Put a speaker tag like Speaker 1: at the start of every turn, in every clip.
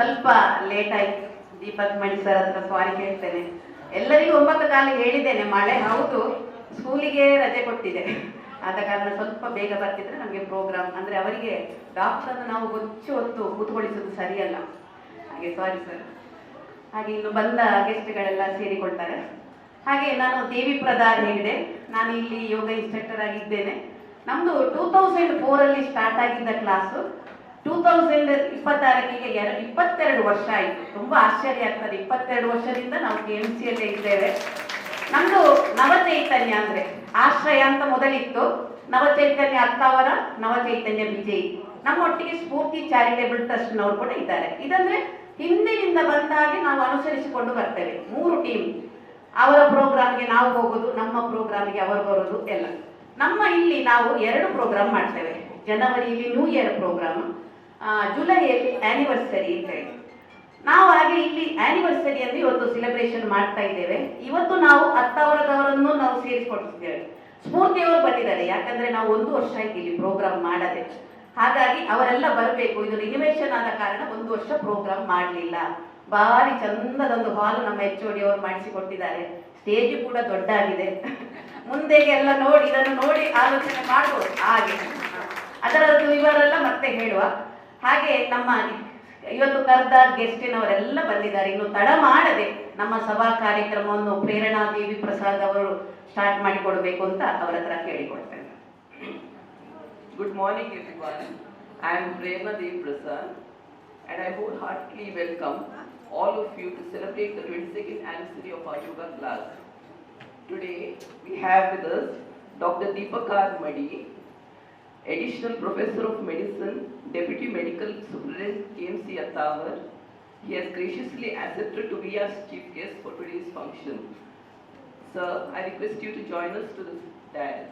Speaker 1: ಸ್ವಲ್ಪ ಲೇಟ್ ಆಯ್ತು. ದೀಪಕ್ ಮಣಿ ಸರ್ ಹತ್ರ ಸಾರಿ ಕೇಳ್ತೇನೆ. ಎಲ್ಲರಿಗೂ 9 ಕಾಲಿಗೆ ಹೇಳಿದ್ದೇನೆ, ಮಳೆ ಹೌದು, ಸ್ಕೂಲಿಗೆ ರಜೆ ಕೊಟ್ಟಿದೆ, ಆದ ಕಾರಣ ಸ್ವಲ್ಪ ಬೇಗ ಬರ್ತಿದ್ರೆ ನಮಗೆ ಪ್ರೋಗ್ರಾಮ್ ಅಂದ್ರೆ ಅವರಿಗೆ ಡಾಕ್ಟರ್ ನಾವು ಗೊಚ್ಚು ಹೊತ್ತು ಕೂತ್ಕೊಳಿಸೋದು ಸರಿಯಲ್ಲ, ಹಾಗೆ ಸಾರಿ ಸರ್. ಹಾಗೆ ಇನ್ನು ಬಂದ ಗೆಸ್ಟ್ಗಳೆಲ್ಲ ಸೇರಿಕೊಳ್ತಾರೆ. ಹಾಗೆ ನಾನು ದೇವಿ ಪ್ರಧಾನ್ ಹೆಗ್ಡೆ, ನಾನು ಇಲ್ಲಿ ಯೋಗ ಇನ್ಸ್ಟ್ರಕ್ಟರ್ ಆಗಿದ್ದೇನೆ. ನಮ್ದು 2004 ಸ್ಟಾರ್ಟ್ ಆಗಿದ್ದ ಕ್ಲಾಸು 2026 22 ವರ್ಷ ಆಯಿತು. ತುಂಬಾ ಆಶ್ಚರ್ಯ ಆಗ್ತದೆ, 22 ವರ್ಷದಿಂದ ನಾವು KMC ಯಲ್ಲೇ ಇದ್ದೇವೆ. ನಮ್ದು ನವಚೈತನ್ಯ ಅಂದ್ರೆ ಆಶ್ರಯ ಅಂತ ಮೊದಲಿತ್ತು, ನವಚೈತನ್ಯ ಅತ್ತಾವರ, ನವಚೈತನ್ಯ ವಿಜಯಿ, ನಮ್ಮೊಟ್ಟಿಗೆ ಸ್ಫೂರ್ತಿ ಚಾರಿಟೇಬಲ್ ಟ್ರಸ್ಟ್ನವರು ಕೂಡ ಇದ್ದಾರೆ. ಇದಂದ್ರೆ ಹಿಂದಿನಿಂದ ಬಂದ ಹಾಗೆ ನಾವು ಅನುಸರಿಸಿಕೊಂಡು ಬರ್ತೇವೆ. 3 ಟೀಮ್, ಅವರ ಪ್ರೋಗ್ರಾಮ್ಗೆ ನಾವು ಹೋಗೋದು, ನಮ್ಮ ಪ್ರೋಗ್ರಾಮ್ಗೆ ಅವರು ಬರೋದು ಎಲ್ಲ. ನಮ್ಮ ಇಲ್ಲಿ ನಾವು 2 ಪ್ರೋಗ್ರಾಮ್ ಮಾಡ್ತೇವೆ. ಜನವರಿಯಲ್ಲಿ ನ್ಯೂ ಇಯರ್ ಪ್ರೋಗ್ರಾಮ್, ಜುಲೈಯಲ್ಲಿ ಆನಿವರ್ಸರಿ ಅಂತ ಹೇಳಿ. ನಾವು ಹಾಗೆ ಇಲ್ಲಿ ಆನಿವರ್ಸರಿ ಅಂದ್ರೆ ಇವತ್ತು ಸೆಲೆಬ್ರೇಷನ್ ಮಾಡ್ತಾ ಇದ್ದೇವೆ. ಇವತ್ತು ನಾವು ಅತ್ತಾವರದವರನ್ನು ನಾವು ಸೇರಿಸಿಕೊಟ್ಟಿದ್ದೇವೆ. ಸ್ಫೂರ್ತಿಯವರು ಬಂದಿದ್ದಾರೆ, ಯಾಕಂದ್ರೆ ನಾವು 1 ವರ್ಷ ಆಯ್ತು ಇಲ್ಲಿ ಪ್ರೋಗ್ರಾಮ್ ಮಾಡದೆ, ಹಾಗಾಗಿ ಅವರೆಲ್ಲ ಬರಬೇಕು. ಇದು ರಿನಿವೇಶನ್ ಆದ ಕಾರಣ 1 ವರ್ಷ ಪ್ರೋಗ್ರಾಮ್ ಮಾಡಲಿಲ್ಲ. ಭಾರಿ ಚಂದದೊಂದು ಹಾಲ್ ನಮ್ಮ HOD ಅವರು ಮಾಡಿಸಿಕೊಟ್ಟಿದ್ದಾರೆ. ಸ್ಟೇಜ್ ಕೂಡ ದೊಡ್ಡ ಆಗಿದೆ. ಮುಂದೆಗೆ ಎಲ್ಲ ನೋಡಿ, ಇದನ್ನು ನೋಡಿ ಆಲೋಚನೆ ಮಾಡ್ಬೋದು. ಹಾಗೆ ಅದರದ್ದು ಇವರೆಲ್ಲ ಮತ್ತೆ ಹೇಳುವ ಹಾಗೆ ನಮ್ಮ ಇವತ್ತು ಕರೆದ ಗೆಸ್ಟಿನವರೆಲ್ಲ ಬಂದಿದ್ದಾರೆ. ಇನ್ನು ತಡ ಮಾಡದೆ ನಮ್ಮ ಸಭಾ ಕಾರ್ಯಕ್ರಮವನ್ನು ಪ್ರೇರಣಾ ದೇವಿ ಪ್ರಸಾದ್ ಅವರು ಸ್ಟಾರ್ಟ್ ಮಾಡಿಕೊಡ್ಬೇಕು ಅಂತ ಅವರ ಹತ್ರ ಕೇಳಿಕೊಳ್ತೇನೆ.
Speaker 2: Good morning everyone. I am Prerna Devi Prasad and I wholeheartedly welcome all of you to celebrate the 22nd anniversary of our yoga class. Today we have with us Dr. Deepak Madi, Additional Professor of Medicine, Deputy Medical Superintendent KMC Attawar. He has graciously accepted to be our chief guest for today's function. Sir, I request you to join us to the dais.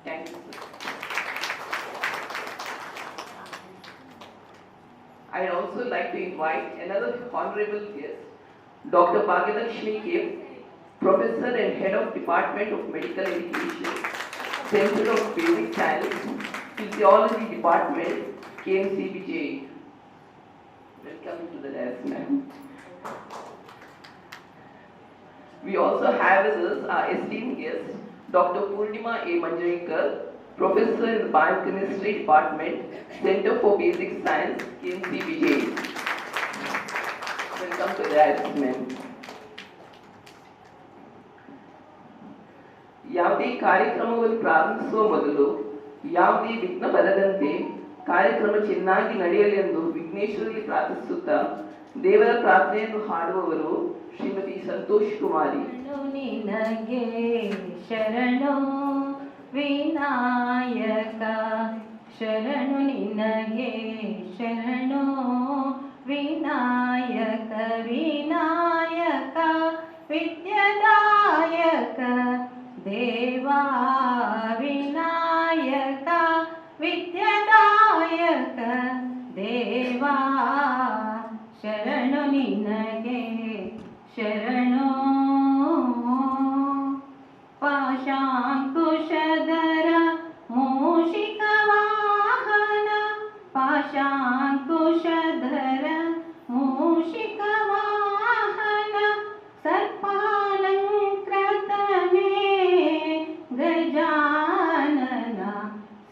Speaker 2: Thank you, sir. I would also like to invite another honorable guest, Dr. Bhagyalakshmi K, Professor and Head of Department of Medical Education, Center of Basic Science, Physiology Department, KMC Vijay. Welcome to the dais, ma'am. We also have with us our esteemed guest, Dr. Purnima A. Manjrekar, Professor in the Biochemistry Department, Center for Basic Science, KMC Vijay. Welcome to the dais, ma'am. ಯಾವುದೇ ಕಾರ್ಯಕ್ರಮವನ್ನು ಪ್ರಾರಂಭಿಸುವ ಮೊದಲು ಯಾವುದೇ ವಿಘ್ನ ಬರದಂತೆ ಕಾರ್ಯಕ್ರಮ ಚೆನ್ನಾಗಿ ನಡೆಯಲೆಂದು ವಿಘ್ನೇಶ್ವರಲ್ಲಿ ಪ್ರಾರ್ಥಿಸುತ್ತಾ ದೇವರ ಪ್ರಾರ್ಥನೆಯನ್ನು ಹಾಡುವವರು ಶ್ರೀಮತಿ ಸಂತೋಷ್ ಕುಮಾರಿ.
Speaker 3: ನಿನಗೆ ಶರಣು ವಿನಾಯಕ, ಶರಣು ನಿನಗೆ ಶರಣು ವಿನಾಯಕ, ವಿನಾಯಕ ವಿದ್ಯಾದಾಯಕ ದೇವಾ, ವಿನಾಯಕ ವಿದ್ಯಾದಾಯಕ ದೇವಾ, ಶರಣು ನಿನಗೆ ಶರಣು. ಪಾಶಾಂಕುಶಧರ ಮೂಷಿಕ ವಾಹನ, ಪಾಶಾಂಕುಶಧರ ಮೂಷಿಕ ವಾಹನ, ಸರ್ಪಾಲಂಕೃತನೇ ಗಜಾನನ,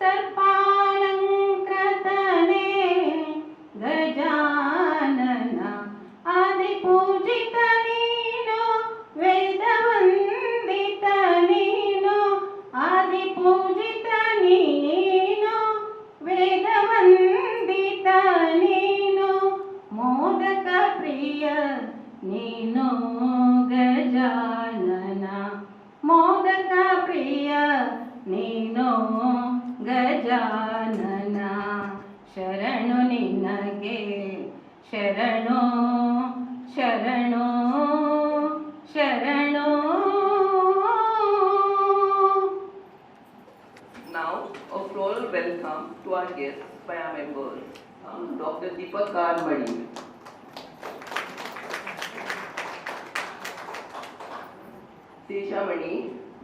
Speaker 3: ಸರ್ಪಾಲಂಕೃತನೇ ಗಜಾನನ, ಆದಿಪೂಜಿತ ನೀನು ವೇದವಂದಿತ ನೀನು, ಆದಿಪೂಜಿತ ನೀನು ವೇದವಂದಿತ ನೀನು, ಮೋದಕ ಪ್ರಿಯ ನೀನು ಗಜಾನನ, ಮೋದಕ ಪ್ರಿಯ ನೀನು ಗಜಾನನ, ಶರಣು ನಿನಗೆ ಶರಣು ಶರಣು ಶರಣು.
Speaker 2: Now, a floral welcome to our guests by our members, Dr. Deepak Madi. Deshamani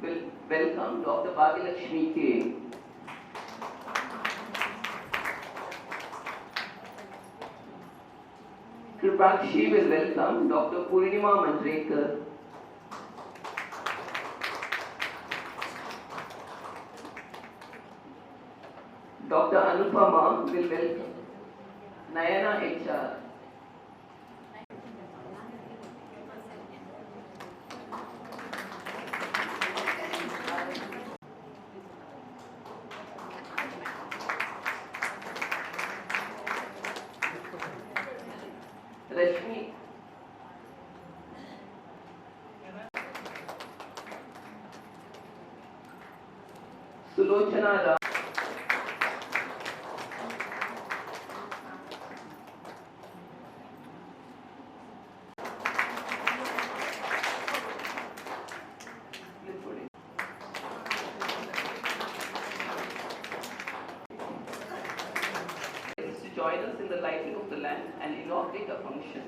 Speaker 2: will welcome Dr. Bhagyalakshmi K. Kripakshi will welcome Dr. Purnima Manjrekar. Dr. Anupama will welcome Nayana HR. Rashmi. Sulochana Ram. To join us in the lighting of the lamp and inaugurate a function.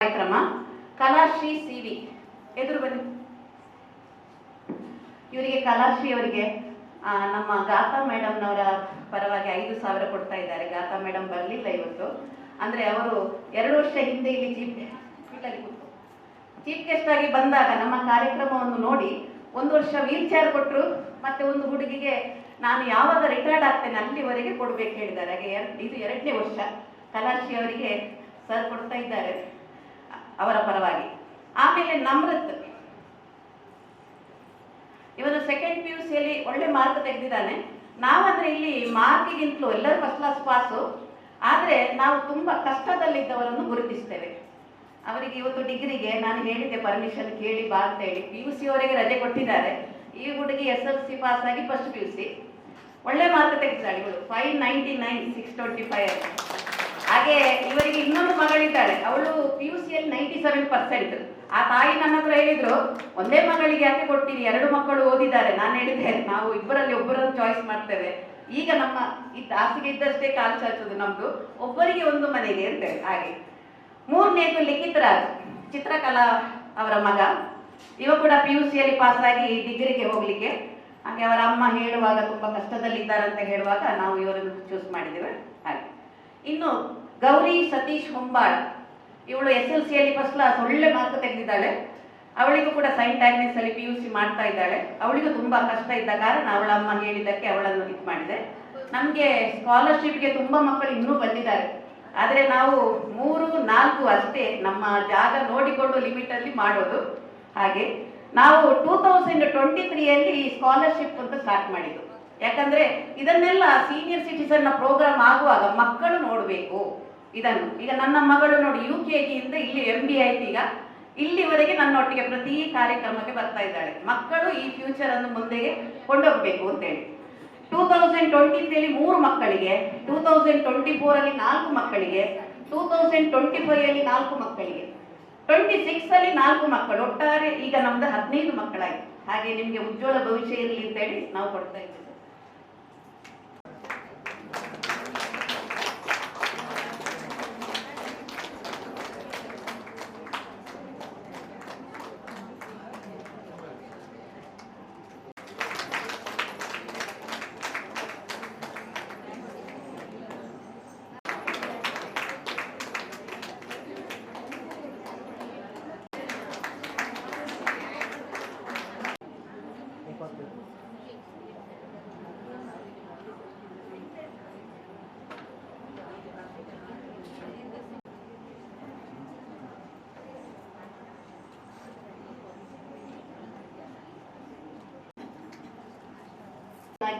Speaker 1: ಕಾರ್ಯಕ್ರಮ Kalashri C V ಎದುರು ಬನ್ನಿ. ಇವರಿಗೆ ಕಲಾಶ್ರೀ ಅವರಿಗೆ ನಮ್ಮ ಗಾತಾ ಮೇಡಮ್ನವರ ಪರವಾಗಿ 5,000 ಕೊಡ್ತಾ ಇದ್ದಾರೆ. ಗಾತಾ madam ಬರಲಿಲ್ಲ ಇವತ್ತು. ಅಂದ್ರೆ ಅವರು 2 ವರ್ಷ ಹಿಂದೆ ಇಲ್ಲಿ ಚೀಫ್ ಗೆಸ್ಟ್ ಆಗಿ ಬಂದಾಗ ನಮ್ಮ ಕಾರ್ಯಕ್ರಮವನ್ನು ನೋಡಿ 1 ವರ್ಷ ವೀಲ್ ಚೇರ್ ಕೊಟ್ಟರು. ಮತ್ತೆ ಒಂದು ಹುಡುಗಿಗೆ ನಾನು ಯಾವಾಗ ರಿಟೈರ್ಡ್ ಆಗ್ತೇನೆ ಅಲ್ಲಿವರೆಗೆ ಕೊಡ್ಬೇಕು ಹೇಳಿದ್ದಾರೆ. ಹಾಗೆ ಇದು 2ನೇ ವರ್ಷ ಕಲಾಶ್ರೀ ಅವರಿಗೆ ಸರ್ ಕೊಡ್ತಾ ಇದ್ದಾರೆ ಅವರ ಪರವಾಗಿ. ಆಮೇಲೆ ನಮ್ರತ್ ಇವನು ಸೆಕೆಂಡ್ PUCಯಲ್ಲಿ ಒಳ್ಳೆ ಮಾರ್ಕ್ ತೆಗೆದಿದ್ದಾನೆ. ನಾವಂದ್ರೆ ಇಲ್ಲಿ ಮಾರ್ಕಿಗಿಂತಲೂ ಎಲ್ಲರೂ ಫಸ್ಟ್ ಕ್ಲಾಸ್ ಪಾಸು, ಆದರೆ ನಾವು ತುಂಬಾ ಕಷ್ಟದಲ್ಲಿದ್ದವರನ್ನು ಗುರುತಿಸ್ತೇವೆ. ಅವರಿಗೆ ಇವತ್ತು ಡಿಗ್ರಿಗೆ ನಾನು ಹೇಳಿದ್ದೆ ಪರ್ಮಿಷನ್ ಕೇಳಿ ಬಾ ಅಂತ ಹೇಳಿ. PUC ಅವರಿಗೆ ರಜೆ ಕೊಟ್ಟಿದ್ದಾರೆ. ಈ ಹುಡುಗಿ SLC ಪಾಸ್ ಆಗಿ ಫಸ್ಟ್ PUC ಒಳ್ಳೆ ಮಾರ್ಕ್ ತೆಗೆದಿದ್ದಾಳೆ. ಇವಳು 599 625. ಹಾಗೆ ಇವರಿಗೆ ಇನ್ನೊಂದು ಮಗಳಿದ್ದಾಳೆ, ಅವಳು PUCಯಲ್ಲಿ 97%. ಆ ತಾಯಿ ನನ್ನ ಹತ್ರ ಹೇಳಿದ್ರು, ಒಂದೇ ಮಗಳಿಗೆ ಯಾಕೆ ಕೊಡ್ತೀರಿ, 2 ಮಕ್ಕಳು ಓದಿದ್ದಾರೆ. ನಾನು ಹೇಳಿದೆ ನಾವು ಇಬ್ಬರಲ್ಲಿ ಒಬ್ಬರನ್ನು ಚಾಯ್ಸ್ ಮಾಡ್ತೇವೆ. ಈಗ ನಮ್ಮ ಹಾಸಿಗೆ ಇದ್ದಷ್ಟೇ ಕಾಲು ಚಾಚೋದು ನಮ್ದು, ಒಬ್ಬರಿಗೆ ಒಂದು ಮನೆಗೆ ಅಂತೇಳಿ. ಹಾಗೆ 3ನೇದು ಲಿಖಿತ್ ರಾಜ್, ಚಿತ್ರಕಲಾ ಅವರ ಮಗ. ಇವ ಕೂಡ PUCಯಲ್ಲಿ ಪಾಸ್ ಆಗಿ ಡಿಗ್ರಿಗೆ ಹೋಗ್ಲಿಕ್ಕೆ. ಹಾಗೆ ಅವರ ಅಮ್ಮ ಹೇಳುವಾಗ ತುಂಬಾ ಕಷ್ಟದಲ್ಲಿದ್ದಾರೆ ಅಂತ ಹೇಳುವಾಗ ನಾವು ಇವರನ್ನು ಚೂಸ್ ಮಾಡಿದ್ದೇವೆ. ಹಾಗೆ ಇನ್ನು ಗೌರಿ ಸತೀಶ್ ಹೊಂಬಾಳ್, ಇವಳು SLCಯಲ್ಲಿ ಫಸ್ಟ್ ಕ್ಲಾಸ್ ಒಳ್ಳೆ ಮಾರ್ಕ್ ತೆಗೆದಿದ್ದಾಳೆ. ಅವಳಿಗೂ ಕೂಡ ಸೈಂಟ್ ಆಗ್ನೆಸ್ ಅಲ್ಲಿ PUC ಮಾಡ್ತಾ ಇದ್ದಾಳೆ. ಅವಳಿಗೂ ತುಂಬಾ ಕಷ್ಟ ಇದ್ದ ಕಾರಣ ಅವಳ ಅಮ್ಮ ಹೇಳಿದ್ದಕ್ಕೆ ಅವಳನ್ನು ಇದು ಮಾಡಿದೆ. ನಮ್ಗೆ ಸ್ಕಾಲರ್ಶಿಪ್ಗೆ ತುಂಬಾ ಮಕ್ಕಳು ಇನ್ನೂ ಬಂದಿದ್ದಾರೆ, ಆದ್ರೆ ನಾವು 3-4 ಅಷ್ಟೇ ನಮ್ಮ ಜಾಗ ನೋಡಿಕೊಂಡು ಲಿಮಿಟ್ ಅಲ್ಲಿ ಮಾಡೋದು. ಹಾಗೆ ನಾವು 2023ಯಲ್ಲಿ ಸ್ಕಾಲರ್ಶಿಪ್ ಅಂತ ಸ್ಟಾರ್ಟ್ ಮಾಡಿದ್ದು. ಯಾಕಂದ್ರೆ ಇದನ್ನೆಲ್ಲ ಸೀನಿಯರ್ ಸಿಟಿಸನ್ ನ ಪ್ರೋಗ್ರಾಮ್ ಆಗುವಾಗ ಮಕ್ಕಳು ನೋಡಬೇಕು ಇದನ್ನು. ಈಗ ನನ್ನ ಮಗಳು ನೋಡಿ UKG ಇಂದ ಇಲ್ಲಿ MB ಆಯ್ತು. ಈಗ ಇಲ್ಲಿವರೆಗೆ ನನ್ನೊಟ್ಟಿಗೆ ಪ್ರತಿ ಕಾರ್ಯಕ್ರಮಕ್ಕೆ ಬರ್ತಾ ಇದ್ದಾಳೆ. ಮಕ್ಕಳು ಈ ಫ್ಯೂಚರ್ ಅನ್ನು ಮುಂದೆಗೆ ಕೊಂಡೋಗ್ಬೇಕು ಅಂತೇಳಿ. 2023ಯಲ್ಲಿ 3 ಮಕ್ಕಳಿಗೆ, 2024ಅಲ್ಲಿ 4 ಮಕ್ಕಳಿಗೆ, 2025ಯಲ್ಲಿ 4 ಮಕ್ಕಳಿಗೆ, 26ಅಲ್ಲಿ 4 ಮಕ್ಕಳು, ಒಟ್ಟಾರೆ ಈಗ ನಮ್ದು 15 ಮಕ್ಕಳಾಯ್ತು. ಹಾಗೆ ನಿಮ್ಗೆ ಉಜ್ವಲ ಭವಿಷ್ಯ ಇರಲಿ ಅಂತೇಳಿ ನಾವು ಕೊಡ್ತಾ ಇದ್ದೇವೆ.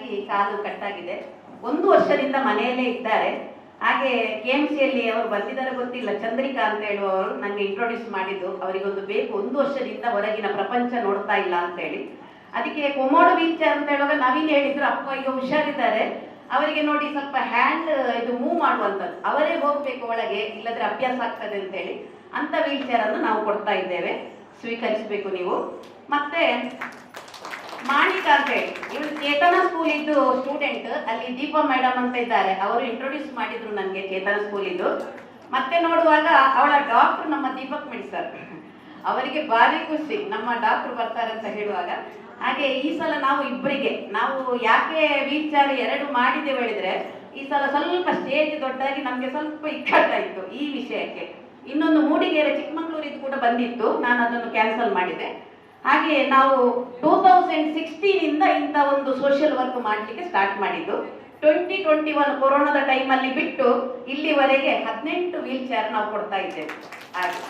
Speaker 1: ಆಗಿ ಕಾಲು ಕಟ್ಟಾಗಿದೆ. 1 ವರ್ಷದಿಂದ ಮನೆಯಲ್ಲೇ ಇದ್ದಾರೆ. ಹಾಗೆ KMCಯಲ್ಲಿ ಅವರು ಬಂದಿದ್ದಾರೆ ಗೊತ್ತಿಲ್ಲ, ಚಂದ್ರಿಕಾ ಅಂತ ಹೇಳುವವರು ನನಗೆ ಇಂಟ್ರೊಡ್ಯೂಸ್ ಮಾಡಿದ್ದು. ಅವರಿಗೊಂದು ಬೇಕು, 1 ವರ್ಷದಿಂದ ಹೊರಗಿನ ಪ್ರಪಂಚ ನೋಡ್ತಾ ಇಲ್ಲ ಅಂತ ಹೇಳಿ. ಅದಕ್ಕೆ ಕೊಮೋಡೋ ವೀಲ್ ಚೇರ್ ಅಂತ ಹೇಳುವಾಗ ನವೀನ್ ಹೇಳಿದ್ರು, ಅಪ್ಪ ಈಗ ಹುಷಾರಿದ್ದಾರೆ, ಅವರಿಗೆ ನೋಡಿ ಸ್ವಲ್ಪ ಹ್ಯಾಂಡ್ ಇದು ಮೂವ್ ಮಾಡುವಂಥದ್ದು, ಅವರೇ ಹೋಗ್ಬೇಕು ಒಳಗೆ, ಇಲ್ಲದ್ರೆ ಅಭ್ಯಾಸ ಆಗ್ತದೆ ಅಂತ ಹೇಳಿ ಅಂತ ವೀಲ್ ಚೇರ್ ಅನ್ನು ನಾವು ಕೊಡ್ತಾ ಇದ್ದೇವೆ, ಸ್ವೀಕರಿಸಬೇಕು ನೀವು. ಮತ್ತೆ ಮಾಣಿಕ ಅಂತ ಹೇಳಿ ಇವರು ಚೇತನ ಸ್ಕೂಲ್ ಇದ್ದು ಸ್ಟೂಡೆಂಟ್, ಅಲ್ಲಿ ದೀಪಾ ಮೇಡಮ್ ಅಂತ ಇದ್ದಾರೆ, ಅವರು ಇಂಟ್ರೊಡ್ಯೂಸ್ ಮಾಡಿದ್ರು ನನಗೆ ಚೇತನ ಸ್ಕೂಲ್ ಇದ್ದು. ಮತ್ತೆ ನೋಡುವಾಗ ಅವಳ ಡಾಕ್ಟರ್ ನಮ್ಮ ದೀಪಕ್ ಮಿಡ್ ಸರ್, ಅವರಿಗೆ ಭಾರಿ ಖುಷಿ ನಮ್ಮ ಡಾಕ್ಟರ್ ಬರ್ತಾರೆ ಅಂತ ಹೇಳುವಾಗ. ಹಾಗೆ ಈ ಸಲ ನಾವು ಇಬ್ಬರಿಗೆ ನಾವು ಯಾಕೆ ವೀಲ್ ಚೇರ್ 2 ಮಾಡಿದ್ದೇವೆ ಹೇಳಿದ್ರೆ, ಈ ಸಲ ಸ್ವಲ್ಪ ಸ್ಟೇಜ್ ದೊಡ್ಡಾಗಿ ನಮಗೆ ಸ್ವಲ್ಪ ಇಕ್ಕಟ್ಟಾಯಿತು ಈ ವಿಷಯಕ್ಕೆ. ಇನ್ನೊಂದು ಮೂಡಿಗೆರೆ ಚಿಕ್ಕಮಗಳೂರಿದ್ದು ಕೂಡ ಬಂದಿತ್ತು, ನಾನು ಅದನ್ನು ಕ್ಯಾನ್ಸಲ್ ಮಾಡಿದೆ. ಹಾಗೆ ನಾವು 2016 ಇಂದ ಇಂಥ ಒಂದು ಸೋಷಿಯಲ್ ವರ್ಕ್ ಮಾಡಲಿಕ್ಕೆ ಸ್ಟಾರ್ಟ್ ಮಾಡಿದ್ದು. 2021 ಕೊರೋನಾದ ಟೈಮಲ್ಲಿ ಬಿಟ್ಟು ಇಲ್ಲಿವರೆಗೆ 18 ವೀಲ್ ಚೇರ್ ನಾವು ಕೊಡ್ತಾ ಇದ್ದೇವೆ. ಹಾಗೆ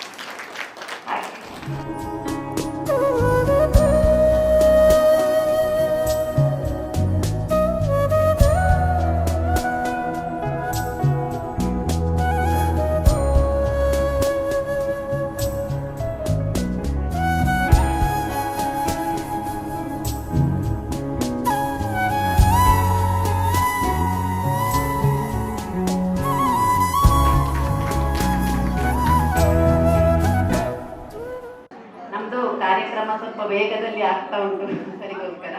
Speaker 1: ಕಾರ್ಯಕ್ರಮ ಸ್ವಲ್ಪ ವೇಗದಲ್ಲಿ ಆಗ್ತಾ ಉಂಟು ಸರಿಗೋಸ್ಕರ.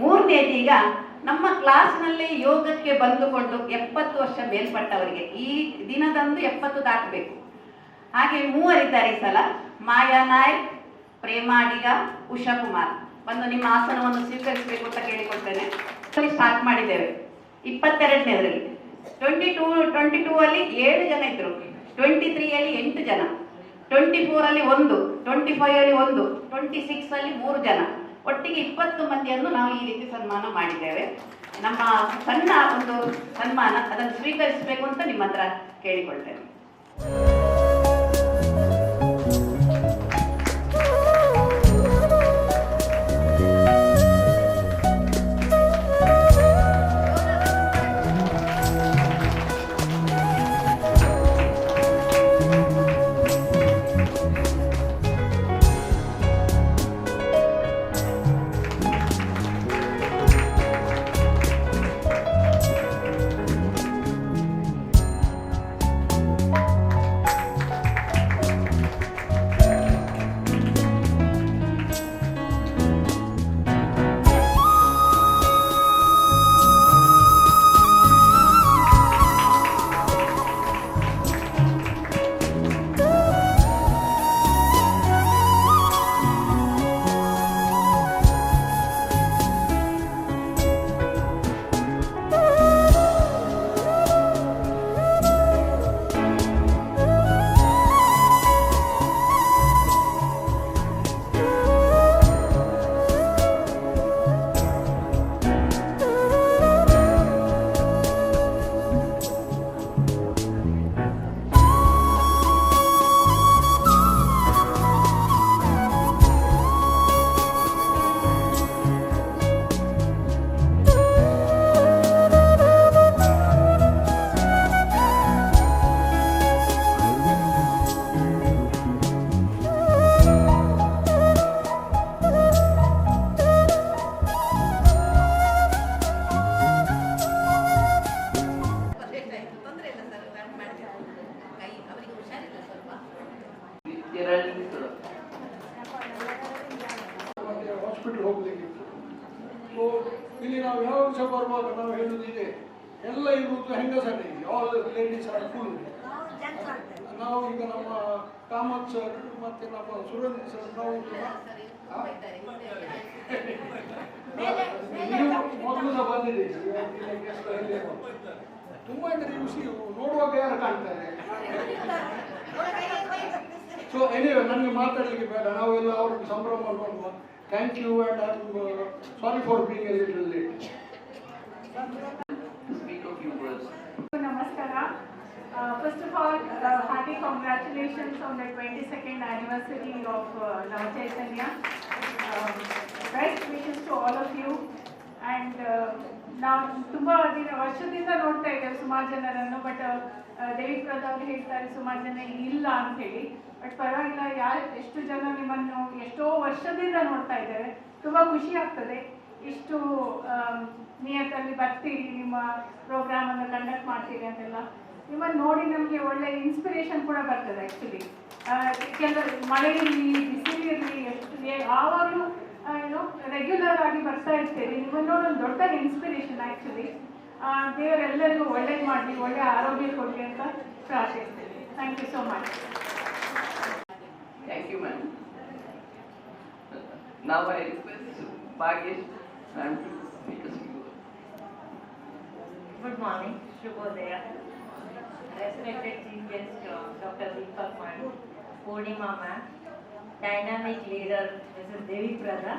Speaker 1: 3ನೇದು, ಈಗ ನಮ್ಮ ಕ್ಲಾಸ್ನಲ್ಲಿ ಯೋಗಕ್ಕೆ ಬಂದುಕೊಂಡು 70 ವರ್ಷ ಮೇಲ್ಪಟ್ಟವರಿಗೆ ಈ ದಿನದಂದು 70 ದಾಟಬೇಕು. ಹಾಗೆ 3 ಇದ್ದಾರೆ ಈ ಸಲ, ಮಾಯಾ ನಾಯ್ಕ್, ಪ್ರೇಮಾ ಅಡಿಗ, ಉಷಾ ಕುಮಾರ್. ಬಂದು ನಿಮ್ಮ ಆಸನವನ್ನು ಸ್ವೀಕರಿಸಬೇಕು ಅಂತ ಕೇಳಿಕೊಳ್ತೇನೆ. ಸ್ಟಾರ್ಟ್ ಮಾಡಿದ್ದೇವೆ 22ನೇದರಲ್ಲಿ. 22 ಅಲ್ಲಿ 7 ಜನ ಇದ್ರು, 23 ಅಲ್ಲಿ 8 ಜನ, 24 ಅಲ್ಲಿ 1, 25 ಅಲ್ಲಿ 1, 26 ಅಲ್ಲಿ 3 ಜನ, ಒಟ್ಟಿಗೆ 20 ಮಂದಿಯನ್ನು ನಾವು ಈ ರೀತಿ ಸನ್ಮಾನ ಮಾಡಿದ್ದೇವೆ. ನಮ್ಮ ಸಣ್ಣ ಒಂದು ಸನ್ಮಾನ, ಅದನ್ನು ಸ್ವೀಕರಿಸಬೇಕು ಅಂತ ನಿಮ್ಮ ಹತ್ರ ಕೇಳಿಕೊಳ್ತೇನೆ.
Speaker 4: ಹಾಸ್ಪಿಟಲ್ ಹೋಗ್ಲಿಕ್ಕಿತ್ತು. ಸೊ ಇಲ್ಲಿ ನಾವು ಯಾವ ವಿಷಯ ಬರುವಾಗ ನಾವು ಹೇಳುವುದಿದೆ, ಎಲ್ಲ ಇರುವುದು ಹೆಂಗಸರೇ, ಆಲ್ ಲೇಡೀಸ್ ಆರ್ ಫುಲ್. ನಾವು ಈಗ ನಮ್ಮ ಕಾಮತ್ ಸರ್ ಮತ್ತೆ ನಮ್ಮ ಸುರೇಂದ್ರ ಸರ್ ನಾವು ಮೊದಲು ಸಹ ಬಂದಿದೆ. ತುಂಬ ಅಂದರೆ ನೋಡುವಾಗ ಯಾರು ಕಾಣ್ತಾರೆ. ಸೊ ಎನಿವೆ ನನಗೆ ಮಾತಾಡಲಿಕ್ಕೆ ಬೇಡ, ನಾವೆಲ್ಲ ಅವ್ರಿಗೆ ಸಂಭ್ರಮ ಮಾಡುವ. Thank you and I am sorry for being a little late.
Speaker 5: Namaskara. First of all, hearty congratulations on the 22nd anniversary of Nava Chaitanya. Best wishes to all of you. And ನಾವು ತುಂಬ ವರ್ಷದಿಂದ ನೋಡ್ತಾ ಇದ್ದೇವೆ ಸುಮಾರು ಜನರನ್ನು, but ದೇವಿಪ್ರದ ಅವರು ಹೇಳ್ತಾರೆ ಸುಮಾರು ಜನ ಇಲ್ಲ ಅಂತ ಹೇಳಿ. ಬಟ್ ಪರವಾಗಿಲ್ಲ, ಎಷ್ಟು ಜನ ನಿಮ್ಮನ್ನು ಎಷ್ಟೋ ವರ್ಷದಿಂದ ನೋಡ್ತಾ ಇದ್ದೇವೆ. ತುಂಬ ಖುಷಿ ಆಗ್ತದೆ ಇಷ್ಟು ನಿಯತ್ತಲ್ಲಿ ಬರ್ತೀರಿ, ನಿಮ್ಮ ಪ್ರೋಗ್ರಾಮನ್ನು ಕಂಡಕ್ಟ್ ಮಾಡ್ತೀರಿ ಅಂತೆಲ್ಲ. ನಿಮ್ಮನ್ನು ನೋಡಿ ನಮಗೆ ಒಳ್ಳೆ ಇನ್ಸ್ಪಿರೇಷನ್ ಕೂಡ ಬರ್ತದೆ ಆ್ಯಕ್ಚುಲಿ. ಕೆಲವರು ಮಳೆ ಇರಲಿ ಬಿಸಿಲು ಇರಲಿ ಯಾವಾಗಲೂ ಏನೋ ರೆಗ್ಯುಲರ್ ಆಗಿ ಬರ್ತಾ ಇರ್ತೀರಿ. ನಿಮ್ಮನ್ನು ನೋಡಿ ಒಂದು ದೊಡ್ಡ ಇನ್ಸ್ಪಿರೇಷನ್ ಆ್ಯಕ್ಚುಲಿ. ದೇವರೆಲ್ಲರಿಗೂ ಒಳ್ಳೇದು ಮಾಡಲಿ, ಒಳ್ಳೆ ಆರೋಗ್ಯ ಕೊಡಲಿ ಅಂತ ಪ್ರಾರ್ಥಿಸ್ತೀವಿ. Thank you so much.
Speaker 2: Thank you, ma'am. Now I request Bhagyesh ma'am to speak a few words.
Speaker 6: Good morning, Shubhodaya. Respected Chief Guest Dr. Deepak Mani, Purnima ma'am, dynamic leader Mrs. Devi Prada,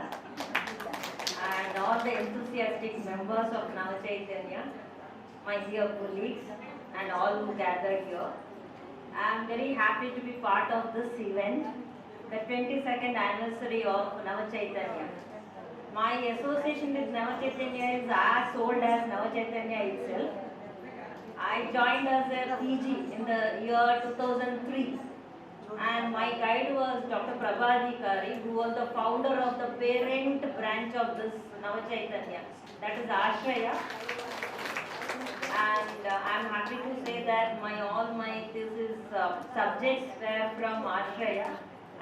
Speaker 6: and all the enthusiastic members of Nava Chaitanya, my dear colleagues, and all who gathered here. I am very happy to be part of this event, the 22nd anniversary of Nava Chaitanya. My association with Nava Chaitanya is as old as Nava Chaitanya itself. I joined as a PG in the year 2003, and my guide was Dr. Prabhadikari, who was the founder of the parent branch of this Nava Chaitanya, that is Ashraya. And I'm happy to say that all my thesis subjects were from Ashraya.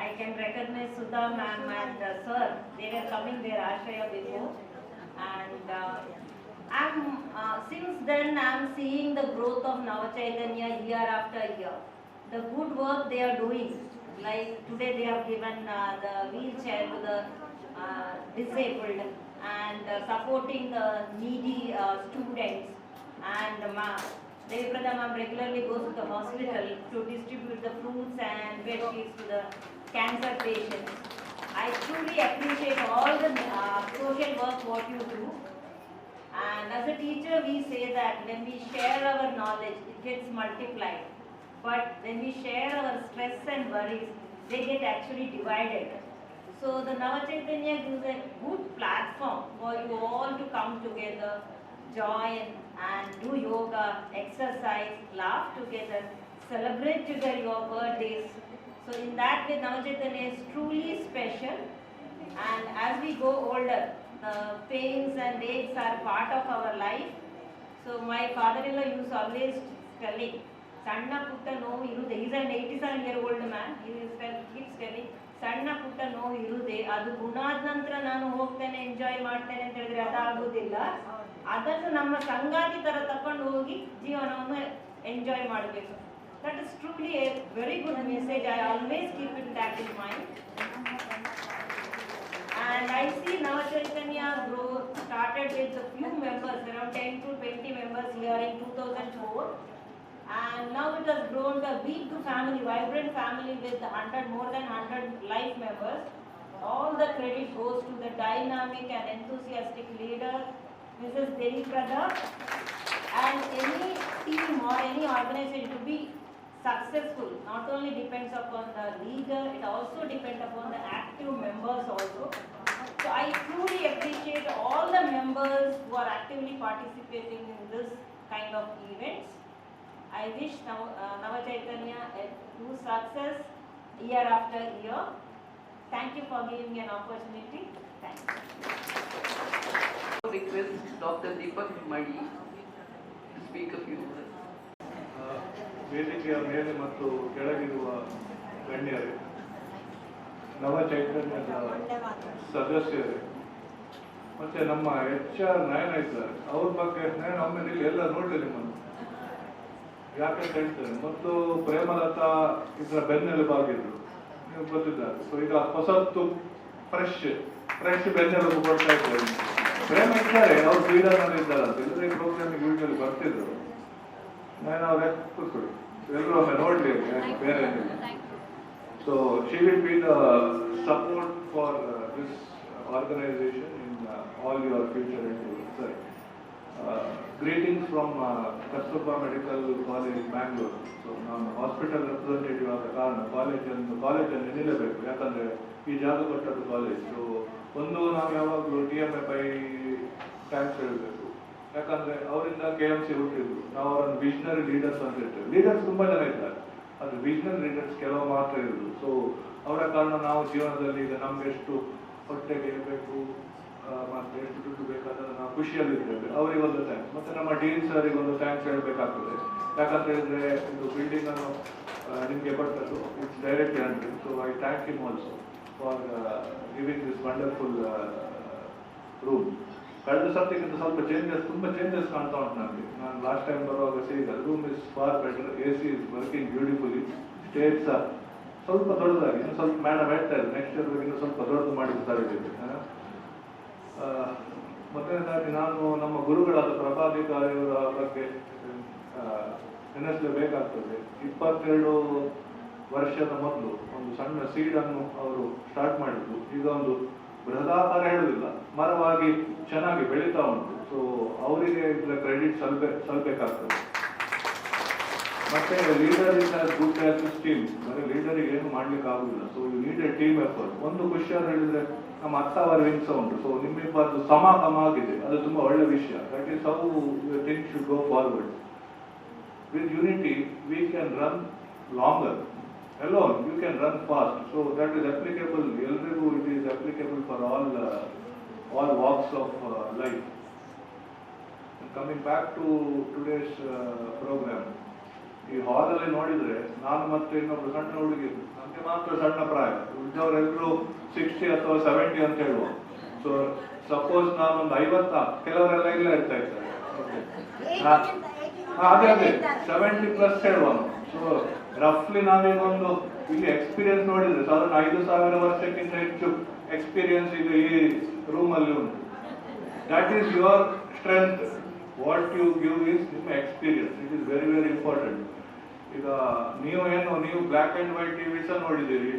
Speaker 6: I can recognize Sudha ma'am and sir, they were coming there Ashraya before. And since then I'm seeing the growth of Nava Chaitanya year after year. The good work they are doing, like today they have given the wheelchair to the disabled, and supporting the needy students. And Devi Prada ma'am regularly goes to the hospital to distribute the fruits and bed sheets to the cancer patients. I truly appreciate all the social work what you do. And as a teacher, we say that when we share our knowledge, it gets multiplied. But when we share our stress and worries, they get actually divided. So the Nava Chaitanya gives a good platform for you all to come together, join and do yoga, exercise, laugh together, celebrate together your birthdays. So in that way, Nava Chaitanya is truly special. And as we go older, the pains and aches are part of our life. So my father-in-law used always telling, Sanna putta novu irude. He is an 87-year-old man. He keeps telling, Sanna putta novu irude. Adu ಗುಣಾದ ನಂತರ ನಾನು ಹೋಗ್ತೇನೆ enjoy ಮಾಡ್ತೇನೆ ಅಂತ ಹೇಳಿದ್ರೆ ಅದಾಗುವುದಿಲ್ಲ. ಅದನ್ನು ನಮ್ಮ ಸಂಗಾತಿ ತರ ತಕೊಂಡು ಹೋಗಿ ಜೀವನವನ್ನು ಎಂಜಾಯ್ ಮಾಡಬೇಕು. That is truly a very good message. I always keep it that in mind. And I see Nava Chaitanya growth started with a few members, around 10 to 20 members here in 2004. And now it has grown to a big family, vibrant family with more than 100 life members. All the credit goes to the dynamic and enthusiastic leader, Mrs. Devi Prada. And any team or any organization to be successful not only depends upon the leader, it also depends upon the active members also. So I truly appreciate all the members who are actively participating in this kind of events. I wish Nava Chaitanya a true success year after year. Thank you for giving me an opportunity. Thank you.
Speaker 2: Request Dr. Deepak Mani to speak a few words.
Speaker 7: ವೇದಿಕೆಯ ಮೇಲೆ ಮತ್ತು ಕೆಳಗಿರುವ ಗಣ್ಯರೇ, ನವ ಚೈತನ್ಯದ ಸದಸ್ಯರೇ, ಮತ್ತೆ ನಮ್ಮ HR ನಯನ ಇದ್ದಾರೆ, ಅವ್ರ ಬಗ್ಗೆ ನಾನು ಒಮ್ಮೆ ಎಲ್ಲ ನೋಡಲಿ ನಿಮ್ಮನ್ನು ಯಾಕಂತ ಹೇಳ್ತೇನೆ. ಮತ್ತು ಪ್ರೇಮಲತಾ ಇದರ ಬೆನ್ನೆಲುಬಾಗಿದ್ರು, ನೀವು ಗೊತ್ತಿದ್ದಾರೆ. ಸೊ ಈಗ ಹೊಸತ್ತು ಫ್ರೆಶ್ ಬೆನ್ನೆಲುಬು ಕೊಡ್ತಾ ಇದ್ದಾರೆ. ಪ್ರೇಮ ಇದ್ದಾರೆ, ಅವ್ರು ಬೀದರ್ನಲ್ಲಿ ಇದ್ದಾರೆ ಅಂತ ಇಲ್ಲದ್ರೆ ಈ ಪ್ರೋಗ್ರಾಮಿಗೆ ಯೂಶಲಿ ಬರ್ತಿದ್ರು. ನಾನು ಅವ್ರ ಕೂತ್ಕೊಳ್ಳಿ, ಎಲ್ಲರೂ ಒಮ್ಮೆ ನೋಡ್ಲಿ ಬೇರೆ. So she will be the support for this organisation in all your future interviews. ಸರಿ, greetings from Kasturba medical college Bangalore. So ನಾನು ಹಾಸ್ಪಿಟಲ್ ರೆಪ್ರೆಸೆಂಟೇಟಿವ್ ಆದ ಕಾರಣ ಕಾಲೇಜನ್ನು ನಿಲ್ಲಬೇಕು, ಯಾಕಂದರೆ ಈ ಜಾಗ ಕೊಟ್ಟದ್ದು ಕಾಲೇಜ್. ಸೊ ಒಂದು ನಾವು ಯಾವಾಗಲೂ DMFI ಥ್ಯಾಂಕ್ಸ್ ಹೇಳಬೇಕು. ಯಾಕಂದ್ರೆ ಅವರಿಂದ KMC ಹುಟ್ಟಿದ್ರು. ನಾವು ಅವರನ್ನು ವಿಷನರಿ ಲೀಡರ್ಸ್ ಅಂತ ಹೇಳ್ತೇವೆ. ಲೀಡರ್ಸ್ ತುಂಬಾ ಜನ ಇದ್ದಾರೆ, ಅದು ವಿಷನರಿ ಲೀಡರ್ಸ್ ಕೆಲವು ಮಾತ್ರ ಇರುವುದು. ಸೊ ಅವರ ಕಾರಣ ನಾವು ಜೀವನದಲ್ಲಿ ಈಗ ನಮ್ಗೆ ಎಷ್ಟು ಹೊಟ್ಟೆಗೆ ಬೇಕು ಮತ್ತೆ ಎಷ್ಟು ದುಡ್ಡು ಬೇಕಾದ್ರೆ ನಾವು ಖುಷಿಯಲ್ಲಿದ್ದೇವೆ. ಅವರಿಗೊಂದು ಥ್ಯಾಂಕ್ಸ್. ಮತ್ತೆ ನಮ್ಮ ಡೀನ್ ಸರಿಗೊಂದು ಥ್ಯಾಂಕ್ಸ್ ಹೇಳಬೇಕಾಗ್ತದೆ. ಯಾಕಂತ ಹೇಳಿದ್ರೆ ಇದು ಬಿಲ್ಡಿಂಗ್ ಅನ್ನು ನಿಮಗೆ ಕೊಟ್ಟದ್ದು it's direct handling. So I thank him also for giving this wonderful room. ಕಳೆದ ಸರ್ತಿಗಿಂತ ಸ್ವಲ್ಪ ತುಂಬ ಚೇಂಜಸ್ ಕಾಣ್ತಾ ಉಂಟು ನನಗೆ. ನಾನು ಲಾಸ್ಟ್ ಟೈಮ್ ಬರುವಾಗ ಸೇರಿದ room is for better, AC is working beautifully, stage ಸಹ ಸ್ವಲ್ಪ ದೊಡ್ಡದಾಗಿ ಇನ್ನು ಸ್ವಲ್ಪ ಮೇಡಮ್ ಹೇಳ್ತಾ ಇದ್ದಾರೆ ನೆಕ್ಸ್ಟ್ ಇಯರ್ ಇನ್ನು ಸ್ವಲ್ಪ ದೊಡ್ಡದು ಮಾಡಿರ್ತಾರೆ. ಮೊದಲನೇದಾಗಿ ನಾನು ನಮ್ಮ ಗುರುಗಳಾದ ಪ್ರಭಾಧಿಕಾರಿಯವರ ಬಗ್ಗೆ ನೆನೆಸಲೇಬೇಕಾಗ್ತದೆ. 22 ವರ್ಷದ ಮೊದಲು ಒಂದು ಸಣ್ಣ ಸೀಡನ್ನು ಅವರು ಸ್ಟಾರ್ಟ್ ಮಾಡಿದ್ರು. ಈಗ ಒಂದು ಬೃಹದಾಕಾರ ಹೇಳುವುದಿಲ್ಲ, ಮರವಾಗಿ ಚೆನ್ನಾಗಿ ಬೆಳೀತಾ ಉಂಟು. ಸೊ ಅವರಿಗೆ ಇದರ ಕ್ರೆಡಿಟ್ ಸಲ್ಬೇಕಾಗ್ತದೆ. ಮತ್ತೆ leader is as good as is team. ಬರೀ ಲೀಡರಿಗೆ ಏನು ಮಾಡ್ಲಿಕ್ಕೆ ಆಗುದಿಲ್ಲ. So you need a team effort. ಒಂದು ಖುಷಿಯಾಗಿ ಹೇಳಿದ್ರೆ ನಮ್ಮ ಅತ್ತಾವರ ವಿಂಗ್ಸ್ ಉಂಟು. ಸೊ ನಿಮ್ಮಿಬ್ಬರದು ಸಮ ಆಗಿದೆ, ಅದು ತುಂಬಾ ಒಳ್ಳೆ ವಿಷಯ. That is how things should go forward. With unity we can run longer. Alone you can run fast. So that is applicable. Everywhere it is applicable for all walks of life. And coming back to today's program, ಈ ಹಾಲಲ್ಲಿ ನೋಡಿದ್ರೆ ನಾನು ಮತ್ತೆ ಇನ್ನೊಬ್ರು ಸಣ್ಣ ಹುಡುಗಿರು, ನಮಗೆ ಮಾತ್ರ ಸಣ್ಣ ಪ್ರಾಯ, ಉಳಿದವರೆಲ್ಲರೂ 60 ಅಥವಾ 70 ಅಂತ ಹೇಳುವ. ಸೊ ಸಪೋಸ್ ನಾನೊಂದು 50, ಕೆಲವರೆಲ್ಲ ಇಲ್ಲ ಇರ್ತಾ ಇದ್ದಾರೆ. ಅದೇ 70+ ಹೇಳುವ. ಸೊ ರಫ್ಲಿ ನಾವೀಗ ಒಂದು ಇಲ್ಲಿ ಎಕ್ಸ್ಪೀರಿಯನ್ಸ್ ನೋಡಿದ್ರೆ ಸಾಧಾರಣ 5,000 ವರ್ಷಕ್ಕಿಂತ ಹೆಚ್ಚು ಎಕ್ಸ್ಪೀರಿಯನ್ಸ್ ಈಗ ಈ ರೂಮ್ ಅಲ್ಲಿ ಉಂಟು. That is your strength. What you give is ನಿಮ್ಮ experience. It is very very important. ಈಗ ನೀವು ಬ್ಲ್ಯಾಕ್ ಅಂಡ್ ವೈಟ್ ಟಿವಿಸ ನೋಡಿದ್ದೀರಿ,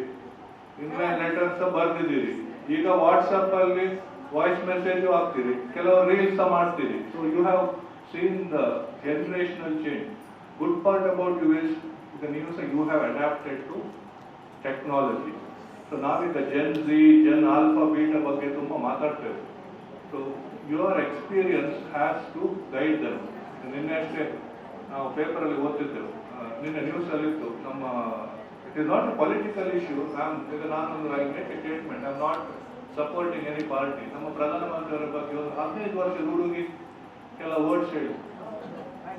Speaker 7: ಇನ್ಲೈನ್ ಲೆಟರ್ಸ್ ಬರ್ದಿದ್ದೀರಿ, ಈಗ ವಾಟ್ಸಪ್ ಅಲ್ಲಿ ವಾಯ್ಸ್ ಮೆಸೇಜ್ ಹಾಕ್ತೀರಿ, ಕೆಲವರು ರೀಲ್ಸ್ ಮಾಡ್ತೀರಿ. So you have seen the generational change. Good part about you is the news you have adapted to technology. So now with the Gen Z, Gen Alpha, Beta ಬಗ್ಗೆ ತುಂಬಾ ಮಾತಾಡ್ತೇವೆ. So your experience has to guide them. ನಿನ್ನೆ ಅಷ್ಟೇ ನಾವು paper ಅಲ್ಲಿ ಓದ್ತಿದ್ದೆವು, ನಿನ್ನೆ news ಅಲ್ಲಿ ಇತ್ತು ನಮ್ಮ it is not A political issue. ಈಗ ನಾನೊಂದು I make A statement, I am not supporting any party. ನಮ್ಮ ಪ್ರಧಾನಮಂತ್ರಿಯವರ ಬಗ್ಗೆ ಒಂದು 15 ವರ್ಷದ ಹುಡುಗಿ ಕೆಲ ವರ್ಡ್ಸ್ ಹೇಳಿ.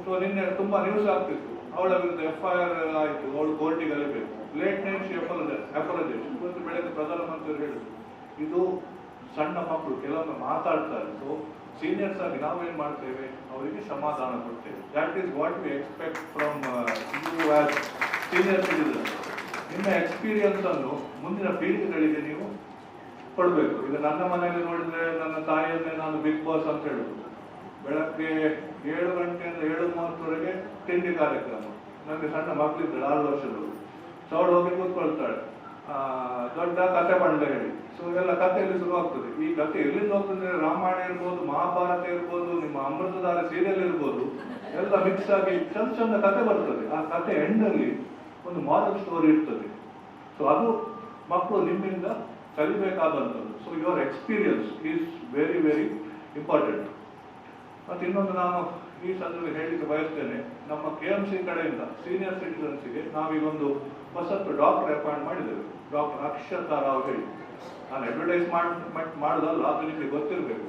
Speaker 7: ಸೊ ನಿನ್ನೆ ತುಂಬಾ ನ್ಯೂಸ್ ಆಗ್ತಿತ್ತು, ಅವಳ ವಿರುದ್ಧ FIR ಆಯಿತು, ಅವಳು ಕೋರ್ಟಿಗೆ ಅಲಿಬೇಕು. Late night she apologise. ಇವತ್ತು ಬೆಳಗ್ಗೆ ಪ್ರಧಾನಮಂತ್ರಿ ಹೇಳಿದ್ರು ಇದು ಸಣ್ಣ ಮಕ್ಕಳು ಕೆಲವೊಮ್ಮೆ ಮಾತಾಡ್ತಾರೆ. ಸೊ ಸೀನಿಯರ್ಸ್ ಆಗಿ ನಾವೇನ್ ಮಾಡ್ತೇವೆ, ಅವರಿಗೆ ಸಮಾಧಾನ ಕೊಡ್ತೇವೆ. That is what we expect from you as senior citizen. ನಿಮ್ಮ ಎಕ್ಸ್ಪೀರಿಯನ್ಸ್ ಅನ್ನು ಮುಂದಿನ ಪೀಳಿಗೆಗಳಿಗೆ ನೀವು ಕೊಡಬೇಕು. ಈಗ ನನ್ನ ಮನೆಯಲ್ಲಿ ನೋಡಿದ್ರೆ ನನ್ನ ತಾಯಿಯನ್ನೇ ನಾನು ಬಿಗ್ ಬಾಸ್ ಅಂತ ಹೇಳುದು. ಬೆಳಗ್ಗೆ 7 ಗಂಟೆಯಿಂದ 7:30ವರೆಗೆ ತಿಂಡಿ ಕಾರ್ಯಕ್ರಮ. ನನಗೆ ಸಣ್ಣ ಮಕ್ಕಳಿದ್ದಾಳೆ 6 ವರ್ಷದವರು. ಸೊ ಅವಳು ಹೋಗಿ ಕೂತ್ಕೊಳ್ತಾಳೆ, ದೊಡ್ಡ ಕತೆ ಬಂಡ ಹೇಳಿ. ಸೊ ಎಲ್ಲ ಕಥೆಯಲ್ಲಿ ಶುರುವಾಗ್ತದೆ. ಈ ಕತೆ ಎಲ್ಲಿಂದ ಹೋಗ್ತದೆ, ರಾಮಾಯಣ ಇರ್ಬೋದು, ಮಹಾಭಾರತ ಇರ್ಬೋದು, ನಿಮ್ಮ ಅಮೃತಧಾರ ಸೀರಿಯಲ್ ಇರ್ಬೋದು, ಎಲ್ಲ ಮಿಕ್ಸ್ ಆಗಿ ಚಂದ ಕತೆ ಬರ್ತದೆ. ಆ ಕತೆ ಎಂಡಲ್ಲಿ ಒಂದು ಮಾರಲ್ ಸ್ಟೋರಿ ಇರ್ತದೆ. ಸೊ ಅದು ಮಕ್ಕಳು ನಿಮ್ಮಿಂದ ಕಲಿಬೇಕಾದಂಥದ್ದು. So your experience is very very important. ಮತ್ತು ಇನ್ನೊಂದು ನಾನು ಈ ಸಂದರ್ಭದಲ್ಲಿ ಹೇಳಲಿಕ್ಕೆ ಬಯಸ್ತೇನೆ, ನಮ್ಮ KMC ಕಡೆಯಿಂದ ಸೀನಿಯರ್ ಸಿಟಿಸನ್ಸ್ಗೆ ನಾವೀಗೊಂದು ಹೊಸತ್ತು ಡಾಕ್ಟರ್ ಅಪಾಯಿಂಟ್ ಮಾಡಿದ್ದೇವೆ, ಡಾಕ್ಟರ್ ಅಕ್ಷತಾ ರಾವ್ ಹೇಳಿ. ನಾನು ಅಡ್ವರ್ಟೈಸ್ ಮಾಡೋದಲ್ಲ, ಅದು ನಿಮಗೆ ಗೊತ್ತಿರಬೇಕು.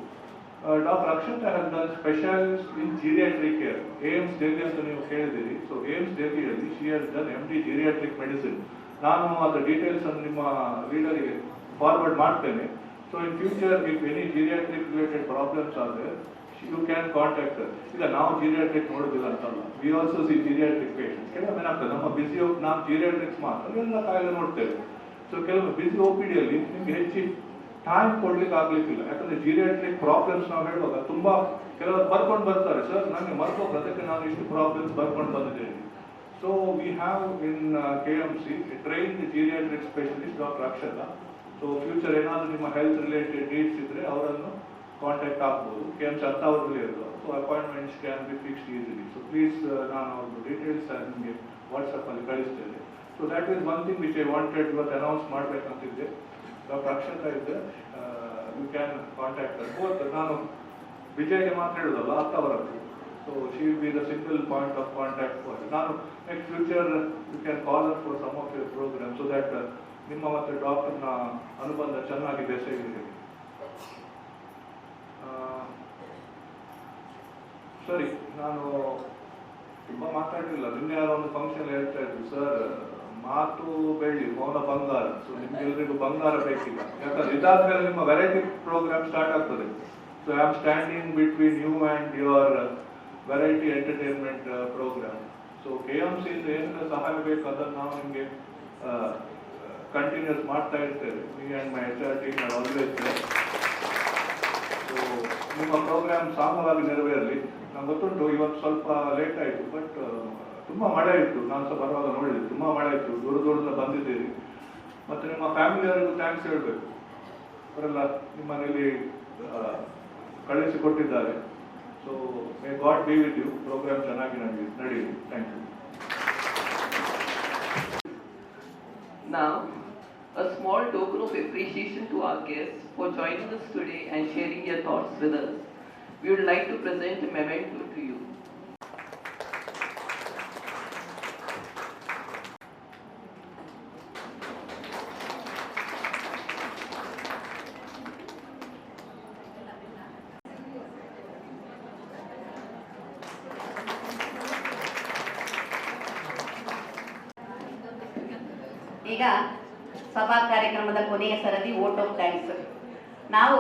Speaker 7: Doctor Akshata has done specialist in geriatric care. AIIMS Delhi ಅಂತ ನೀವು ಕೇಳಿದ್ದೀರಿ. ಸೊ ಏಮ್ಸ್ ಡೆಲ್ಲಿಯಲ್ಲಿ she has done MD geriatric medicine. ನಾನು ಅದರ ಡೀಟೇಲ್ಸ್ ಅನ್ನು ನಿಮ್ಮ ಲೀಡರಿಗೆ ಫಾರ್ವರ್ಡ್ ಮಾಡ್ತೇನೆ. So in future if any geriatric related problems ಆದ್ರೆ ಯು ಕ್ಯಾನ್ ಕಾಂಟ್ಯಾಕ್ಟ್. ಈಗ ನಾವು ಜೀರಿಯಾಟ್ರಿಕ್ ನೋಡೋದಿಲ್ಲ ಅಂತಲ್ಲ, we also C geriatric patient. ಕೆಲವೊಮ್ಮೆ ಏನಾಗ್ತದೆ, ನಮ್ಮ ಬಿಸಿ ನಾವು ಜೀರಿಯಾಟ್ರಿಕ್ಸ್ ಮಾತ್ರ ಎಲ್ಲ ಕಾಯಿಲೆ ನೋಡ್ತೇವೆ. ಸೊ ಕೆಲವೊಮ್ಮೆ ಬಿಸಿ OPDಯಲ್ಲಿ ನಿಮ್ಗೆ ಹೆಚ್ಚು ಟೈಮ್ ಕೊಡ್ಲಿಕ್ಕೆ ಆಗ್ಲಿಕ್ಕಿಲ್ಲ. ಯಾಕಂದ್ರೆ ಜೀರಿಯಾಟ್ರಿಕ್ ಪ್ರಾಬ್ಲಮ್ಸ್ ನಾವು ಹೇಳುವಾಗ ತುಂಬಾ ಕೆಲವರು ಬರ್ಕೊಂಡು ಬರ್ತಾರೆ, ಸರ್ ನನಗೆ ಮರ್ಕೋಬೇಕು, ಅದಕ್ಕೆ ನಾನು ಇಷ್ಟು ಪ್ರಾಬ್ಲಮ್ಸ್ ಬರ್ಕೊಂಡು ಬಂದಿದ್ದೇನೆ. So we have in KMC trained geriatric specialist doctor Akshata. So future ಏನಾದರೂ ನಿಮ್ಮ ಹೆಲ್ತ್ ರಿಲೇಟೆಡ್ ನೀಡ್ಸ್ ಇದ್ರೆ ಅವರನ್ನು ಕಾಂಟ್ಯಾಕ್ಟ್ ಆಗ್ಬೋದು. KMC ಹತ್ತಾವರಲ್ಲಿ ಇರೋದು. So appointments can be fixed easily. So please ನಾನು ಅವ್ರದ್ದು ಡೀಟೇಲ್ಸ್ ನಿಮಗೆ ವಾಟ್ಸಪ್ ಅಲ್ಲಿ ಕಳಿಸ್ತೇನೆ. So that is one thing which I wanted ಇವತ್ತು ಅನೌನ್ಸ್ ಮಾಡಬೇಕಂತಿದ್ದೆ. ಡಾಕ್ಟರ್ ಅಕ್ಷತಾ ಇದ್ದರೆ ಯು ಕ್ಯಾನ್ ಕಾಂಟ್ಯಾಕ್ಟ್ ಬೋತ್. ನಾನು ವಿಜಯ್ಗೆ ಮಾತ್ರ ಹೇಳುದಲ್ಲ ಅಕ್ಕವರದ್ದು. So she will be the single point of contact for ನಾನು next future you can call us for some of your programme so that ನಿಮ್ಮ ಮತ್ತು ಡಾಕ್ಟರ್ನ ಅನುಬಂಧ ಚೆನ್ನಾಗಿ ಬೆಸೆಯಿದೆ. ಸರಿ, ನಾನು ತುಂಬ ಮಾತಾಡಲಿಲ್ಲ. ನಿನ್ನೆ ಯಾರೋ ಒಂದು ಫಂಕ್ಷನ್ ಹೇಳ್ತಾ ಇದ್ರು, ಸರ್ ಮಾತು ಬೆಳ್ಳಿ ಮೌನ ಬಂಗಾರ. ಸೊ ನಿಮ್ಗೆಲ್ರಿಗೂ ಬಂಗಾರ ಬೇಕಿಲ್ಲ, ಯಾಕಂದ್ರೆ ಇದಾದ್ಮೇಲೆ ನಿಮ್ಮ ವೆರೈಟಿ ಪ್ರೋಗ್ರಾಮ್ ಸ್ಟಾರ್ಟ್ ಆಗ್ತದೆ. So I am standing between you and your variety entertainment program. So KMC ಇಂದ ಏನೆಲ್ಲ ಸಹಾಯ ಬೇಕು ಅದನ್ನು ನಾವು ನಿಮಗೆ ಕಂಟಿನ್ಯೂಸ್ ಮಾಡ್ತಾ ಇರ್ತೇವೆ. Me and my HR team are always there. So ನಿಮ್ಮ ಪ್ರೋಗ್ರಾಮ್ ಸಾಮಾನ್ಯವಾಗಿ ನೆರವೇರಲಿ. ನಂಗೆ ಗೊತ್ತುಂಟು ಇವತ್ತು ಸ್ವಲ್ಪ ಲೇಟ್ ಆಯಿತು, ಬಟ್ ತುಂಬ ಮಳೆ ಇತ್ತು. ನಾನು ಸಹ ಬರುವಾಗ ನೋಡಿದೆ, ತುಂಬ ಮಳೆ ಇತ್ತು. ದೂರದಿಂದ ಬಂದಿದ್ದೀರಿ. ಮತ್ತು ನಿಮ್ಮ ಫ್ಯಾಮಿಲಿಯವರಿಗೂ ಥ್ಯಾಂಕ್ಸ್ ಹೇಳಬೇಕು. ಅವರೆಲ್ಲ ನಿಮ್ಮನೇಲಿ ಕಳಿಸಿಕೊಟ್ಟಿದ್ದಾರೆ. So may God be with you. Programme ಚೆನ್ನಾಗಿ ನಡೆಯಿರಿ. Thank you.
Speaker 2: Now, a small token of appreciation to our guests for joining us today and sharing their thoughts with us. We would like to present a memento to you.
Speaker 1: ಈಗ ಸಭಾ ಕಾರ್ಯಕ್ರಮದ ಕೊನೆಯ ಸರದಿ vote of thanks. ನಾವು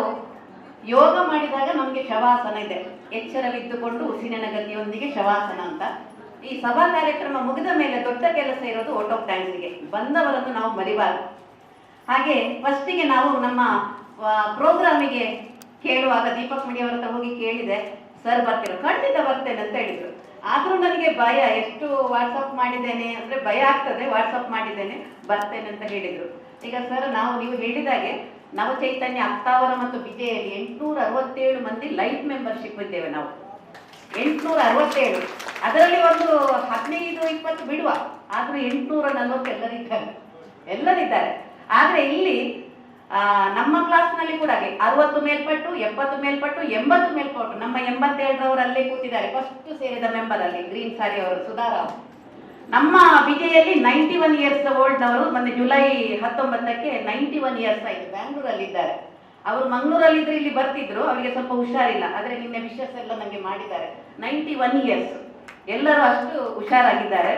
Speaker 1: ಯೋಗ ಮಾಡಿದಾಗ ನಮಗೆ ಶವಾಸನ ಇದೆ, ಎಚ್ಚರವಿದ್ದುಕೊಂಡು ಉಸಿರಿನ ಗತಿಯೊಂದಿಗೆ ಶವಾಸನ ಅಂತ. ಈ ಸಭಾ ಕಾರ್ಯಕ್ರಮ ಮುಗಿದ ಮೇಲೆ ದೊಡ್ಡ ಕೆಲಸ ಇರೋದು ವೋಟ್ ಆಫ್ ಥ್ಯಾಂಕ್ಸ್ಗೆ. ಬಂದವರನ್ನು ನಾವು ಮರಿಬಾರದು. ಹಾಗೆ ಫಸ್ಟಿಗೆ ನಾವು ನಮ್ಮ ಪ್ರೋಗ್ರಾಮಿಗೆ ಕೇಳುವಾಗ ದೀಪಕ್ ಮಣಿಯವರ ಹತ್ರ ಹೋಗಿ ಕೇಳಿದೆ, ಸರ್ ಬರ್ತೀರಾ? ಖಂಡಿತ ಬರ್ತೇನೆ ಅಂತ ಹೇಳಿದ್ರು. ಆದರೂ ನನಗೆ ಭಯ, ಎಷ್ಟು ವಾಟ್ಸಪ್ ಮಾಡಿದ್ದೇನೆ ಅಂದರೆ ಭಯ ಆಗ್ತದೆ. ವಾಟ್ಸಪ್ ಮಾಡಿದ್ದೇನೆ, ಬರ್ತೇನೆ ಅಂತ ಹೇಳಿದರು. ಈಗ ಸರ್ ನೀವು ಹೇಳಿದಾಗೆ ನವಚೈತನ್ಯ ಅಕ್ತಾವರ ಮತ್ತು ವಿಜಯಲ್ಲಿ 867 ಮಂದಿ ಲೈಫ್ ಮೆಂಬರ್ಶಿಪ್ ಇದ್ದೇವೆ ನಾವು. 867, ಅದರಲ್ಲಿ ಒಂದು 15-20 ಬಿಡುವ, ಆದರೂ 840 ಎಲ್ಲರಿದ್ದಾರೆ. ಆದರೆ ಇಲ್ಲಿ ನಮ್ಮ ಕ್ಲಾಸ್ನಲ್ಲಿ ಕೂಡ 60 ಮೇಲ್ಪಟ್ಟು, 70 ಮೇಲ್ಪಟ್ಟು, 80 ಮೇಲ್ಪಟ್ಟು. ನಮ್ಮ 87ರವರು ಅಲ್ಲೇ ಕೂತಿದ್ದಾರೆ, ಫಸ್ಟ್ ಸೇರಿದ ಮೆಂಬರ್ ಅಲ್ಲಿ ಗ್ರೀನ್ ಸಾರಿ ಅವರು, ಸುಧಾರ. ನಮ್ಮ ವಿಜಯಲ್ಲಿ 91 ಇಯರ್ಸ್ ಓಲ್ಡ್ ಅವರು ಮೊನ್ನೆ ಜುಲೈ 19ಕ್ಕೆ 91 ಇಯರ್ಸ್ ಆಯ್ತು, ಬ್ಯಾಂಗ್ಳೂರಲ್ಲಿ ಇದ್ದಾರೆ. ಅವರು ಮಂಗಳೂರಲ್ಲಿದ್ರೆ ಇಲ್ಲಿ ಬರ್ತಿದ್ರು, ಅವರಿಗೆ ಸ್ವಲ್ಪ ಹುಷಾರಿಲ್ಲ. ಆದರೆ ನಿನ್ನೆ ವಿಶೇಷ ಎಲ್ಲ ನನಗೆ ಮಾಡಿದ್ದಾರೆ. 91 ಇಯರ್ಸ್, ಎಲ್ಲರೂ ಅಷ್ಟು ಹುಷಾರಾಗಿದ್ದಾರೆ.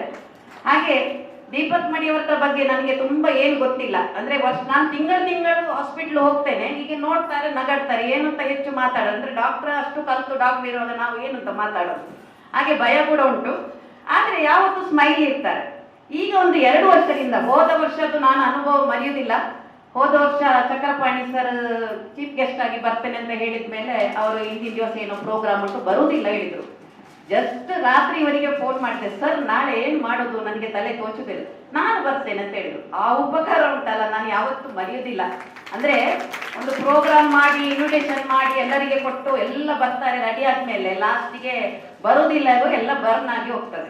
Speaker 1: ಹಾಗೆ ದೀಪಕ್ ಮಣಿಯವರ ಬಗ್ಗೆ ನನಗೆ ತುಂಬಾ ಏನು ಗೊತ್ತಿಲ್ಲ. ಅಂದ್ರೆ ನಾನು ತಿಂಗಳು ಹಾಸ್ಪಿಟ್ಲ್ ಹೋಗ್ತೇನೆ, ಹೀಗೆ ನೋಡ್ತಾರೆ, ನಗಾಡ್ತಾರೆ, ಏನು ಅಂತ ಹೆಚ್ಚು ಮಾತಾಡೋದು. ಅಂದ್ರೆ ಡಾಕ್ಟರ್ ಅಷ್ಟು ಕಲಿತು ಡಾಕ್ಟರ್ ಇರುವಾಗ ನಾವು ಏನು ಅಂತ ಮಾತಾಡೋದು, ಹಾಗೆ ಭಯ ಕೂಡ ಉಂಟು. ಆದ್ರೆ ಯಾವತ್ತೂ ಸ್ಮೈಲ್ ಇರ್ತಾರೆ. ಈಗ ಒಂದು 2 ವರ್ಷದಿಂದ, ಹೋದ ವರ್ಷದ್ದು ನಾನು ಅನುಭವ ಮರೆಯುವುದಿಲ್ಲ. ಹೋದ ವರ್ಷ ಚಕ್ರಪಾಣಿ ಸರ್ ಚೀಫ್ ಗೆಸ್ಟ್ ಆಗಿ ಬರ್ತೇನೆ ಅಂತ ಹೇಳಿದ ಮೇಲೆ ಅವರು ಹಿಂದಿನ ದಿವಸ ಏನೋ ಪ್ರೋಗ್ರಾಮ್ ಉಂಟು, ಬರುವುದಿಲ್ಲ ಹೇಳಿದ್ರು. ಜಸ್ಟ್ ರಾತ್ರಿ ಇವರಿಗೆ ಫೋನ್ ಮಾಡಿದೆ, ಸರ್ ನಾಳೆ ಏನ್ ಮಾಡೋದು, ನನಗೆ ತಲೆ ತೋಚುತ್ತಿಲ್ಲ, ನಾನು ಬರ್ತೇನೆ ಅಂತ ಹೇಳಿದ್ರು. ಆ ಉಪಕಾರ ಉಂಟಲ್ಲ, ನಾನು ಯಾವತ್ತೂ ಮರೆಯುವುದಿಲ್ಲ. ಅಂದ್ರೆ ಒಂದು ಪ್ರೋಗ್ರಾಮ್ ಮಾಡಿ, ಇನ್ವಿಟೇಷನ್ ಮಾಡಿ, ಎಲ್ಲರಿಗೆ ಕೊಟ್ಟು ಎಲ್ಲ ಬರ್ತಾರೆ, ರೆಡಿ ಆದ್ಮೇಲೆ ಲಾಸ್ಟಿಗೆ ಬರುವುದಿಲ್ಲ, ಎಲ್ಲ ಬರ್ನ್ ಆಗಿ ಹೋಗ್ತದೆ.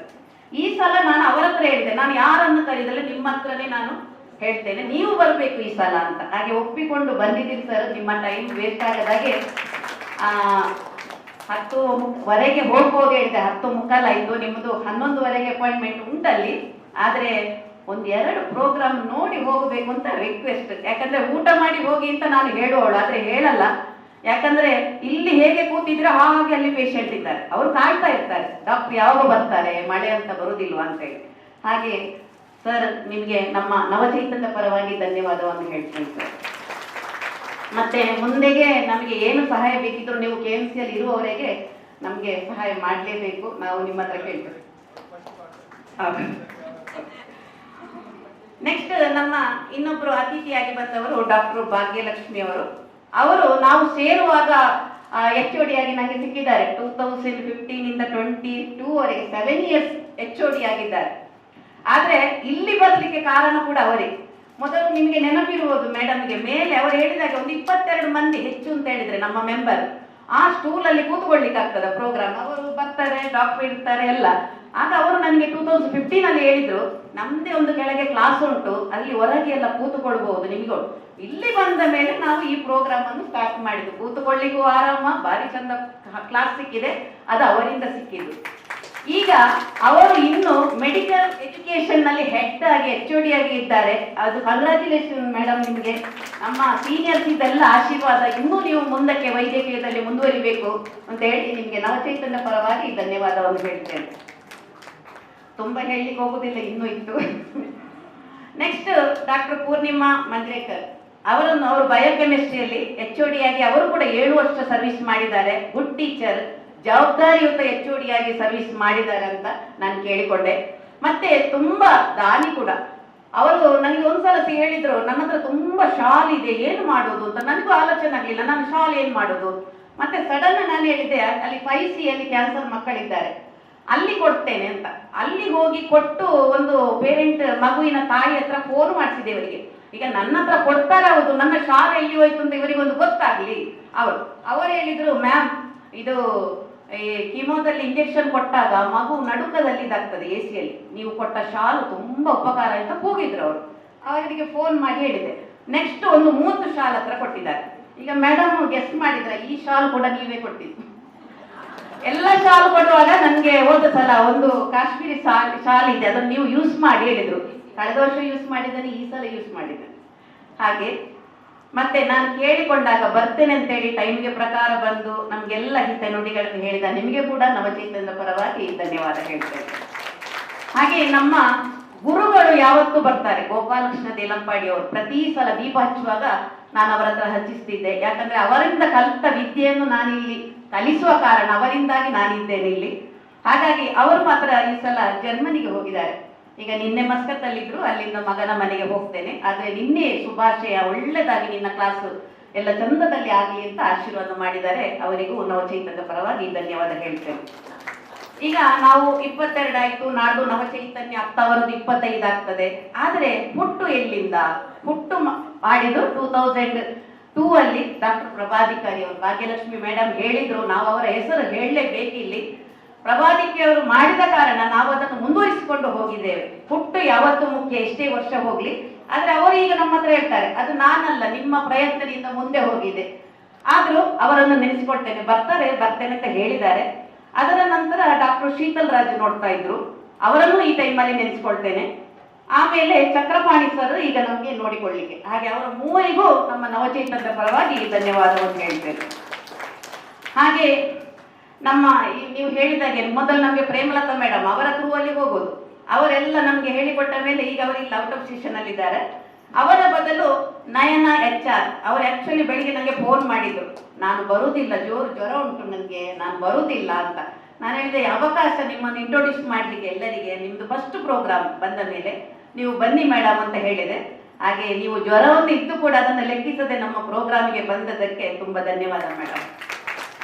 Speaker 1: ಈ ಸಲ ನಾನು ಅವರ ಹತ್ರ ಹೇಳಿದೆ, ನಾನು ಯಾರನ್ನು ಕರೀದಲ್ಲ ನಿಮ್ಮ ಹತ್ರನೇ ನಾನು ಹೇಳ್ತೇನೆ, ನೀವು ಬರಬೇಕು ಈ ಸಲ ಅಂತ. ಹಾಗೆ ಒಪ್ಪಿಕೊಂಡು ಬಂದಿದ್ದೀರಿ ಸರ್. ನಿಮ್ಮ ಟೈಮ್ ವೇಸ್ಟ್ ಆಗದಾಗೆ 10ವರೆಗೆ ಹೋಗ್ಬೋದು ಹೇಳಿದೆ, 10:15 ಆಯ್ತು. ನಿಮ್ಮದು 11ವರೆಗೆ ಅಪಾಯಿಂಟ್ಮೆಂಟ್ ಉಂಟಲ್ಲಿ. ಆದ್ರೆ 1-2 ಪ್ರೋಗ್ರಾಮ್ ನೋಡಿ ಹೋಗಬೇಕು ಅಂತ ರಿಕ್ವೆಸ್ಟ್. ಯಾಕಂದ್ರೆ ಊಟ ಮಾಡಿ ಹೋಗಿ ಅಂತ ನಾನು ಹೇಳುವವಳು, ಆದ್ರೆ ಹೇಳಲ್ಲ. ಯಾಕಂದ್ರೆ ಇಲ್ಲಿ ಹೇಗೆ ಕೂತಿದ್ರೆ ಹಾಗೆ ಅಲ್ಲಿ ಪೇಷಂಟ್ ಇದ್ದಾರೆ, ಅವರು ಕಾಯ್ತಾ ಇರ್ತಾರೆ, ಡಾಕ್ಟರ್ ಯಾವಾಗ ಬರ್ತಾರೆ, ಮಳೆ ಅಂತ ಬರುದಿಲ್ವಾ ಅಂತ ಹೇಳಿ. ಹಾಗೆ ಸರ್ ನಿಮಗೆ ನಮ್ಮ ನವಚೈತನ್ಯ ಪರವಾಗಿ ಧನ್ಯವಾದವನ್ನು ಹೇಳ್ತೀನಿ ಸರ್. ಮತ್ತೆ ಮುಂದೆಗೆ ನಮಗೆ ಏನು ಸಹಾಯ ಬೇಕಿದ್ರು ನೀವು KMCಯಲ್ಲಿ ಇರುವವರೆಗೆ ನಮಗೆ ಸಹಾಯ ಮಾಡಲೇಬೇಕು, ನಾವು ನಿಮ್ಮ ಹತ್ರ ಕೇಳ್ತೇವೆ. ನೆಕ್ಸ್ಟ್ ನಮ್ಮ ಇನ್ನೊಬ್ರು ಅತಿಥಿಯಾಗಿ ಬಂದವರು ಡಾಕ್ಟರ್ ಭಾಗ್ಯಲಕ್ಷ್ಮಿ ಅವರು. ಅವರು ನಾವು ಸೇರುವಾಗ HOD ಆಗಿ ನನಗೆ ಸಿಕ್ಕಿದ್ದಾರೆ. 2015 ಇಂದ 22ವರೆಗೆ 7 ಇಯರ್ಸ್ HOD ಆಗಿದ್ದಾರೆ. ಆದ್ರೆ ಇಲ್ಲಿ ಬರ್ಲಿಕ್ಕೆ ಕಾರಣ ಕೂಡ ಅವರೇ. ಮೊದಲು ನಿಮಗೆ ನೆನಪಿರುವುದು ಮೇಡಮ್ಗೆ ಮೇಲೆ ಅವರು ಹೇಳಿದಾಗ ಒಂದು 22 ಮಂದಿ ಹೆಚ್ಚು ಅಂತ ಹೇಳಿದ್ರೆ ನಮ್ಮ ಮೆಂಬರ್ ಆ ಸ್ಟೂಲಲ್ಲಿ ಕೂತ್ಕೊಳ್ಲಿಕ್ಕೆ ಆಗ್ತದೆ ಪ್ರೋಗ್ರಾಮ್. ಅವರು ಬರ್ತಾರೆ, ಡಾಕ್ಟರ್ ಇರ್ತಾರೆ ಎಲ್ಲ. ಆಗ ಅವರು ನನಗೆ 2015 ಹೇಳಿದ್ರು, ನಮ್ದೇ ಒಂದು ಕೆಳಗೆ ಕ್ಲಾಸ್ ಉಂಟು, ಅಲ್ಲಿ ಹೊರಗೆ ಎಲ್ಲ ಕೂತ್ಕೊಳ್ಬಹುದು ನಿಮ್ಗೆ. ಇಲ್ಲಿ ಬಂದ ಮೇಲೆ ನಾವು ಈ ಪ್ರೋಗ್ರಾಮ್ ಅನ್ನು ಸ್ಟಾರ್ಟ್ ಮಾಡಿದ್ವು. ಕೂತ್ಕೊಳ್ಳಿಕ್ಕೂ ಆರಾಮ, ಭಾರಿ ಚಂದ ಕ್ಲಾಸ್ ಸಿಕ್ಕಿದೆ, ಅದು ಅವರಿಂದ ಸಿಕ್ಕಿದ್ದು. ಈಗ ಅವರು ಇನ್ನು ಮೆಡಿಕಲ್ ಎಜುಕೇಶನ್ ನಲ್ಲಿ ಹೆಡ್ ಆಗಿ HOD ಆಗಿ ಇದ್ದಾರೆ. ಅದು ಕಂಗ್ರಾಚುಲೇಷನ್ ಮೇಡಮ್ ನಿಮಗೆ. ನಮ್ಮ ಸೀನಿಯರ್ಸ್ ಇದೆಲ್ಲ ಆಶೀರ್ವಾದ. ಇನ್ನೂ ನೀವು ಮುಂದಕ್ಕೆ ವೈದ್ಯಕೀಯದಲ್ಲಿ ಮುಂದುವರಿಬೇಕು ಅಂತ ಹೇಳಿ ನಿಮಗೆ ನವಚೈತನ್ಯ ಪರವಾಗಿ ಧನ್ಯವಾದವನ್ನು ಹೇಳ್ತೇನೆ. ತುಂಬಾ ಹೇಳಲಿಕ್ಕೆ ಹೋಗುದಿಲ್ಲ, ಇನ್ನೂ ಇತ್ತು. ನೆಕ್ಸ್ಟ್ ಡಾಕ್ಟರ್ ಪೂರ್ಣಿಮಾ ಮಂಜ್ರೇಕರ್ ಅವರು ಬಯೋಕೆಮಿಸ್ಟ್ರಿಯಲ್ಲಿ HOD ಆಗಿ ಅವರು ಕೂಡ 7 ವರ್ಷ ಸರ್ವಿಸ್ ಮಾಡಿದ್ದಾರೆ. ಗುಡ್ ಟೀಚರ್, ಜವಾಬ್ದಾರಿಯುತ HOD ಆಗಿ ಸರ್ವಿಸ್ ಮಾಡಿದ್ದಾರೆ ಅಂತ ನಾನು ಕೇಳಿಕೊಂಡೆ. ಮತ್ತೆ ತುಂಬಾ ದಾನಿ ಕೂಡ. ಅವರು ನನಗೆ ಒಂದ್ಸಲ ಹೇಳಿದ್ರು, ನನ್ನ ಹತ್ರ ತುಂಬಾ ಶಾಲ್ ಇದೆ, ಏನು ಮಾಡೋದು ಅಂತ. ನನಗೂ ಆಲೋಚನೆ ಆಗ್ಲಿಲ್ಲ, ನಾನು ಶಾಲ್ ಏನ್ ಮಾಡೋದು. ಮತ್ತೆ ಸಡನ್ ನಾನು ಹೇಳಿದೆ, ಅಲ್ಲಿ 5C ಅಲ್ಲಿ ಕ್ಯಾನ್ಸರ್ ಮಕ್ಕಳಿದ್ದಾರೆ, ಅಲ್ಲಿ ಕೊಡ್ತೇನೆ ಅಂತ. ಅಲ್ಲಿ ಹೋಗಿ ಕೊಟ್ಟು ಒಂದು ಪೇರೆಂಟ್ ಮಗುವಿನ ತಾಯಿ ಹತ್ರ ಫೋನ್ ಮಾಡಿಸಿದೆ ಇವರಿಗೆ. ಈಗ ನನ್ನ ಹತ್ರ ಕೊಡ್ತಾರೆ, ಹೌದು, ನನ್ನ ಶಾಲೆ ಎಲ್ಲಿ ಹೋಯ್ತು ಅಂತ ಇವರಿಗೊಂದು ಗೊತ್ತಾಗ್ಲಿ. ಅವರು ಹೇಳಿದ್ರು, ಮ್ಯಾಮ್ ಇದು ಕಿಮೋದಲ್ಲಿ ಇಂಜೆಕ್ಷನ್ ಕೊಟ್ಟಾಗ ಮಗು ನಡುಕದಲ್ಲಿ ಇದಾಗ್ತದೆ AC-ಯಲ್ಲಿ, ನೀವು ಕೊಟ್ಟ ಶಾಲು ತುಂಬಾ ಉಪಕಾರ ಅಂತ ಕೂಗಿದ್ರು ಅವರು. ಅವರಿಗೆ ಫೋನ್ ಮಾಡಿ ಹೇಳಿದೆ. ನೆಕ್ಸ್ಟ್ ಒಂದು 30 ಶಾಲ್ ಹತ್ರ ಕೊಟ್ಟಿದ್ದಾರೆ. ಈಗ ಮೇಡಮ್ ಗೆಸ್ಟ್ ಮಾಡಿದ್ರೆ ಈ ಶಾಲ್ ಕೂಡ ನೀವೇ ಕೊಟ್ಟಿದ್ದು. ಎಲ್ಲ ಶಾಲ್ ಕೊಡುವಾಗ ನನಗೆ ಹೋದ ಸಲ ಒಂದು ಕಾಶ್ಮೀರಿ ಶಾಲ್ ಇದೆ, ಅದನ್ನು ನೀವು ಯೂಸ್ ಮಾಡಿ ಹೇಳಿದ್ರು. ಕಳೆದ ವರ್ಷ ಯೂಸ್ ಮಾಡಿದ್ದೇನೆ, ಈ ಸಲ ಯೂಸ್ ಮಾಡಿದ್ದೇನೆ. ಹಾಗೆ ಮತ್ತೆ ನಾನು ಕೇಳಿಕೊಂಡಾಗ ಬರ್ತೇನೆ ಅಂತೇಳಿ ಟೈಮ್ಗೆ ಪ್ರಕಾರ ಬಂದು ನಮ್ಗೆಲ್ಲ ಹಿತ ನುಡಿಗಳನ್ನು ಹೇಳಿದ ನಿಮಗೆ ಕೂಡ ನವಚೈತನ್ಯದ ಪರವಾಗಿ ಧನ್ಯವಾದ ಹೇಳ್ತೇನೆ. ಹಾಗೆ ನಮ್ಮ ಗುರುಗಳು ಯಾವತ್ತೂ ಬರ್ತಾರೆ. ಗೋಪಾಲಕೃಷ್ಣ ದೇಲಂಪಾಡಿ ಅವರು ಪ್ರತಿ ಸಲ ದೀಪ ಹಚ್ಚುವಾಗ ನಾನು ಅವರ ಹತ್ರ ಹಚ್ಚಿಸ್ತಿದ್ದೆ. ಯಾಕಂದ್ರೆ ಅವರಿಂದ ಕಲಿತ ವಿದ್ಯೆಯನ್ನು ನಾನಿಲ್ಲಿ ಕಲಿಸುವ ಕಾರಣ ಅವರಿಂದಾಗಿ ನಾನಿದ್ದೇನೆ ಇಲ್ಲಿ. ಹಾಗಾಗಿ ಅವರು ಮಾತ್ರ ಈ ಸಲ ಜರ್ಮನಿಗೆ ಹೋಗಿದ್ದಾರೆ. ಈಗ ನಿನ್ನೆ ಮಸ್ಕತ್ತಲ್ಲಿದ್ರು, ಅಲ್ಲಿಂದ ಮಗನ ಮನೆಗೆ ಹೋಗ್ತೇನೆ. ಆದ್ರೆ ನಿನ್ನೆ ಶುಭಾಶಯ, ಒಳ್ಳೆದಾಗಿ ನಿನ್ನ ಕ್ಲಾಸು ಎಲ್ಲ ಚಂದದಲ್ಲಿ ಆಗಲಿ ಅಂತ ಆಶೀರ್ವಾದ ಮಾಡಿದ್ದಾರೆ. ಅವರಿಗೂ ನವಚೈತನ್ಯದ ಪರವಾಗಿ ಧನ್ಯವಾದ ಹೇಳ್ತೇನೆ. ಈಗ ನಾವು 22 ಆಯ್ತು, ನಾಡ್ದು ನವಚೈತನ್ಯ ಅವರದ್ದು 25 ಆಗ್ತದೆ. ಆದ್ರೆ ಹುಟ್ಟು ಎಲ್ಲಿಂದ? ಹುಟ್ಟು ಮಾಡಿದ್ದು 2002 ಅಲ್ಲಿ ಡಾಕ್ಟರ್ ಪ್ರಭಾಧಿಕಾರಿ ಅವರು, ಭಾಗ್ಯಲಕ್ಷ್ಮಿ ಮೇಡಮ್ ಹೇಳಿದ್ರು, ನಾವು ಅವರ ಹೆಸರು ಹೇಳಲೇಬೇಕಿಲ್ಲಿ. ಪ್ರಭಾದಿಕೆ ಅವರು ಮಾಡಿದ ಕಾರಣ ನಾವು ಅದನ್ನು ಮುಂದುವರಿಸಿಕೊಂಡು ಹೋಗಿದ್ದೇವೆ. ಹುಟ್ಟು ಯಾವತ್ತೂ ಮುಖ್ಯ, ಎಷ್ಟೇ ವರ್ಷ ಹೋಗ್ಲಿ. ಆದ್ರೆ ಅವರು ಈಗ ನಮ್ಮ ಹತ್ರ ಹೇಳ್ತಾರೆ, ಅದು ನಾನಲ್ಲ, ನಿಮ್ಮ ಪ್ರಯತ್ನದಿಂದ ಮುಂದೆ ಹೋಗಿದೆ. ಆದ್ರೂ ಅವರನ್ನು ನೆನೆಸಿಕೊಳ್ತೇನೆ, ಬರ್ತೇನೆ ಅಂತ ಹೇಳಿದ್ದಾರೆ. ಅದರ ನಂತರ ಡಾಕ್ಟರ್ ಶೀತಲ್ ರಾಜ್ ನೋಡ್ತಾ ಇದ್ರು, ಅವರನ್ನು ಈ ಟೈಮಲ್ಲಿ ನೆನೆಸ್ಕೊಳ್ತೇನೆ. ಆಮೇಲೆ ಚಕ್ರಪಾಣಿ ಸರ್ ಈಗ ನಮಗೆ ನೋಡಿಕೊಳ್ಳಿಕ್ಕೆ. ಹಾಗೆ ಅವರ ಮೂವರಿಗೂ ನಮ್ಮ ನವಚೈತನ್ಯದ ಪರವಾಗಿ ಧನ್ಯವಾದವನ್ನು ಹೇಳ್ತೇನೆ. ಹಾಗೆ ನಮ್ಮ ನೀವು ಹೇಳಿದಾಗೆ ಮೊದಲು ನಮಗೆ ಪ್ರೇಮಲತಾ ಮೇಡಮ್ ಅವರ ಥ್ರೂ ಅಲ್ಲಿ ಹೋಗೋದು. ಅವರೆಲ್ಲ ನಮ್ಗೆ ಹೇಳಿಕೊಟ್ಟ ಮೇಲೆ ಈಗ ಅವರಿಲ್ಲ, ಔಟ್ ಆಫ್ ಸೀಸನ್ ಅಲ್ಲಿ ಇದ್ದಾರೆ. ಅವರ ಬದಲು ನಯನ HR ಅವರು ಆಕ್ಚುಲಿ ಬೆಳಿಗ್ಗೆ ನನಗೆ ಫೋನ್ ಮಾಡಿದ್ರು, ನಾನು ಬರುವುದಿಲ್ಲ, ಜ್ವರ ಉಂಟು ನನಗೆ, ನಾನು ಬರುವುದಿಲ್ಲ ಅಂತ. ನಾನು ಹೇಳಿದೆ, ಅವಕಾಶ ನಿಮ್ಮನ್ನು ಇಂಟ್ರೊಡ್ಯೂಸ್ ಮಾಡಲಿಕ್ಕೆ ಎಲ್ಲರಿಗೆ, ನಿಮ್ದು ಫಸ್ಟ್ ಪ್ರೋಗ್ರಾಮ್ ಬಂದ ಮೇಲೆ ನೀವು ಬನ್ನಿ ಮೇಡಮ್ ಅಂತ ಹೇಳಿದೆ. ಹಾಗೆ ನೀವು ಜ್ವರವನ್ನು ಇದ್ದು ಕೂಡ ಅದನ್ನು ಲೆಕ್ಕಿಸದೆ ನಮ್ಮ ಪ್ರೋಗ್ರಾಮಿಗೆ ಬಂದದಕ್ಕೆ ತುಂಬಾ ಧನ್ಯವಾದ ಮೇಡಮ್.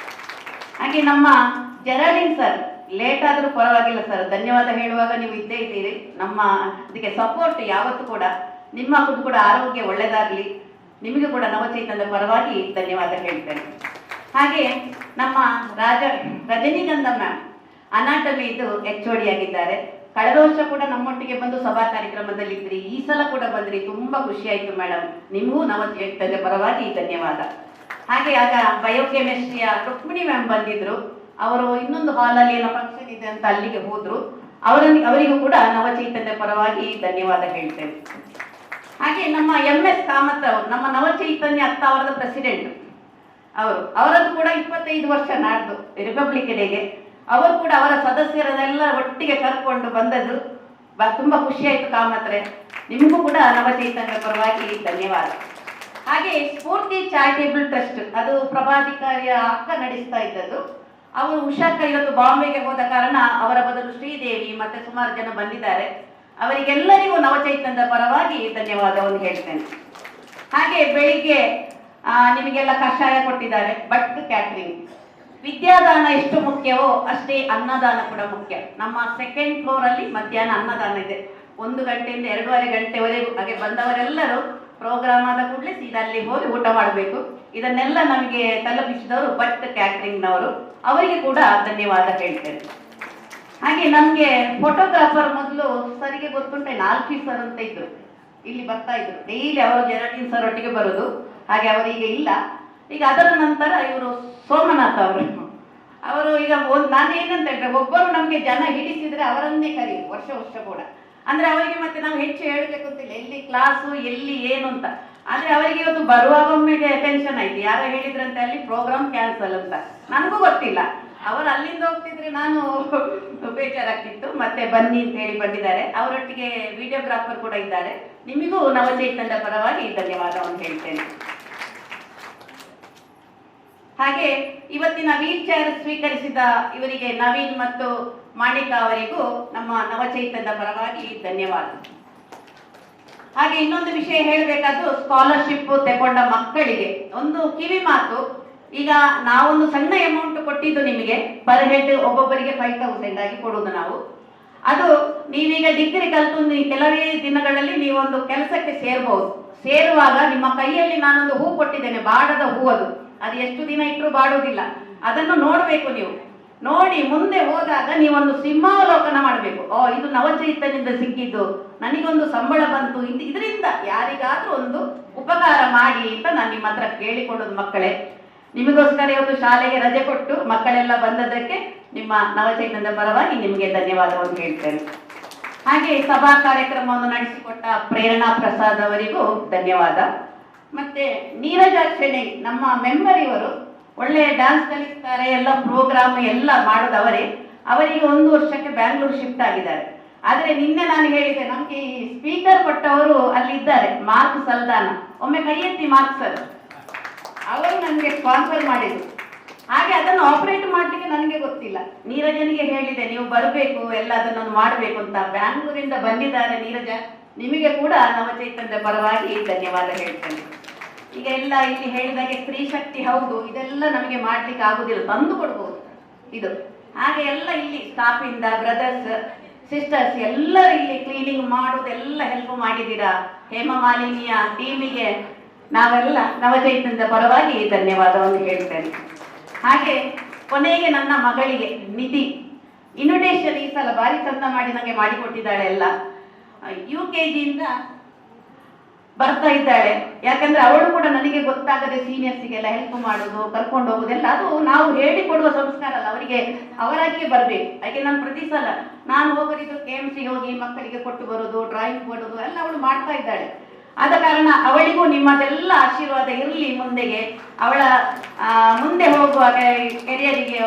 Speaker 1: ಹಾಗೆ ನಮ್ಮ ಜೆರಾಲಿನ್ ಸರ್, ಲೇಟ್ ಆದ್ರೂ ಪರವಾಗಿಲ್ಲ ಸರ್, ಧನ್ಯವಾದ ಹೇಳುವಾಗ ನೀವು ಇದ್ದೇ ಇದ್ದೀರಿ. ನಮ್ಮ ಅದಕ್ಕೆ ಸಪೋರ್ಟ್ ಯಾವತ್ತೂ ಕೂಡ. ನಿಮ್ಮ ಕೂಡ ಆರೋಗ್ಯ ಒಳ್ಳೆದಾಗ್ಲಿ. ನಿಮಗೆ ಕೂಡ ನವಚೈತನ್ಯದ ಪರವಾಗಿ ಧನ್ಯವಾದ ಹೇಳ್ತೇನೆ. ಹಾಗೆ ನಮ್ಮ ರಜನಿಗಂಧ ಮ್ಯಾಮ್ ಅನಾಟಮಿ ಇದು HOD ಆಗಿದ್ದಾರೆ. ಕಳೆದ ವರ್ಷ ಕೂಡ ನಮ್ಮೊಟ್ಟಿಗೆ ಬಂದು ಸಭಾ ಕಾರ್ಯಕ್ರಮದಲ್ಲಿ ಇದ್ರಿ, ಈ ಸಲ ಕೂಡ ಬಂದ್ರಿ, ತುಂಬಾ ಖುಷಿ ಆಯ್ತು ಮೇಡಮ್. ನಿಮಗೂ ನವಚೈತನ್ಯದ ಪರವಾಗಿ ಧನ್ಯವಾದ. ಹಾಗೆ ಆಗ ಬಯೋಕೆಮಿಸ್ಟ್ರಿಯ ರುಕ್ಮಿಣಿ ಮ್ಯಾಮ್ ಬಂದಿದ್ರು. ಅವರು ಇನ್ನೊಂದು ಹಾಲಲ್ಲಿ ಏನೋ ಫಂಕ್ಷನ್ ಇದೆ ಅಂತ ಅಲ್ಲಿಗೆ ಹೋದ್ರು. ಅವರಿಗೂ ಕೂಡ ನವಚೈತನ್ಯ ಪರವಾಗಿ ಧನ್ಯವಾದ ಹೇಳ್ತೇನೆ. ಹಾಗೆ ನಮ್ಮ MS ಕಾಮತ್ ಅವರು, ನಮ್ಮ ನವಚೈತನ್ಯ ಅವರದ ಪ್ರೆಸಿಡೆಂಟ್, ಅವರದ್ದು ಕೂಡ 25 ವರ್ಷ ನಾಡ್ದು ರಿಪಬ್ಲಿಕ್ ಡೇಗೆ. ಅವರು ಕೂಡ ಅವರ ಸದಸ್ಯರನ್ನೆಲ್ಲ ಒಟ್ಟಿಗೆ ಕರ್ಕೊಂಡು ಬಂದದ್ದು ತುಂಬಾ ಖುಷಿ ಆಯ್ತು ಕಾಮತ್ರೆ. ನಿಮಗೂ ಕೂಡ ನವಚೈತನ್ಯ ಪರವಾಗಿ ಧನ್ಯವಾದ. ಹಾಗೆ ಸ್ಫೂರ್ತಿ ಚಾರಿಟೇಬಲ್ ಟ್ರಸ್ಟ್, ಅದು ಪ್ರಭಾಧಿಕಾರಿಯ ಅಕ್ಕ ನಡೆಸ್ತಾ ಇದ್ದದ್ದು. ಅವರು ಉಷಾಕ ಇವತ್ತು ಬಾಂಬೆಗೆ ಹೋದ ಕಾರಣ ಅವರ ಬದಲು ಶ್ರೀದೇವಿ ಮತ್ತೆ ಸುಮಾರು ಜನ ಬಂದಿದ್ದಾರೆ. ಅವರಿಗೆಲ್ಲರಿಗೂ ನವಚೈತನ್ಯದ ಪರವಾಗಿ ಧನ್ಯವಾದವನ್ನು ಹೇಳ್ತೇನೆ. ಹಾಗೆ ಬೆಳಿಗ್ಗೆ ನಿಮಗೆಲ್ಲ ಕಷಾಯ ಕೊಟ್ಟಿದ್ದಾರೆ. ಬಟ್ ಕ್ಯಾಟ್ರಿಂಗ್, ವಿದ್ಯಾದಾನ ಎಷ್ಟು ಮುಖ್ಯವೋ ಅಷ್ಟೇ ಅನ್ನದಾನ ಕೂಡ ಮುಖ್ಯ. ನಮ್ಮ 2nd ಫ್ಲೋರ್ ಅಲ್ಲಿ ಮಧ್ಯಾಹ್ನ ಅನ್ನದಾನ ಇದೆ. 1 ಗಂಟೆಯಿಂದ 2:30 ಗಂಟೆವರೆಗೂ. ಹಾಗೆ ಬಂದವರೆಲ್ಲರೂ ಪ್ರೋಗ್ರಾಮ್ ಆದ ಕೂಡಲೇ ಸೀದಾ ಅಲ್ಲಿ ಹೋಗಿ ಊಟ ಮಾಡಬೇಕು. ಇದನ್ನೆಲ್ಲ ನಮಗೆ ತಲುಪಿಸಿದವರು ಬಟ್ ಕ್ಯಾಟ್ರಿಂಗ್ನವರು, ಅವರಿಗೆ ಕೂಡ ಧನ್ಯವಾದ ಹೇಳ್ತೇನೆ. ಹಾಗೆ ನಮ್ಗೆ ಫೋಟೋಗ್ರಾಫರ್ ಮೊದಲು ಸರಿಗೆ ಗೊತ್ತುಂಟೆ, ನಾಲ್ಕಿ ಸರ್ ಅಂತ ಇದ್ರು, ಇಲ್ಲಿ ಬರ್ತಾ ಇದ್ರು ಡೈಲಿ. ಅವರು ಜೆರಾಟಿನ್ ಸರ್ ಒಟ್ಟಿಗೆ ಬರುದು. ಹಾಗೆ ಅವರಿಗೆ ಇಲ್ಲ ಈಗ. ಅದರ ನಂತರ ಇವರು ಸೋಮನಾಥ್ ಅವರು, ಅವರು ಈಗ ನಾನು ಏನಂತ ಹೇಳಿದ್ರೆ, ಒಬ್ಬರು ನಮಗೆ ಜನ ಹಿಡಿಸಿದ್ರೆ ಅವರನ್ನೇ ಕರಿ ವರ್ಷ ವರ್ಷ ಕೂಡ. ಅಂದ್ರೆ ಅವರಿಗೆ ಮತ್ತೆ ನಾವು ಹೆಚ್ಚು ಹೇಳಬೇಕು ಅಂತಿಲ್ಲ, ಎಲ್ಲಿ ಕ್ಲಾಸು ಎಲ್ಲಿ ಏನು ಅಂತ. ಆದ್ರೆ ಅವರಿಗೆ ಇವತ್ತು ಬರುವಾಗ ಒಮ್ಮೆಗೆ ಟೆನ್ಷನ್ ಆಯ್ತು, ಯಾರೋ ಹೇಳಿದ್ರಂತೆ ಅಲ್ಲಿ ಪ್ರೋಗ್ರಾಮ್ ಕ್ಯಾನ್ಸಲ್ ಅಂತ. ನನಗೂ ಗೊತ್ತಿಲ್ಲ, ಅವರು ಅಲ್ಲಿಂದ ಹೋಗ್ತಿದ್ರೆ ನಾನು ಬೇಜಾರಾಗ್ತಿತ್ತು. ಮತ್ತೆ ಬನ್ನಿ ಅಂತ ಹೇಳಿ ಬಂದಿದ್ದಾರೆ. ಅವರೊಟ್ಟಿಗೆ ವಿಡಿಯೋಗ್ರಾಫರ್ ಕೂಡ ಇದ್ದಾರೆ. ನಿಮಗೂ ನವಚೈತನ್ಯದ ಪರವಾಗಿ ಧನ್ಯವಾದವನ್ನು ಹೇಳ್ತೇನೆ. ಹಾಗೆ ಇವತ್ತಿನ ವೀಲ್ ಚೇರ್ ಸ್ವೀಕರಿಸಿದ ಇವರಿಗೆ ನವೀನ್ ಮತ್ತು ಮಾಣಿಕಾ ಅವರಿಗೂ ನಮ್ಮ ನವಚೈತನ್ಯದ ಪರವಾಗಿ ಧನ್ಯವಾದ. ಹಾಗೆ ಇನ್ನೊಂದು ವಿಷಯ ಹೇಳಬೇಕಾದ್ದು, ಸ್ಕಾಲರ್ಶಿಪ್ ತಗೊಂಡ ಮಕ್ಕಳಿಗೆ ಒಂದು ಕಿವಿ ಮಾತು. ಈಗ ನಾವೊಂದು ಸಣ್ಣ ಅಮೌಂಟ್ ಕೊಟ್ಟಿದ್ದು ನಿಮಗೆ, ಪರ್ ಹೆಡ್ ಒಬ್ಬೊಬ್ಬರಿಗೆ 5,000 ಆಗಿ ಕೊಡುವುದು ನಾವು. ಅದು ನೀವೀಗ ಡಿಗ್ರಿ ಕಲ್ತು ಕೆಲವೇ ದಿನಗಳಲ್ಲಿ ನೀವೊಂದು ಕೆಲಸಕ್ಕೆ ಸೇರ್ಬಹುದು. ಸೇರುವಾಗ ನಿಮ್ಮ ಕೈಯಲ್ಲಿ ನಾನೊಂದು ಹೂ ಕೊಟ್ಟಿದ್ದೇನೆ, ಬಾಡದ ಹೂ. ಅದು ಎಷ್ಟು ದಿನ ಇಟ್ಟರು ಬಾಡುವುದಿಲ್ಲ. ಅದನ್ನು ನೋಡಬೇಕು ನೀವು. ನೋಡಿ ಮುಂದೆ ಹೋದಾಗ ನೀವೊಂದು ಸಿಂಹಾವಲೋಕನ ಮಾಡಬೇಕು. ಇದು ನವಚೈತನ್ಯದಿಂದ ಸಿಕ್ಕಿದ್ದು, ನನಗೊಂದು ಸಂಬಳ ಬಂತು, ಇದರಿಂದ ಯಾರಿಗಾದ್ರೂ ಒಂದು ಉಪಕಾರ ಮಾಡಿ ಅಂತ ನಾನು ನಿಮ್ಮ ಹತ್ರ ಕೇಳಿಕೊಳ್ಳೋದು. ಮಕ್ಕಳೇ, ನಿಮಗೋಸ್ಕರ ಇವತ್ತು ಶಾಲೆಗೆ ರಜೆ ಕೊಟ್ಟು ಮಕ್ಕಳೆಲ್ಲ ಬಂದದಕ್ಕೆ ನಿಮ್ಮ ನವಚೈತನ್ಯದ ಪರವಾಗಿ ನಿಮಗೆ ಧನ್ಯವಾದವನ್ನು ಹೇಳ್ತೇನೆ. ಹಾಗೆ ಸಭಾ ಕಾರ್ಯಕ್ರಮವನ್ನು ನಡೆಸಿಕೊಟ್ಟ ಪ್ರೇರಣಾ ಪ್ರಸಾದ್ ಅವರಿಗೂ ಧನ್ಯವಾದ. ಮತ್ತೆ ನೀರಜಾ ಶೆಣೈ ನಮ್ಮ ಮೆಂಬರ್, ಇವರು ಒಳ್ಳೆ ಡ್ಯಾನ್ಸ್ ಕಲಿಸ್ತಾರೆ, ಎಲ್ಲ ಪ್ರೋಗ್ರಾಮ್ ಎಲ್ಲ ಮಾಡೋದವರೇ. ಅವರಿಗೆ 1 ವರ್ಷಕ್ಕೆ ಬ್ಯಾಂಗ್ಳೂರ್ ಶಿಫ್ಟ್ ಆಗಿದ್ದಾರೆ. ಆದ್ರೆ ನಿನ್ನೆ ನಾನು ಹೇಳಿದೆ, ನಮ್ಗೆ ಈ ಸ್ಪೀಕರ್ ಕೊಟ್ಟವರು ಅಲ್ಲಿ ಇದ್ದಾರೆ, ಮಾರ್ಕ್ ಸಲ್ದಾನ. ಒಮ್ಮೆ ಕೈ ಎತ್ತಿ ಮಾರ್ಕ್ ಸರ್, ಅವರು ನನಗೆ ಸ್ಪಾನ್ಸರ್ ಮಾಡಿದ್ರು. ಹಾಗೆ ಅದನ್ನು ಆಪರೇಟ್ ಮಾಡ್ಲಿಕ್ಕೆ ನನಗೆ ಗೊತ್ತಿಲ್ಲ. ನೀರಜನಿಗೆ ಹೇಳಿದೆ, ನೀವು ಬರಬೇಕು, ಎಲ್ಲ ಅದನ್ನು ಮಾಡಬೇಕು ಅಂತ. ಬ್ಯಾಂಗ್ಳೂರಿಂದ ಬಂದಿದ್ದಾರೆ ನೀರಜ, ನಿಮಗೆ ಕೂಡ ನವಚೈತನ್ಯದ ಪರವಾಗಿ ಧನ್ಯವಾದ ಹೇಳ್ತೇನೆ. ಈಗ ಎಲ್ಲ ಇಲ್ಲಿ ಹೇಳಿದಾಗೆ ಸ್ತ್ರೀ ಶಕ್ತಿ, ಹೌದು, ಇದೆಲ್ಲ ನಮಗೆ ಮಾಡ್ಲಿಕ್ಕೆ ಆಗುದಿಲ್ಲ, ತಂದು ಕೊಡ್ಬೋದು ಇದು. ಹಾಗೆ ಎಲ್ಲ ಇಲ್ಲಿ ಸ್ಟಾಫ್ ಇಂದ ಬ್ರದರ್ಸ್ ಸಿಸ್ಟರ್ಸ್ ಎಲ್ಲರೂ ಇಲ್ಲಿ ಕ್ಲೀನಿಂಗ್ ಮಾಡೋದೆಲ್ಲ ಹೆಲ್ಪ್ ಮಾಡಿದ್ದೀರಾ. ಹೇಮಮಾಲಿನಿಯ ಟೀಮಿಗೆ ನಾವೆಲ್ಲ ನವಚೈತನ್ಯದ ಪರವಾಗಿ ಧನ್ಯವಾದವನ್ನು ಹೇಳ್ತೇನೆ. ಹಾಗೆ ಕೊನೆಗೆ ನನ್ನ ಮಗಳಿಗೆ ನಿಧಿ ಇನ್ವಿಟೇಷನ್ ಈ ಸಲ ಭಾರಿ ಚಂದ ಮಾಡಿ ನನಗೆ ಮಾಡಿಕೊಟ್ಟಿದ್ದಾಳೆ. ಎಲ್ಲ UKG ಬರ್ತಾ ಇದ್ದಾಳೆ. ಯಾಕಂದ್ರೆ ಅವಳು ಕೂಡ ನನಗೆ ಗೊತ್ತಾಗದೆ ಸೀನಿಯರ್ಸಿಗೆಲ್ಲ ಹೆಲ್ಪ್ ಮಾಡೋದು, ಕರ್ಕೊಂಡು ಹೋಗೋದೆಲ್ಲ ಅದು ನಾವು ಹೇಳಿಕೊಡುವ ಸಂಸ್ಕಾರ ಅಲ್ಲ, ಅವರಿಗೆ ಅವರಾಗಿಯೇ ಬರಬೇಕು. ಯಾಕೆ ನಾನು ಪ್ರತಿ ಸಲ ನಾನು ಹೋಗೋದಿದ್ದು KMC ಹೋಗಿ ಮಕ್ಕಳಿಗೆ ಕೊಟ್ಟು ಬರೋದು, ಡ್ರಾಯಿಂಗ್ ಕೊಡೋದು ಎಲ್ಲ ಅವಳು ಮಾಡ್ತಾ ಇದ್ದಾಳೆ. ಆದ ಕಾರಣ ಅವಳಿಗೂ ನಿಮ್ಮದೆಲ್ಲ ಆಶೀರ್ವಾದ ಇರಲಿ ಮುಂದೆಗೆ. ಅವಳ ಮುಂದೆ ಹೋಗುವ ಕೆರಿಯರಿಗೆ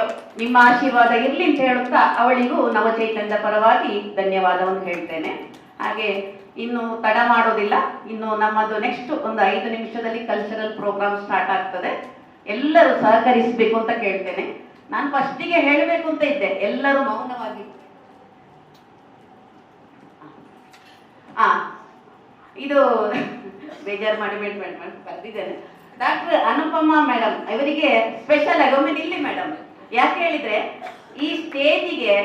Speaker 1: ನಿಮ್ಮ ಆಶೀರ್ವಾದ ಇರಲಿ ಅಂತ ಹೇಳುತ್ತಾ ಅವಳಿಗೂ ನವಚೈತನ್ಯದ ಪರವಾಗಿ ಧನ್ಯವಾದವನ್ನು ಹೇಳ್ತೇನೆ. ಹಾಗೆ ಇನ್ನು ತಡ ಮಾಡೋದಿಲ್ಲ, ಇನ್ನು ನಮ್ಮದು ನೆಕ್ಸ್ಟ್ ಒಂದು 5 ನಿಮಿಷದಲ್ಲಿ ಕಲ್ಚರಲ್ ಪ್ರೋಗ್ರಾಮ್ ಸ್ಟಾರ್ಟ್ ಆಗ್ತದೆ. ಎಲ್ಲರೂ ಸಹಕರಿಸಬೇಕು ಅಂತ ಕೇಳ್ತೇನೆ. ನಾನು ಫಸ್ಟಿಗೆ ಹೇಳಬೇಕು ಅಂತ ಇದ್ದೆ, ಎಲ್ಲರೂ ಮೌನವಾಗಿ. ಇದು ಬೇಜಾರು ಮಾಡಿ ಬರ್ದಿದ್ದೇನೆ. ಡಾಕ್ಟರ್ ಅನುಪಮಾ ಮೇಡಮ್ ಇವರಿಗೆ ಸ್ಪೆಷಲ್ ಆಗಿ ಒಮ್ಮೆ ಇಲ್ಲಿ ಮೇಡಮ್. ಯಾಕೆ ಹೇಳಿದ್ರೆ, ಈ ಸ್ಟೇಜಿಗೆ,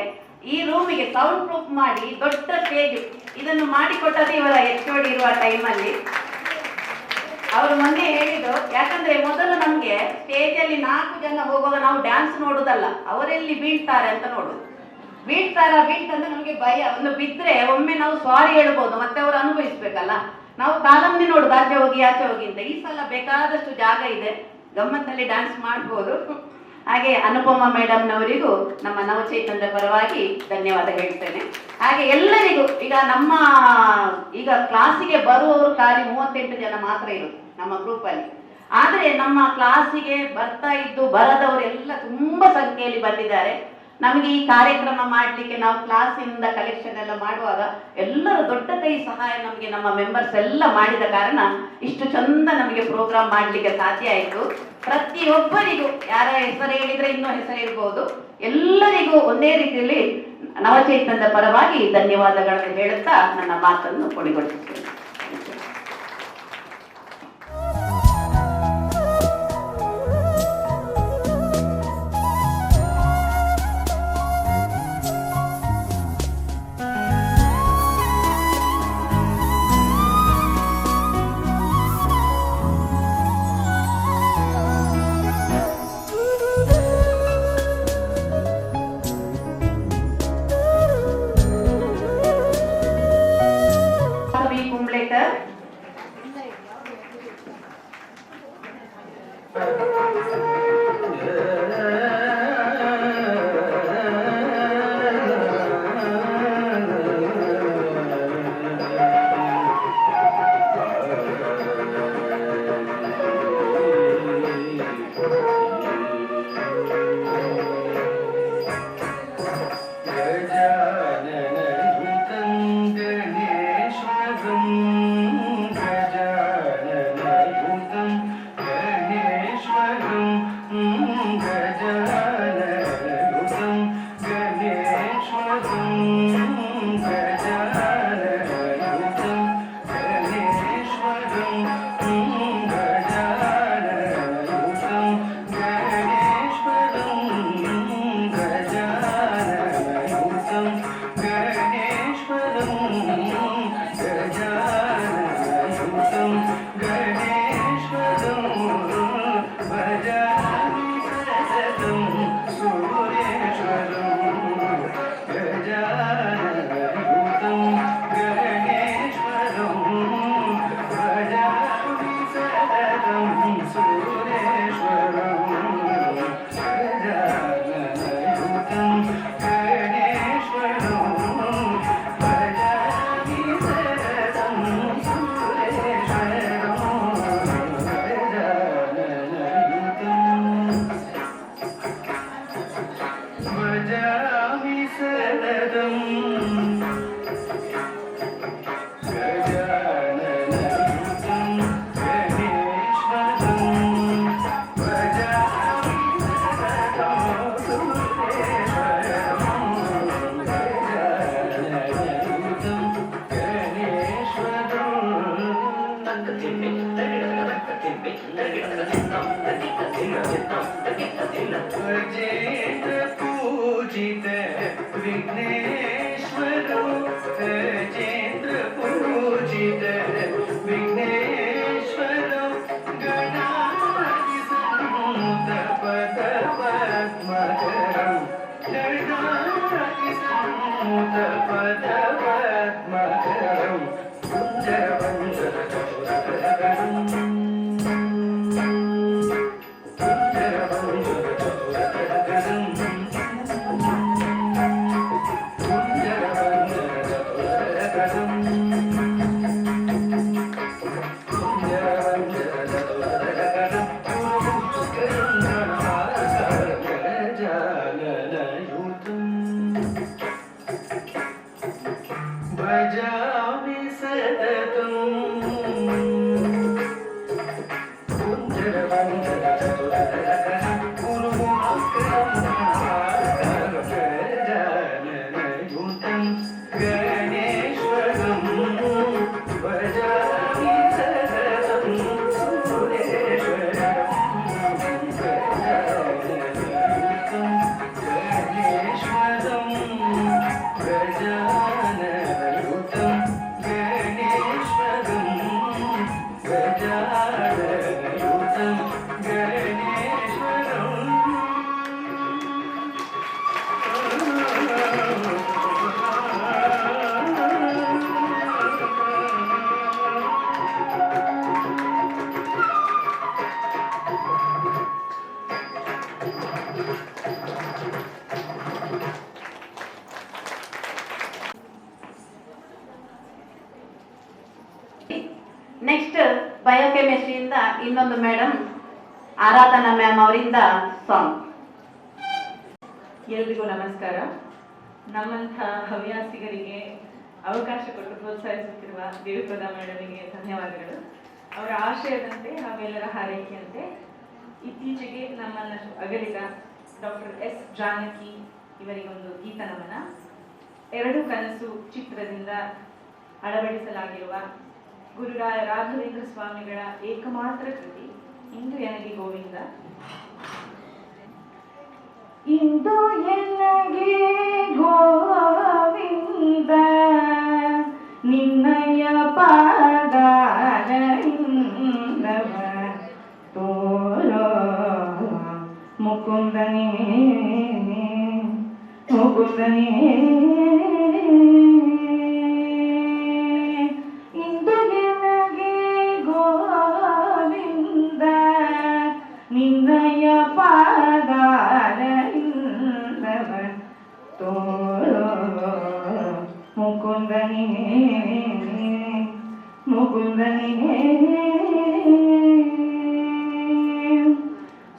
Speaker 1: ಈ ರೂಮಿಗೆ ಸೌಂಡ್ ಪ್ರೂಫ್ ಮಾಡಿ ದೊಡ್ಡ ಸ್ಟೇಜ್ ಇದನ್ನು ಮಾಡಿಕೊಟ್ಟದ್ದು ಇವರ HOD ಇರುವ ಟೈಮಲ್ಲಿ. ಅವರು ಮೊನ್ನೆ ಹೇಳಿದ್ರು, ಯಾಕಂದ್ರೆ ಮೊದಲು ನಮ್ಗೆ ಸ್ಟೇಜಲ್ಲಿ 4 ಜನ ಹೋಗುವಾಗ ನಾವು ಡ್ಯಾನ್ಸ್ ನೋಡುದಲ್ಲ, ಅವರೆಲ್ಲಿ ಬೀಳ್ತಾರೆ ಅಂತ ನೋಡುದು. ಬೀಳ್ತಂದ್ರೆ ನಮ್ಗೆ ಭಯ. ಒಂದು ಬಿದ್ರೆ ಒಮ್ಮೆ ನಾವು ಸಾರಿ ಹೇಳ್ಬೋದು, ಮತ್ತೆ ಅವರು ಅನುಭವಿಸ್ಬೇಕಲ್ಲ. ನಾವು ಕಾಲನ್ನೇ ನೋಡುದು, ಆಚೆ ಹೋಗಿ ಅಂತ. ಈ ಸಲ ಬೇಕಾದಷ್ಟು ಜಾಗ ಇದೆ, ಗಮ್ಮತ್ತಲ್ಲಿ ಡ್ಯಾನ್ಸ್ ಮಾಡ್ಬೋದು. ಹಾಗೆ ಅನುಪಮಾ ಮೇಡಮ್ನವರಿಗೂ ನಮ್ಮ ನವಚೈತನ್ಯದ ಪರವಾಗಿ ಧನ್ಯವಾದ ಹೇಳ್ತೇನೆ. ಹಾಗೆ ಎಲ್ಲರಿಗೂ, ಈಗ ಕ್ಲಾಸಿಗೆ ಬರುವವರು ಖಾಲಿ 38 ಜನ ಮಾತ್ರ ಇರೋದು ನಮ್ಮ ಗ್ರೂಪಲ್ಲಿ. ಆದ್ರೆ ನಮ್ಮ ಕ್ಲಾಸಿಗೆ ಬರ್ತಾ ಇದ್ದು ಬರದವರೆಲ್ಲ ತುಂಬಾ ಸಂಖ್ಯೆಯಲ್ಲಿ ಬಂದಿದ್ದಾರೆ. ನಮಗೆ ಈ ಕಾರ್ಯಕ್ರಮ ಮಾಡಲಿಕ್ಕೆ ನಾವು ಕ್ಲಾಸಿಂದ ಕಲೆಕ್ಷನ್ ಎಲ್ಲ ಮಾಡುವಾಗ ಎಲ್ಲರೂ ದೊಡ್ಡ ಕೈ ಸಹಾಯ ನಮಗೆ ನಮ್ಮ ಮೆಂಬರ್ಸ್ ಎಲ್ಲ ಮಾಡಿದ ಕಾರಣ ಇಷ್ಟು ಚಂದ ನಮಗೆ ಪ್ರೋಗ್ರಾಮ್ ಮಾಡಲಿಕ್ಕೆ ಸಾಧ್ಯ ಆಯಿತು. ಪ್ರತಿಯೊಬ್ಬರಿಗೂ ಯಾರ ಹೆಸರು ಹೇಳಿದ್ರೆ ಇನ್ನೂ ಹೆಸರು ಇರ್ಬೋದು, ಎಲ್ಲರಿಗೂ ಒಂದೇ ರೀತಿಯಲ್ಲಿ ನವಚೈತನ್ಯದ ಪರವಾಗಿ ಧನ್ಯವಾದಗಳನ್ನು ಹೇಳುತ್ತಾ ನನ್ನ ಮಾತನ್ನು ಕೊನೆಗೊಳಿಸುತ್ತೇನೆ.
Speaker 8: गजेन्द्र पूजित विघ्नेश्वरो गजेन्द्र पूजित विघ्नेश्वरो गणाधिसंयुत पदपद्मकरं गणाधिसंयुत पदपद्मकरं भजामि सततं गजाननयुतं गणेश्वरं भजामि सततं सुरेश्वरं गजाननयुतं गणेश्वरं गजाननयुतं गणेश्वरं गजाननयुतं
Speaker 1: ನೆಕ್ಸ್ಟ್ ಬಯೋಕೆಮಿಸ್ಟ್ರಿಯಿಂದ ಇನ್ನೊಂದು ಮೇಡಮ್ ಆರಾಧನಾ ಮ್ಯಾಮ್ ಅವರಿಂದ ಸಾಂಗ್.
Speaker 3: ಎಲ್ರಿಗೂ ನಮಸ್ಕಾರ. ನಮ್ಮಂಥ ಹವ್ಯಾಸಿಗರಿಗೆ ಅವಕಾಶ ಕೊಟ್ಟು ಪ್ರೋತ್ಸಾಹಿಸುತ್ತಿರುವ ದೇವಿಪ್ರದ ಮೇಡಮಿಗೆ ಧನ್ಯವಾದಗಳು. ಅವರ ಆಶಯದಂತೆ ನಾವೆಲ್ಲರ ಹಾರೈಕೆಯಂತೆ ಇತ್ತೀಚೆಗೆ ನಮ್ಮನ್ನು ಅಗಲಿದ ಡಾಕ್ಟರ್ ಎಸ್ ಜಾನಕಿ ಇವರಿಗೊಂದು ಗೀತ ನಮನ. ಎರಡು ಕನಸು ಚಿತ್ರದಿಂದ ಅಳವಡಿಸಲಾಗಿರುವ ಗುರುರಾಯ ರಾಘವೇಂದ್ರ ಸ್ವಾಮಿಗಳ ಏಕಮಾತ್ರ ಕೃತಿ ಇಂದು ಎನಗೆ ಗೋವಿಂದ. ಇಂದು ಎನಗೆ ಗೋವಿಂದ ನಿನ್ನಯ ಪಾದಾರವಿಂದವ ತೋರೋ ಮುಕುಂದನೇ ಮುಕುಂದನೇ. ಇಂದು ಎನಗೆ ಗೋವಿಂದ ನಿನ್ನಯ ಪಾದಾರವಿಂದವ ತೋರೋ ಮುಕುಂದನೇ ಮುಕುಂದನೇ.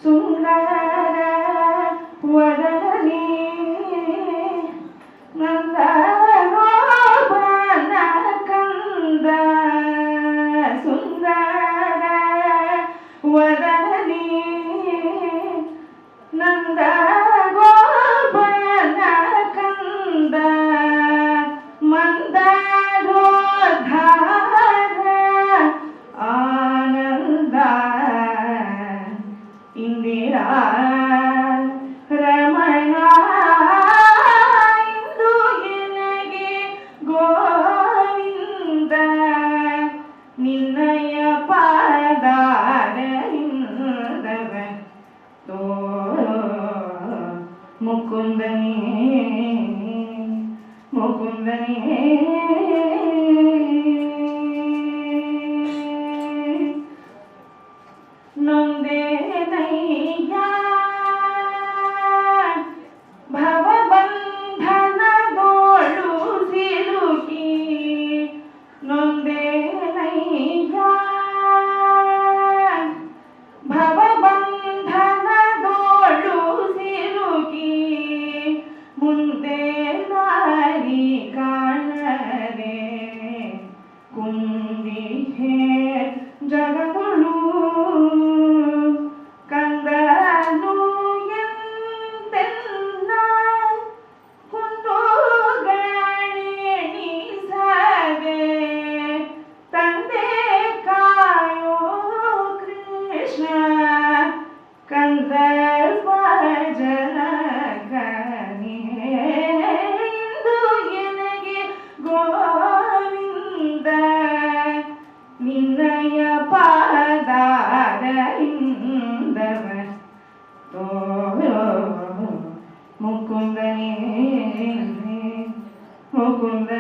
Speaker 3: ಸುಂದರ ವದನಿ ನಂದ ಗೋಪನ ಕಂದ. ಸುಂದರ ವದನಿ ನಂದ ಗೋಪನ ಕಂದ. ಮಂದರೋದ್ಧಾರ ಆನಂದ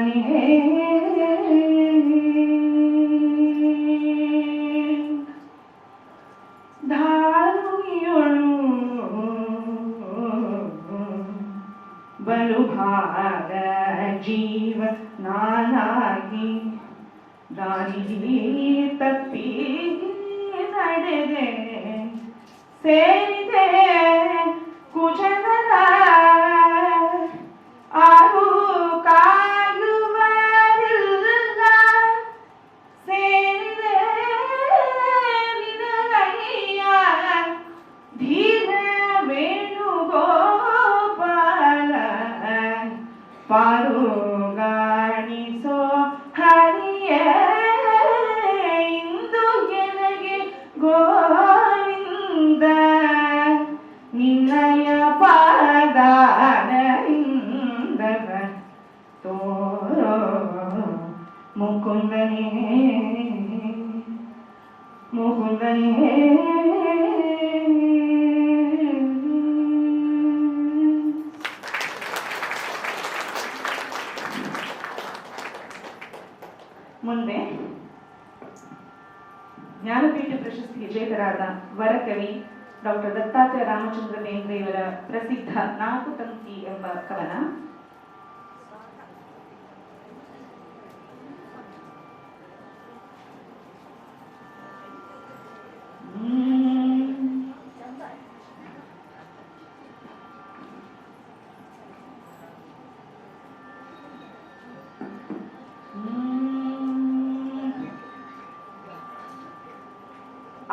Speaker 3: ಮುಕುಂದನೇ ಧಾರುಣಿಯೊಳು ಬಲುಭಾರ ಜೀವ ನಾನಾಗಿ ದಾರಿ ತಪ್ಪಿ ನಡೆದೆ ಸೇರಿದೆ ಕುಜನರ ಆರು ಕಾಯುವರಿಲ್ಲ ಸೇರಿದೆ ನಿನಗಯ್ಯ ಧೀರ ವೇಣುಗೋಪಾಲ ಪಾರುಗಾಣಿಸೋ ಹರಿಯ ಇಂದು ಎನಗೆ ಗೋವಿಂದ ನಿನ್ನಯ ಪಾದಾರವಿಂದವ ತೋರೋ ಮುಕುಂದನೇ ಮುಕುಂದನೇ ಮುಂದೆ ಜ್ಞಾನಪೀಠ ಪ್ರಶಸ್ತಿ ವಿಜೇತರಾದ ವರಕವಿ ಡಾಕ್ಟರ್ ದತ್ತಾತ್ರೇಯ ರಾಮಚಂದ್ರ ಬೇಂದ್ರೆಯವರ ಪ್ರಸಿದ್ಧ ನಾಲ್ಕು ತಂತಿ ಎಂಬ ಕವನ.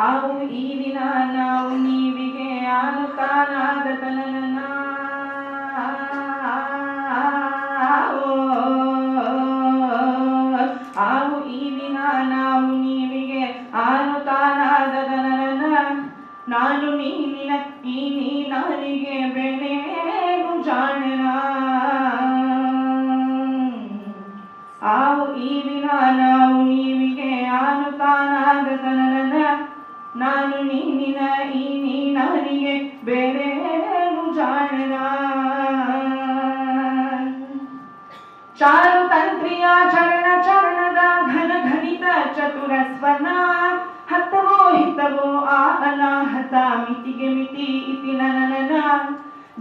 Speaker 3: ಆವು ಈವಿನ ನಾವು ನೀವಿಗೆ ಆನು ತಾನಾದ ತನನ ಆವು ಈವಿನ ನಾವು ನೀವಿಗೆ ಆನು ತಾನಾದ ತನನ ನಾನು ನೀನಿನ ಈ ನೀ ನಾನಿಗೆ ಬೆಳೆಗೂ ಜಾಣನ ಆವು ಈವಿನ ನಾವು ನೀವಿಗೆ ಆನು ತಾನಾದ ತನನ ನಾನು ನೀನಿನ ಈ ನೀ ನಾನಿಗೆ ಬೇರೇನು ಜಾಣನ ಚಾರು ತಂತ್ರಿಯ ಚರಣ ಚರಣದ ಘನ ಘನಿತ ಚತುರ ಸ್ವನ ಹತ್ತವೋ ಹಿತವೋ ಆ ಅನಾಹತ ಮಿತಿಗೆ ಮಿತಿ ಇತಿ ನನನ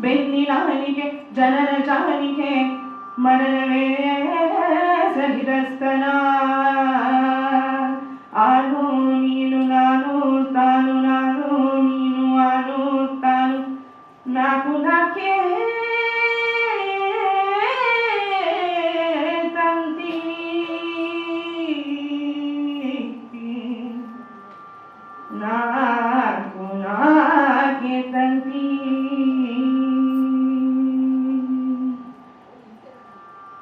Speaker 3: ಬೆನ್ನಿನಾನಿಗೆ ಜನರ ಜಾನಿಗೆ ಮನನವೇ ಸಹಿತಸ್ತನ ಆನು ನೀನು ನಾನು ತಾನು ನಾನು ನೀನು ಆನು ತಾನು ನಾಕು ನಾಕೆ ತಂತಿ ನಾಕು ನಾಕೆ ತಂತಿ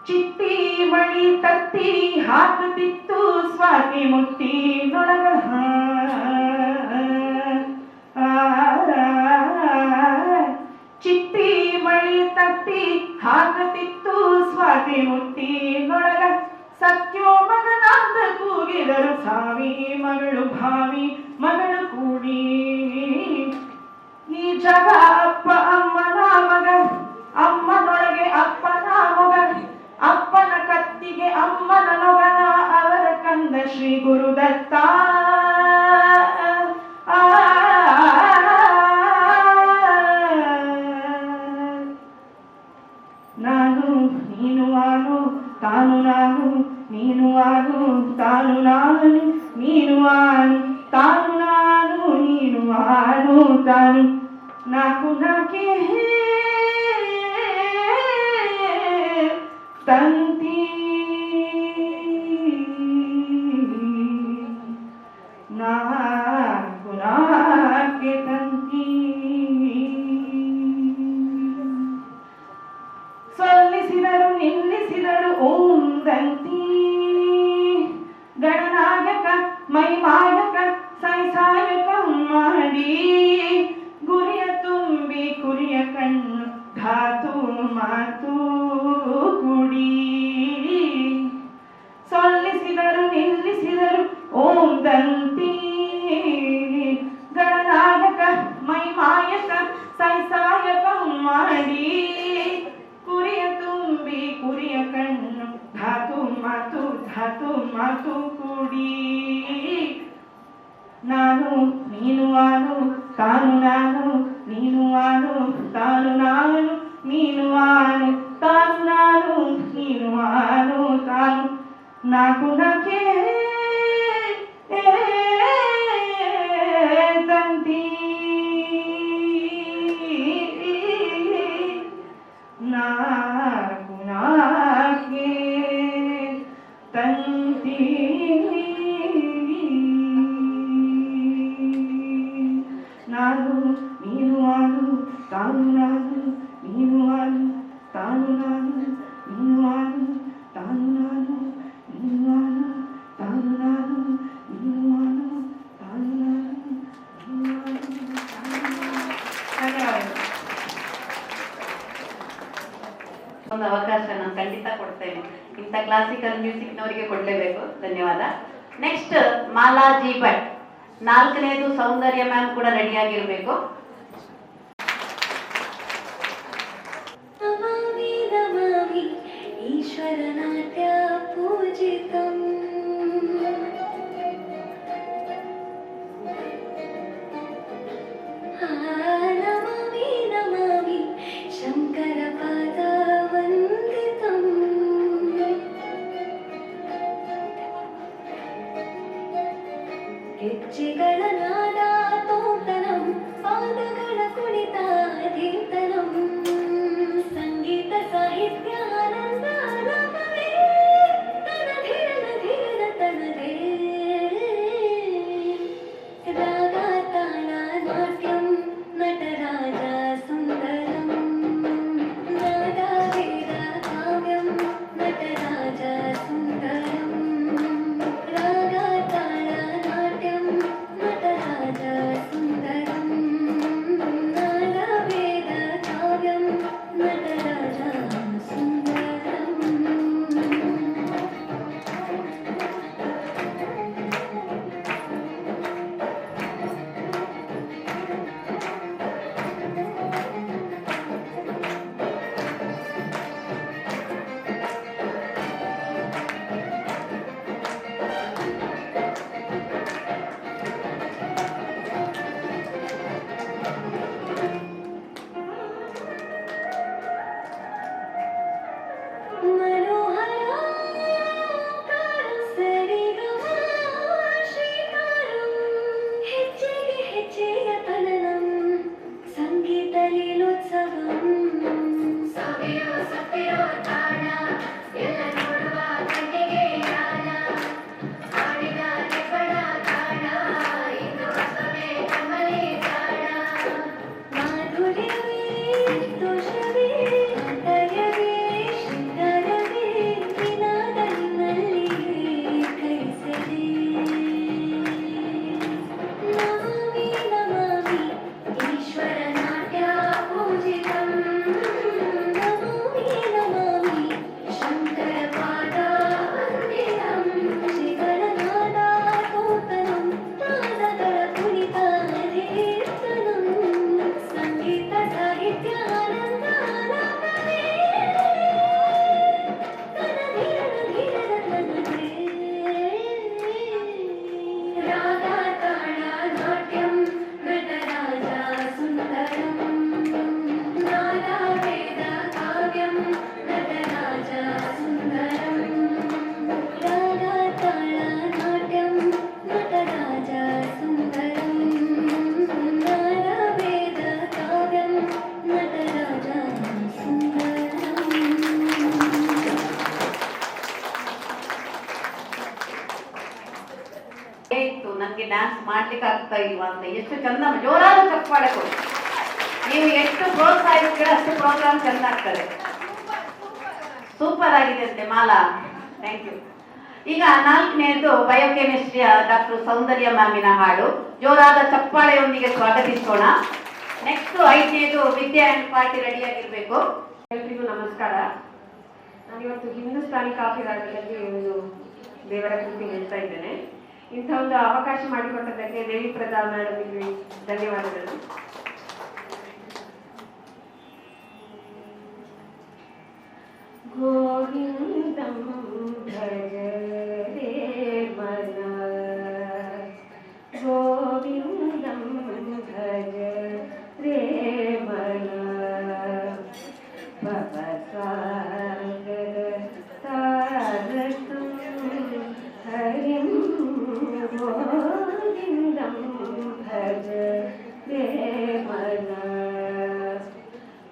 Speaker 3: ಚಿಟ್ಟಿ ಮಳಿ ತಟ್ಟಿ ಹಾಕುತ್ತಿತ್ತು ಸ್ವಾತಿ ಮುಟ್ಟಿ ನೊಳಗ ಚಿಟ್ಟಿ ಮಳಿ ತಟ್ಟಿ ಹಾಕುತ್ತಿತ್ತು ಸ್ವಾತಿ ಮುಟ್ಟಿ ನೊಳಗ ಸತ್ಯೋ ಮಗನಾದ ಕೂಗಿದರು ಸಾವಿ ಮಗಳು ಭಾವಿ ಮಗಳು ಕೂಡಿ ಈ ಜಗ ಅಪ್ಪ ಅಮ್ಮನ ಮಗ ಅಮ್ಮನೊಳಗೆ ಅಪ್ಪನ ಮಗ ಅಪ್ಪನ ಕತ್ತಿಗೆ ಅಮ್ಮನ ನೊಗನ ಅವರ ಕಂದ ಶ್ರೀ ಗುರುದತ್ತ ನಾನು ನೀನು ಆನು ತಾನು ನಾನು ನೀನು ಆನು ತಾನು ನಾನು ನೀನು ಆನು ತಾನು ನಾನು ನೀನು ಆನು ತಾನು ನಾಕು ನಾಕೆ ತಂತಿ ನಾಕು ನಾಕೆ ತಂತಿ ಸೊಲ್ಲಿಸಿದರು ನಿಲ್ಲಿಸಿದರು ಓಂದಂತಿ ಗಣನಾಯಕ ಮೈಮಾಯಕ ಸೈಸಾಯಕ ಮಾಡಿ ಗುರಿಯ ತುಂಬಿ ಕುರಿಯ ಕಣ್ಣು ಧಾತು ಮಾತು ಕುಡಿ ಸೊಲ್ಲಿಸಿದರು ನಿಲ್ಲಿಸಿದರು ಓಂದಂತಿ ಗಣನಾಯಕ ಮೈಮಾಯಕ ಸೈಸಾಯಕ ಮಾಡಿ ಕುರಿಯ ತುಂಬಿ ಕುರಿಯ ಕಣ್ಣು ಧಾತು ಧಾತು ಮಾತು ಕೂಡಿ ನಾನು ನೀನು ಆನು ತಾನು ನಾನು ನೀನು ಆನು ತಾನು ನಾನು ನೀನು ಆನು ತಾನು ನಾನು ನೀನು ಆನು ತಾನು ನಾಕು ನಕೆ ತಂತಿ ನಾಕು ನಾಕೆ ತಂತಿ ನಾನು ನೀನು ಆನು ತಾನು ನಾನು ನೀನು ಆನು ತಾನು ನಾನು ನೀನು ಆನು ತಾನು ನಾನು ನೀನು ಆನು ತಾನು ನಾನು ನೀನು ಆನು ತಾನು ನಾನು ನೀನು ಆನು. ಧನ್ಯವಾದಗಳು.
Speaker 1: ಒಂದು ಅವಕಾಶ ನಾನು ಖಂಡಿತ ಕೊಡ್ತೇನೆ. ಇಂಥ ಕ್ಲಾಸಿಕಲ್ ಮ್ಯೂಸಿಕ್ನವರಿಗೆ ಕೊಡಲೇಬೇಕು. ಧನ್ಯವಾದ. Next Mala G Bhat. 4ನೇದು ಸೌಂದರ್ಯ ಮ್ಯಾಮ್ ಕೂಡ ರೆಡಿಯಾಗಿರ್ಬೇಕು.
Speaker 9: ನಮಾಮಿ ನಮಾಮಿ ಈಶ್ವರನಾಟ್ಯ ಪೂಜಿತಂ ನಮಾಮಿ ನಮಾಮಿ ಶಂಕರ ಪಾದ ವಂದಿತಂ ಹೆಜ್ಜೆಗಳ ನಾದ ತೋಂತನಂ ಪಾದಗಳ ಕುಣಿತ ಧೀತನಂ ಸಂಗೀತ ಸಾಹಿತ್ಯ ಆನಂದ ಆಲಾಪವೇ ತನಧೀರನ ಧೀರನ ತನದೇ ರಾಗ ತಾಳ ನಾಟ್ಯಂ ನಟರಾಜ ಸುಂದರಂ ನಾದ ವೇದ ಕಾವ್ಯಂ ನಟರಾಜ ಸುಂದರಂ ರಾಗ ತಾಳ ನಾಟ್ಯಂ ನಟರಾಜ ಸುಂದರಂ ನಾದ ವೇದ ಕಾವ್ಯಂ ನಟರಾಜ ಸುಂದರಂ
Speaker 1: ನನಗೆ ಡ್ಯಾನ್ಸ್ ಮಾಡ್ಲಿಕ್ಕೆ ಆಗ್ತಾ ಇಲ್ವಾ ಅಂತ. ಎಷ್ಟು ಚಂದ, ಜೋರಾದ ಚಪ್ಪಾಳೆ ಕೊಡಿ. ನೀವು ಎಷ್ಟು ಪ್ರೋತ್ಸಾಹಿಸ್ತೀರ ಅಷ್ಟು ಪ್ರೋಗ್ರಾಮ್ ಚಂದ ಆಗ್ತದೆ. ಸೂಪರ್ ಆಗಿದೆ ಅಂತೆ ಮಾಲಾ, ಥ್ಯಾಂಕ್ ಯು. ಈಗ 4ನೇದು ಬಯೋಕೆಮಿಸ್ಟ್ರಿಯ ಡಾಕ್ಟರ್ ಸೌಂದರ್ಯ ಮ್ಯಾಮಿನ ಹಾಡು. ಜೋರಾದ ಚಪ್ಪಾಳೆಯೊಂದಿಗೆ ಸ್ವಾಗತಿಸೋಣ. ನೆಕ್ಸ್ಟ್ 5ನೇದು ವಿದ್ಯಾ ಅಂಡ್ ಪಾರ್ಟಿ ರೆಡಿಯಾಗಿರ್ಬೇಕು.
Speaker 10: ಎಲ್ರಿಗೂ ನಮಸ್ಕಾರ. ನಾನಿವತ್ತು ಹಿಂದೂಸ್ತಾನಿ ಕಾಫಿ ರಾಗದಲ್ಲಿ ಒಂದು ದೇವರ ಕೃತಿ ಹೇಳ್ತಾ ಇದ್ದೇನೆ. ಇಂಥ ಒಂದು ಅವಕಾಶ ಮಾಡಿಕೊಟ್ಟದಕ್ಕೆ ದೇವಿ ಪ್ರಸಾದ್ ಮೇಡಮ್ಗೆ ಧನ್ಯವಾದಗಳು. ಗೋವಿಂದಂ ಭಜ भज रे मन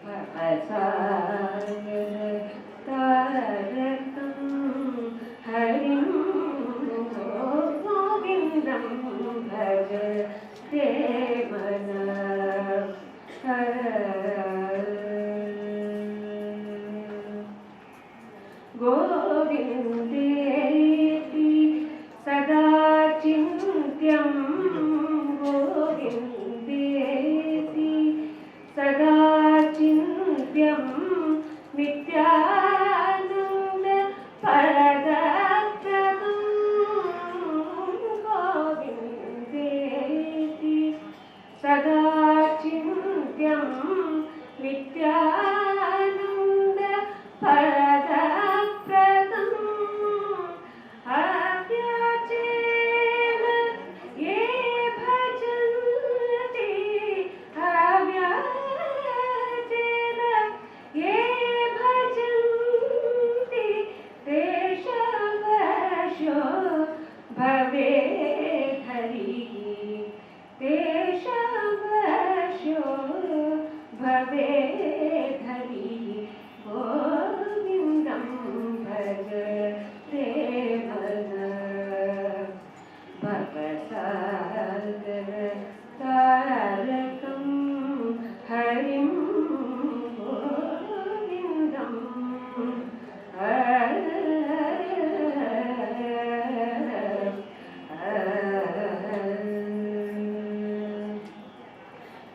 Speaker 10: भवसागर तारकं हरिं गोविन्दं भज रे मन गोविन्देति सदा चिन्त्यं गोविन्देति सदा चिन्त्यं नित्यानन्द परदप्रदं गोविन्देति सदा चिन्त्यं नित्यानन्द परदप्रदम् अव्याचेन ये भजन्ति अव्याचेन ये भजन्ति तेषावशो भवेत् हरिः तेषावशो भवेत् हरिः गोविन्दं भज रे मन भवसागर तारकं हरिं गोविन्दं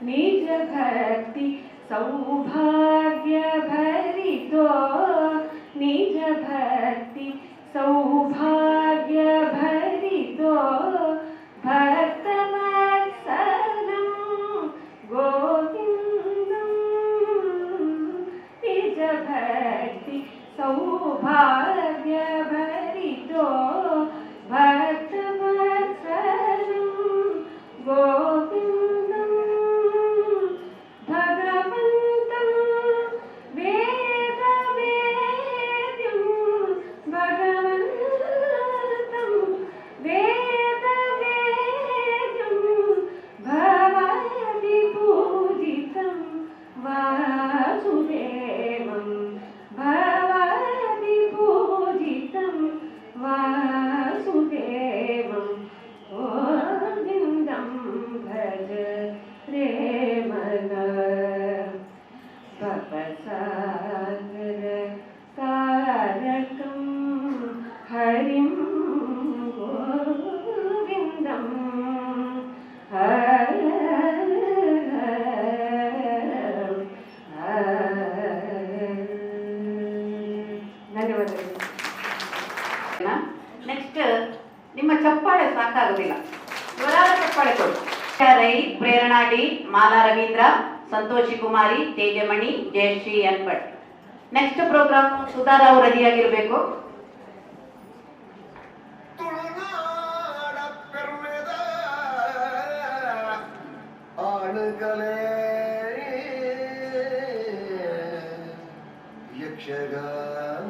Speaker 10: निज भक्ति सौभाग्य भरितो निज भक्ति सौभाग्य भरितो भक्तवत्सलं गोविन्दं निज भक्ति सौभाग्य भरितो भक्तवत्सलं गोविन्दं भगवन्तं वेदवेद्यं भगवन्तं वेदवेद्यं भवादिपूजितं वासुदेवं भवादिपूजितं वासुदेवं गोविन्दं भज रे मन भवसागर तारकं हरिं गोविन्दं ಧನ್ಯವಾದಗಳು.
Speaker 1: ನೆಕ್ಸ್ಟ್ ನಿಮ್ಮ ಚಪ್ಪಾಳೆ ಸಾಕಾಗುದಿಲ್ಲ, ಇವರಾದ ಚಪ್ಪಾಳೆ ಕೊಡು. Rai, Prerana D, Mala Ravindra, Santoshi Kumari, Tejamani, Jayashree N Bhat. Next programme Sudha Rao ರೆಡಿಯಾಗಿರ್ಬೇಕು.
Speaker 11: ಆಣಗಲೇ ಯಕ್ಷಗಾನ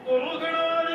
Speaker 12: ಗುರುಗಳಾದ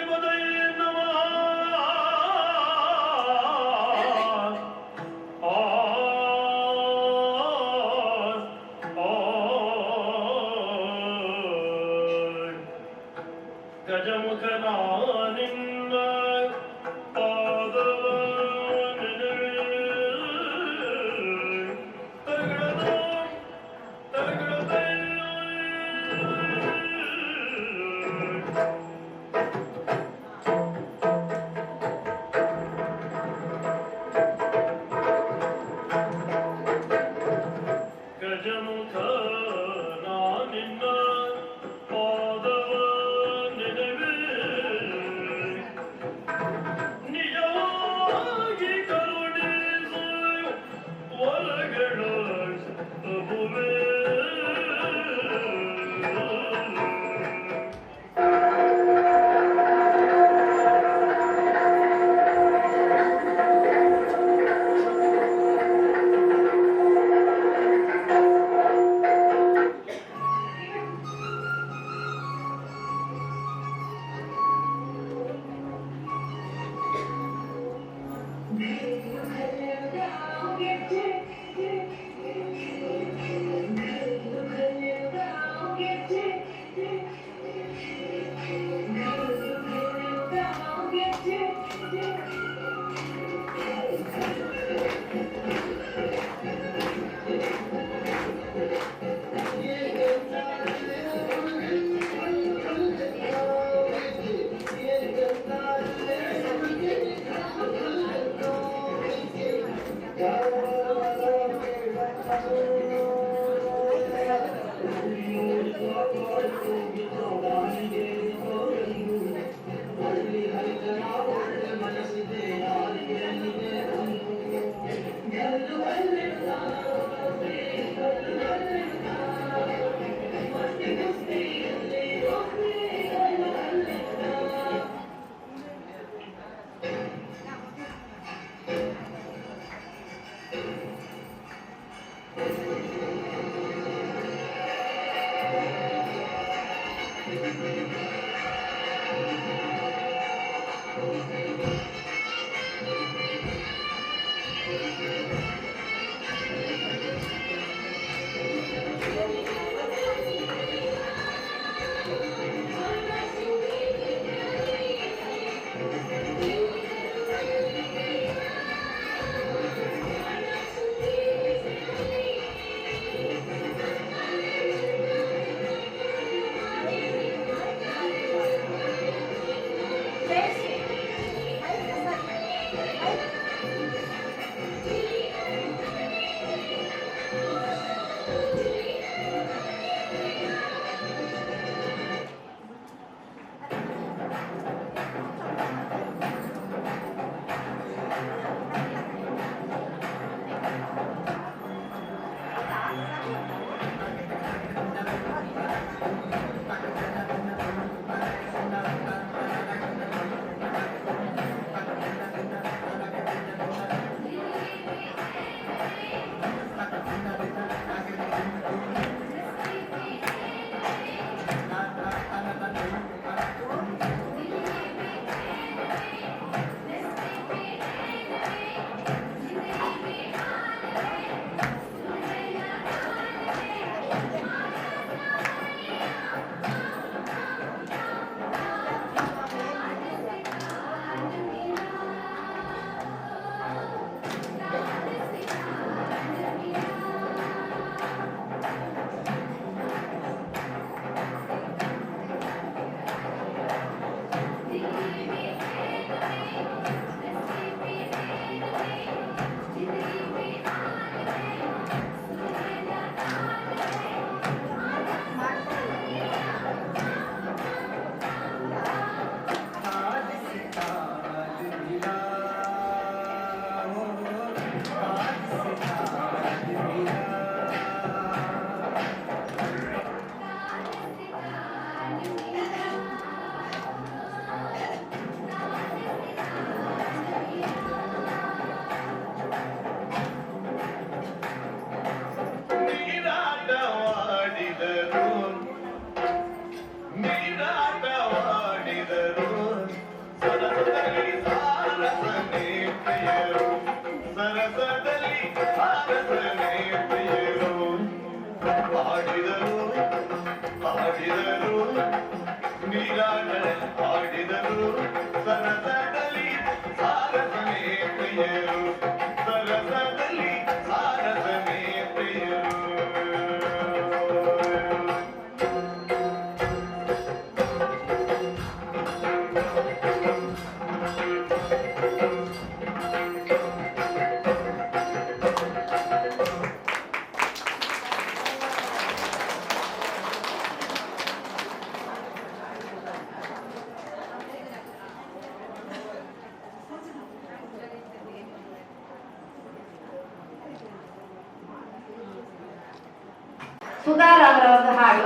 Speaker 1: ಸುಧಾರ್ ಅವರ ಒಂದು ಹಾಡು,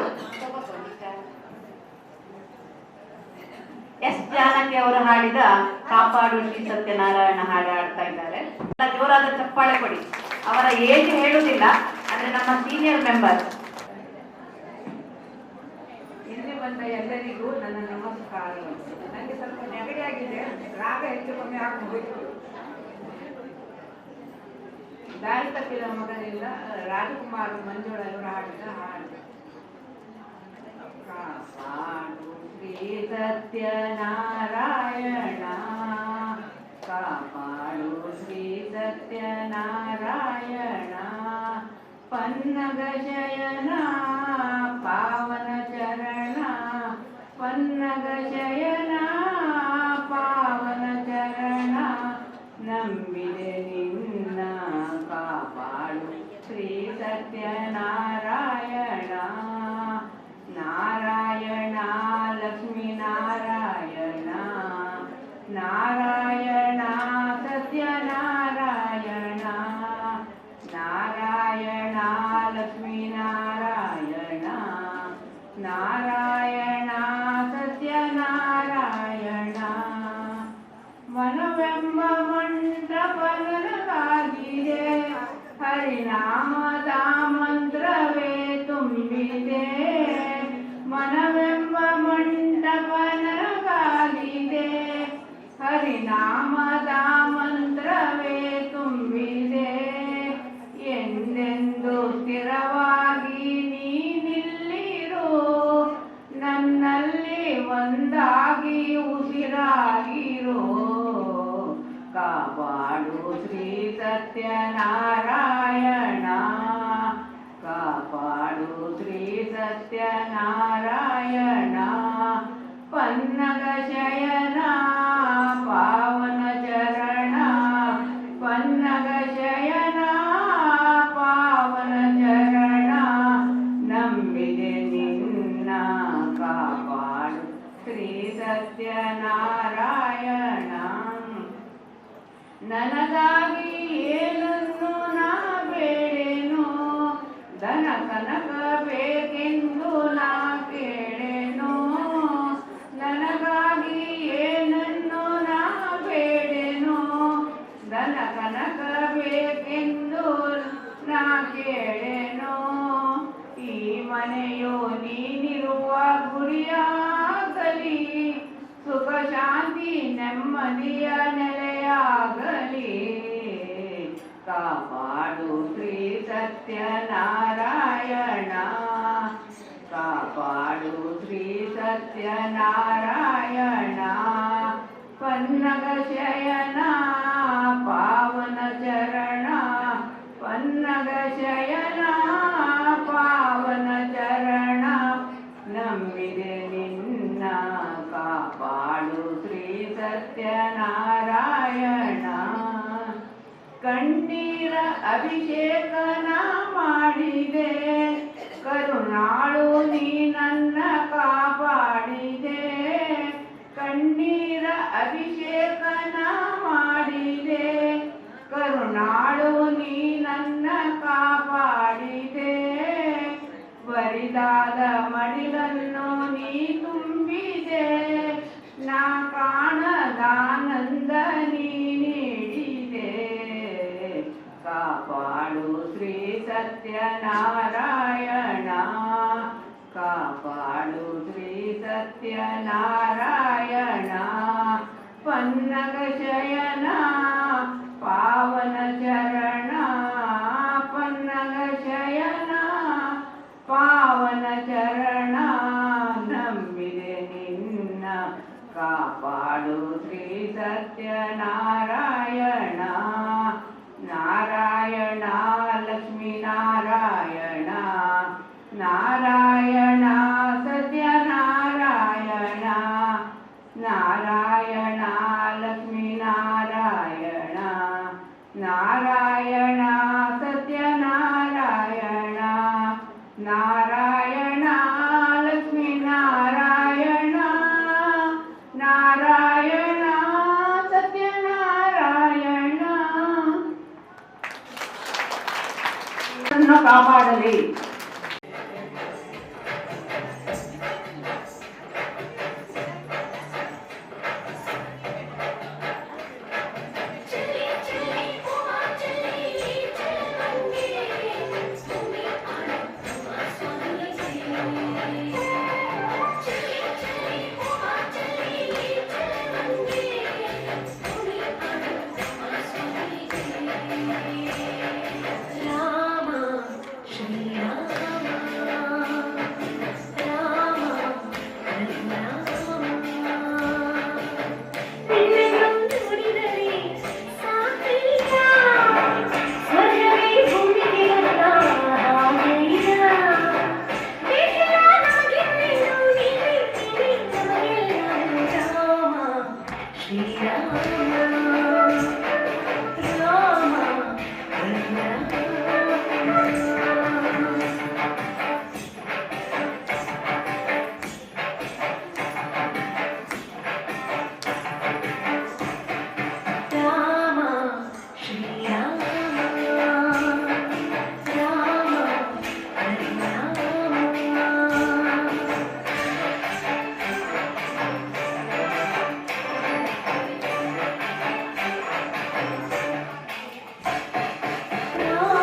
Speaker 1: ಎಸ್ ಜಾನಕಿ ಅವರು ಹಾಡಿದ ಕಾಪಾಡು ಶ್ರೀ ಸತ್ಯನಾರಾಯಣ ಹಾಡು ಹಾಡ್ತಾ ಇದ್ದಾರೆ. ಜೋರಾದ ಚಪ್ಪಾಳೆ ಕೊಡಿ. ಅವರ ಏಜ್ ಹೇಳುವುದಿಲ್ಲ, ಅಂದ್ರೆ ನಮ್ಮ ಸೀನಿಯರ್ ಮೆಂಬರ್.
Speaker 12: ಇಲ್ಲಿ ಬಂದ ಎಲ್ಲರಿಗೂ ನನ್ನ ನಮಸ್ಕಾರಗಳು. ನನಗೆ ಸ್ವಲ್ಪ ನೆಗಡಿ ಆಗಿದೆ, ರಾಗ ಹೆಚ್ಚು ಕಮ್ಮಿ ಆಗಬಹುದು. ದಾರಿ ತಪ್ಪಿದ ಮಗನಿಂದ ರಾಜಕುಮಾರ್ ಮಂಜುಳವರು ಹಾಡಿದ ಹಾಡು. ಕಾಪಾಡು ಶ್ರೀ ಸತ್ಯನಾರಾಯಣ, ಕಾಪಾಡು ಶ್ರೀ ಸತ್ಯನಾರಾಯಣ, ಪನ್ನಗ ಶಯನ ಪಾವನ ಚರಣ, ಪನ್ನಗ ಶಯನ ಪಾವನ ಚರಣ, ನಂಬಿದೆ ನಿನ್ನ ಕಾಪಾಡು ಶ್ರೀ ಸತ್ಯನಾರಾಯಣ. ನಾರಾಯಣ ಲಕ್ಷ್ಮೀ ನಾರಾಯಣ, ನಾರಾಯಣ ಸತ್ಯನಾರಾಯಣ, ನಾರಾಯಣ ಲಕ್ಷ್ಮೀ ನಾರಾಯಣ, ನಾರಾಯಣ ಸತ್ಯನಾರಾಯಣ. ಮನವೆಂಬ ಮಂಟಪ ನನಗಾಗಿದೆ, ಹರಿನಾಮದ ಮಂತ್ರವೇ ತುಂಬಿದೆ. ಮನವೆಂಬ ಮಂಟಪ ನನಗಾಗಿದೆ, ಹರಿನಾಮದ ಮಂತ್ರವೇ ತುಂಬಿದೆ. ಸತ್ಯನಾರಾಯಣ ಕಾಪಾಡು ಶ್ರೀ ಸತ್ಯನಾರಾಯಣ ಪನ್ನಗ ಶಯನ ಪಾವನ ಚರಣ ಪನ್ನಗ ಶಯನ ಪಾವನ ಚರಣ ನಂಬಿದೆ ನಿನ್ನ ಕಾಪಾಡು ಶ್ರೀ ಸತ್ಯನಾರಾಯಣ ನನಗಾಗಿ ಏನನ್ನು ನಾ ಬೇಡೇನು ಧನ ಕನಕ ಬೇಕೆಂದು ನಾ ಕೇಳೇನು ನನಗಾಗಿ ಏನನ್ನು ನಾ ಬೇಡೇನು ಧನ ಕನಕ ಬೇಕೆಂದು ನಾ ಕೇಳೇನು ಈ ಮನೆಯು ನೀನಿರುವ ಗುಡಿಯಾಗಲಿ ಸುಖ ಶಾಂತಿ ನೆಮ್ಮದಿಯ ನೆಲೆಯಾಗಲಿ ಕಾಪಾಡು ಶ್ರೀ ಸತ್ಯನಾರಾಯಣ ಕಾಪಾಡು ಶ್ರೀ ಸತ್ಯನಾರಾಯಣ ಪನ್ನಗ ಶಯನ ಪಾವನ ಚರಣ ಪನ್ನಗ ಶಯನ ಪಾವನ ಚರಣ ನಂಬಿದೆ ನಿನ್ನ ಕಾಪಾಡು ಶ್ರೀ ಸತ್ಯನಾರಾಯಣ ಕಣ್ಣೀರ ಅಭಿಷೇಕನ ಮಾಡಿದೆ ಕರುಣಾಳು ನೀ ನನ್ನ ಕಾಪಾಡಿದೆ ಕಣ್ಣೀರ ಅಭಿಷೇಕನ ಮಾಡಿದೆ ಕರುಣಾಳು ನೀ ನನ್ನ ಕಾಪಾಡಿದೆ ಬರಿದಾದ ಮಡಿಲನ್ನು ನೀ ತುಂಬಿದೆ ನಾ ಕಾಣದಾನಂದ ನೀ ನೀಡಿದೆ ಕಾಪಾಡು ಶ್ರೀ ಸತ್ಯನಾರಾಯಣ ಕಾಪಾಡು ಶ್ರೀ ಸತ್ಯನಾರಾಯಣ ಪನ್ನಗ ಶಯನ ಪಾವನ ಚರಣ ಪನ್ನಗ ಶಯನ ಪಾವನ ಚರಣ ನಂಬಿದೆ ನಿನ್ನ ಕಾಪಾಡು ಶ್ರೀ ಸತ್ಯನಾರಾಯಣ ನಾರಾಯಣ ಲಕ್ಷ್ಮೀ ನಾರಾಯಣ ನಾರಾಯಣ ಸತ್ಯನಾರಾಯಣ ನಾರಾಯಣ ಲಕ್ಷ್ಮೀ ನಾರಾಯಣ ನಾರಾಯಣ ಸತ್ಯನಾರಾಯಣ ನಾರಾಯಣ ಲಕ್ಷ್ಮೀ ನಾರಾಯಣ ನಾರಾಯಣ ಸತ್ಯನಾರಾಯಣ ಕಾಪಾಡಲಿ
Speaker 9: ರಾಮ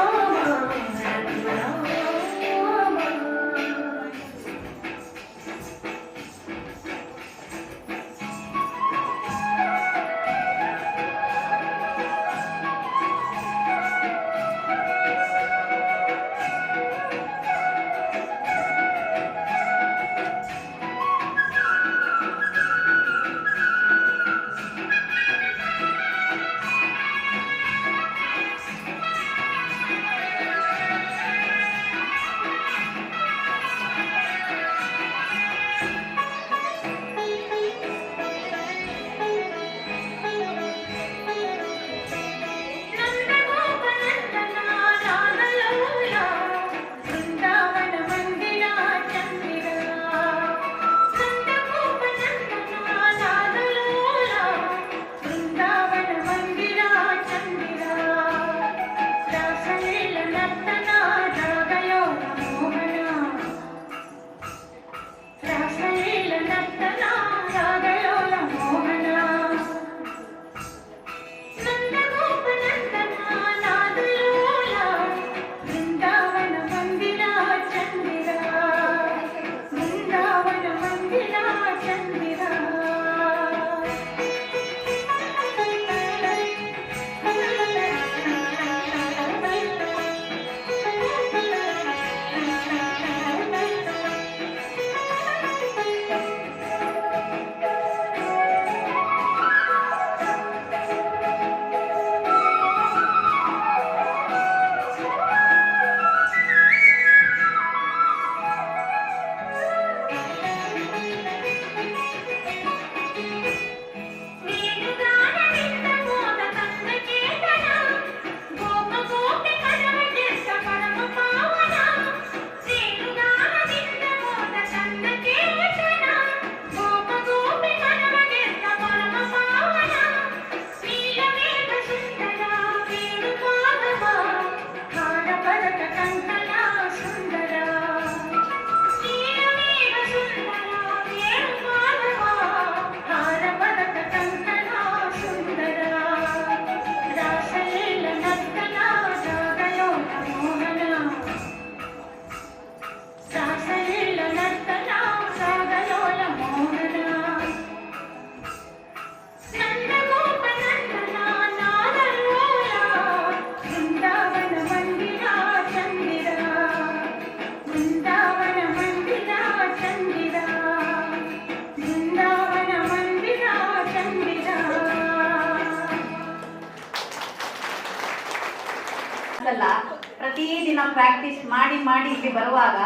Speaker 1: ಅಲ್ಲ, ಪ್ರತಿದಿನ ಪ್ರಾಕ್ಟೀಸ್ ಮಾಡಿ ಮಾಡಿ ಇಲ್ಲಿ ಬರುವಾಗ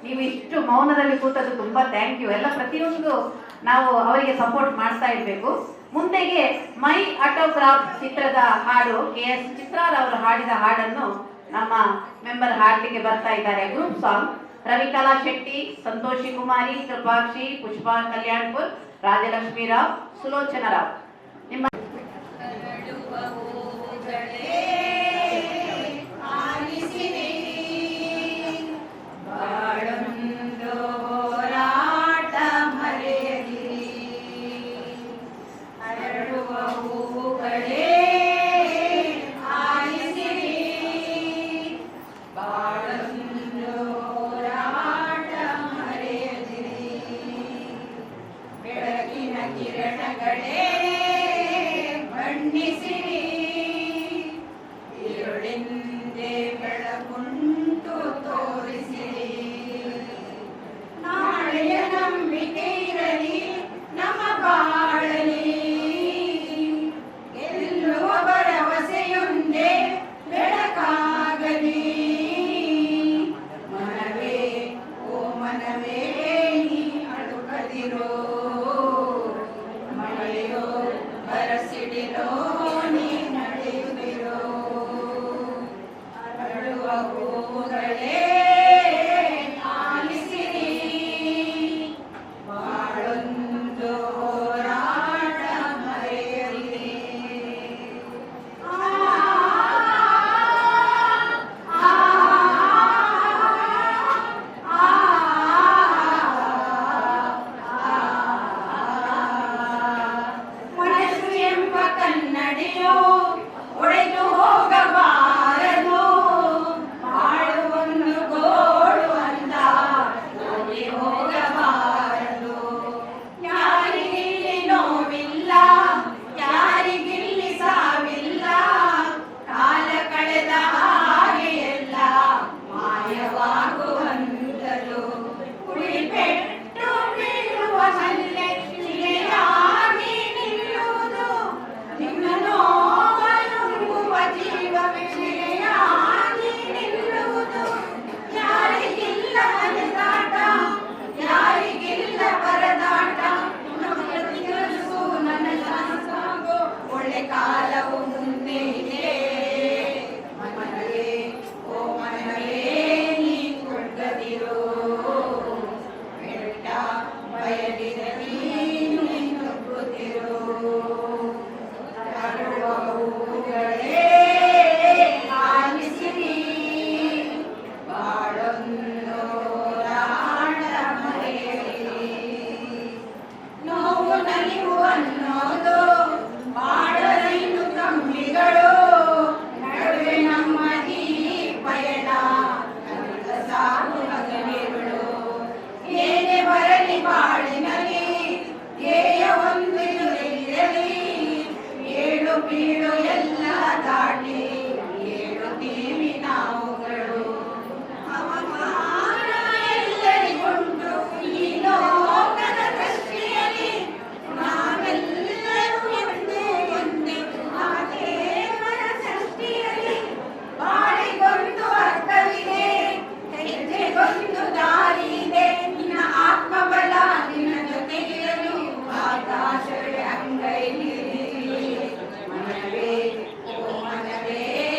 Speaker 1: ನೀವು ಇಷ್ಟು ಮೌನದಲ್ಲಿ ಕೂತದ್ದು ತುಂಬಾ ಥ್ಯಾಂಕ್ ಯು. ಎಲ್ಲ ಪ್ರತಿಯೊಂದು ನಾವು ಅವರಿಗೆ ಸಪೋರ್ಟ್ ಮಾಡ್ತಾ ಇರ್ಬೇಕು. ಮುಂದೆಗೆ ಮೈ ಆಟೋಗ್ರಾಫ್ ಚಿತ್ರದ ಹಾಡು KS ಚಿತ್ರಾರವರು ಹಾಡಿದ ಹಾಡನ್ನು ನಮ್ಮ ಮೆಂಬರ್ ಹಾಡ್ಲಿಕ್ಕೆ ಬರ್ತಾ ಇದ್ದಾರೆ. ಗ್ರೂಪ್ ಸಾಂಗ್ ರವಿಕಲಾ ಶೆಟ್ಟಿ, ಸಂತೋಷಿ ಕುಮಾರಿ, ಕೃಪಾಕ್ಷಿ, ಪುಷ್ಪಾ ಕಲ್ಯಾಣ್ಪುರ್, ರಾಜಲಕ್ಷ್ಮೀ ರಾವ್, ಸುಲೋಚನಾ ರಾವ್. ನಿಮ್ಮ
Speaker 12: ಅಂಗೈಲಿ ಮನವೇ ಓ ಮನವೇ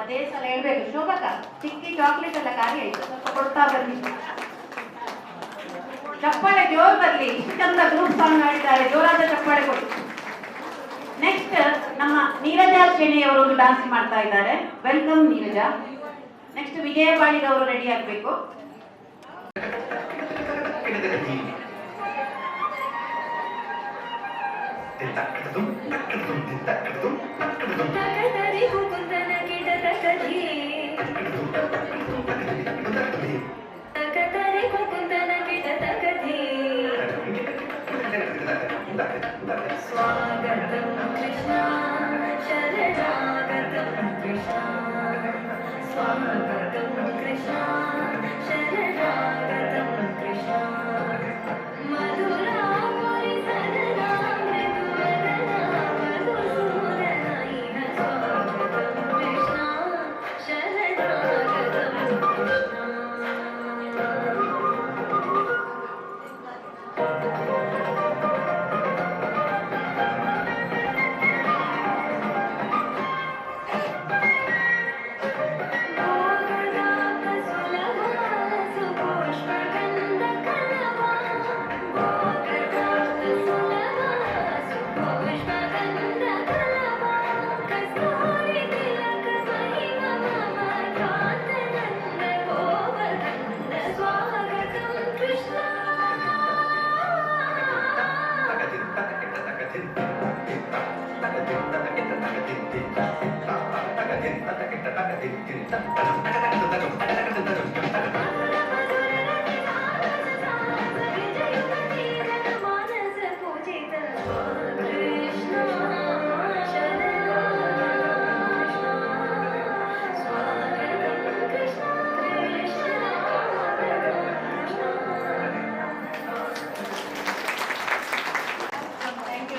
Speaker 1: ಅದೇ ಸಲ ಹೇಳ್ಬೇಕು. ಶೋಭಕ ಚಿಕ್ಕಿ ಚಾಕ್ಲೇಟ್ ಎಲ್ಲ ಖಾಲಿ ಆಯ್ತು, ಸ್ವಲ್ಪ ಕೊಡ್ತಾ ಬನ್ನಿ. ಚಪ್ಪಾಳೆ ಜೋರ್ ಬರ್ಲಿ. ಇಷ್ಟು ಚಂದ ಗ್ರೂಪ್ ಸಾಂಗ್ ಆಡಿದ್ದಾರೆ, ಜೋರಾದ ಚಪ್ಪಾಳೆ ಕೊಡಿ. ನೆಕ್ಸ್ಟ್ ನಮ್ಮ ನೀರಜಾ ಶೆಣಿ ಅವರು ಒಂದು ಡಾನ್ಸ್ ಮಾಡ್ತಾ ಇದ್ದಾರೆ. ವೆಲ್ಕಮ್ ನೀರಜಾ. ನೆಕ್ಸ್ಟ್ ವಿಜಯ ಬಾಳಿಗ ಅವರು ರೆಡಿ ಆಗ್ಬೇಕು.
Speaker 9: स्वागतं कृष्णा शरणागतं कृष्णा स्वागतं कृष्णा शरणागतं कृष्णा मधुरा परिसरना मृदुवदना मधुसूदना इह स्वागतं कृष्णा शरणागतं कृष्णा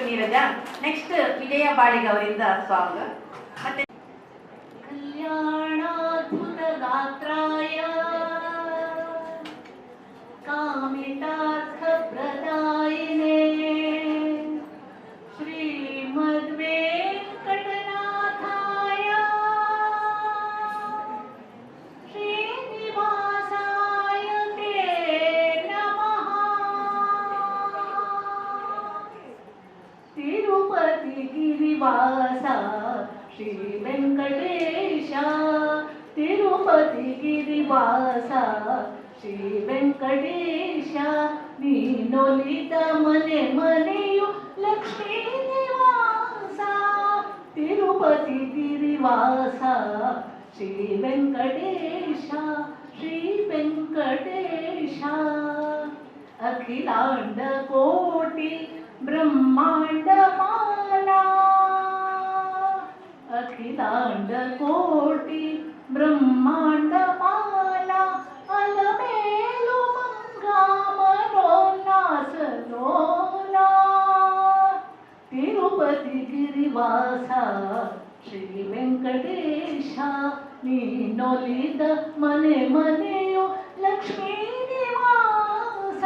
Speaker 1: ನೀರಜಾ. ನೆಕ್ಸ್ಟ್ ವಿಜಯ ಬಾಳಿಗ ಅವರಿಂದ ಸಾಂಗ್. ಮತ್ತೆ
Speaker 9: ಕಲ್ಯಾಣಾದ್ಭುತ ಗಾತ್ರಾಯ ಕಾಮಿತಾರ್ಥ ಪ್ರದಾಯಿನೇ ಶ್ರೀಮದ್ ವೆಂಕಟನಾಥಾಯ ಶ್ರೀನಿವಾಸಾಯ ತೇ ನಮಃ. ತಿರುಪತಿ ಗಿರಿವಾಸ ಶ್ರೀ ವೆಂಕಟೇಶ ತಿರುಪತಿ ಗಿರಿವಾಸ ಶ್ರೀ ವೆಂಕಟೇಶ ನೀನೊಲಿದ ಮನೆ ಮನೆಯು ಲಕ್ಷ್ಮೀ ನಿವಾಸ ತಿರುಪತಿ ಗಿರಿವಾಸ ಶ್ರೀ ವೆಂಕಟೇಶ ಶ್ರೀ ವೆಂಕಟೇಶ ಅಖಿಲಾಂಡ ಕೋಟಿ ಬ್ರಹ್ಮಾಂಡ ಮಾಲಾ ಅಖಿಲಾಂಡ ಕೋಟಿ ಬ್ರಹ್ಮಾಂಡ ಮಾಲಾ ಅಲಮೇಲು ಮಂಗಾಮನೋಲ್ಲಾಸ ಲೋಲಾ ತಿರುಪತಿ ಗಿರಿವಾಸ ಶ್ರೀ ವೆಂಕಟೇಶ ನೀನೊಲಿದ ಮನೆ ಮನೆಯು ಲಕ್ಷ್ಮೀ ನಿವಾಸ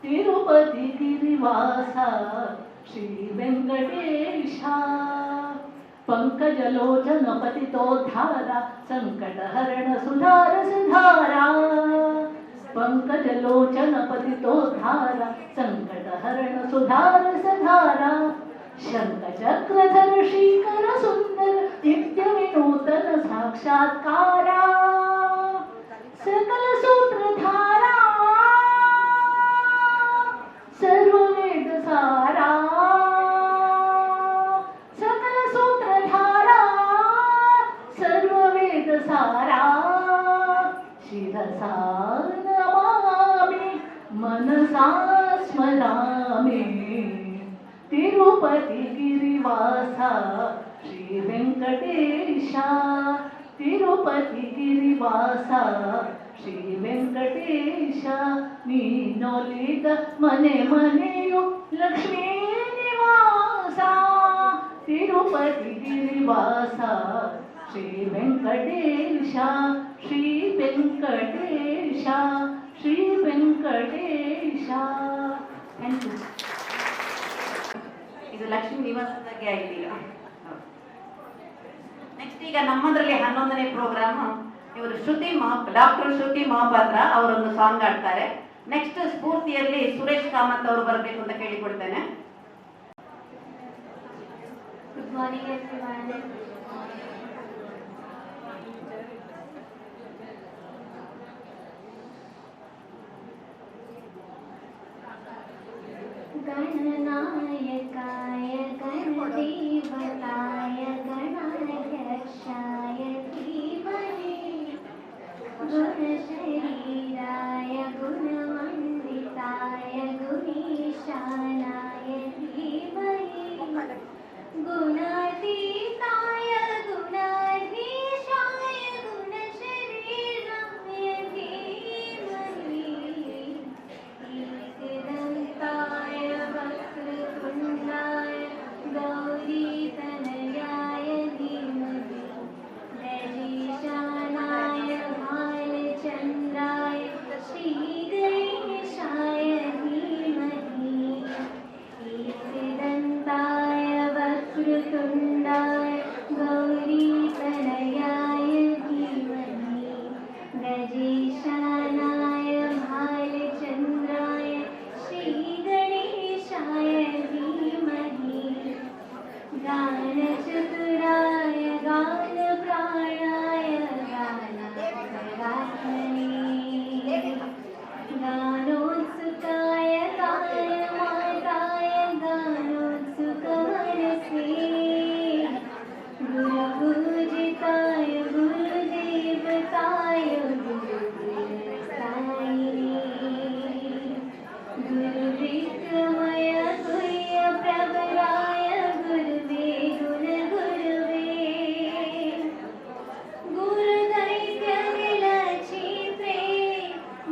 Speaker 9: ತಿರುಪತಿ ಗಿರಿವಾಸ ಶ್ರೀ ವೆಂಕಟೇಶ पंकजलोचन पतितोद्धार संकटहरण सुधार सुधारा पंकजलोचन पतितोद्धार संकटहरण सुधार सुधारा शंखचक्रधर श्रीकर सुंदर नित्य विनूतन साक्षात्कारा सकल सूत्रधारा सर्ववेद सारा सारा शिरसा नमामि मनसा स्मरामि तिरुपति गिरिवास श्री वेंकटेश तिरुपति गिरिवास श्री वेंकटेश नीनोलिद मने मनेयु लक्ष्मी निवास तिरुपति गिरिवास श्री वेंकटेश श्री वेंकटेश श्री वेंकटेश.
Speaker 1: Thank you. ಇದು ಲಕ್ಷ್ಮೀ ನಿವಾಸದಾಗೆ ಆಗಿದೆ. ನೆಕ್ಸ್ಟ್ ಈಗ ನಮ್ಮದ್ರಲ್ಲಿ 11ನೇ ಪ್ರೋಗ್ರಾಮ್ ಇವರು ಡಾಕ್ಟರ್ ಶ್ರುತಿ ಮಹಾಪಾತ್ರ ಅವರೊಂದು ಸಾಂಗ್ ಆಡ್ತಾರೆ. ನೆಕ್ಸ್ಟ್ ಸ್ಫೂರ್ತಿಯಲ್ಲಿ ಸುರೇಶ್ ಕಾಮತ್ ಅವರು ಬರಬೇಕು ಅಂತ ಕೇಳಿಕೊಳ್ತೇನೆ.
Speaker 13: Good morning everyone. गणनायकाय गणदेवताय गणाध्यक्षाय धीमहि गुणशरीराय गुणमण्डिताय गुणीशानाय धीमहि गुणातीताय गुणाधीशाय गुणशरीराय धीमहि एकदन्ताय वक्रतुण्डाय गौरीतनयाय धीमहि गजेशानाय भालचन्द्राय श्रीगणेशाय धीमहि एकदन्ताय वक्रतुण्डाय गौरीतनयाय धीमहि गजेशानाय भालचन्द्राय श्रीगणेशाय धीमहि गानचतुराय गानप्राणाय गानात्मने गानोत्सुकाय गानमाताय गानोत्सुकमनसे गुरुपूजिताय गुरुदेवताय गुरुदेवतायिने गुरुविक्रमय गुह्यप्रवराय गुरुवे गुणगुरुवे गुरुदैत्यविलक्षित्रे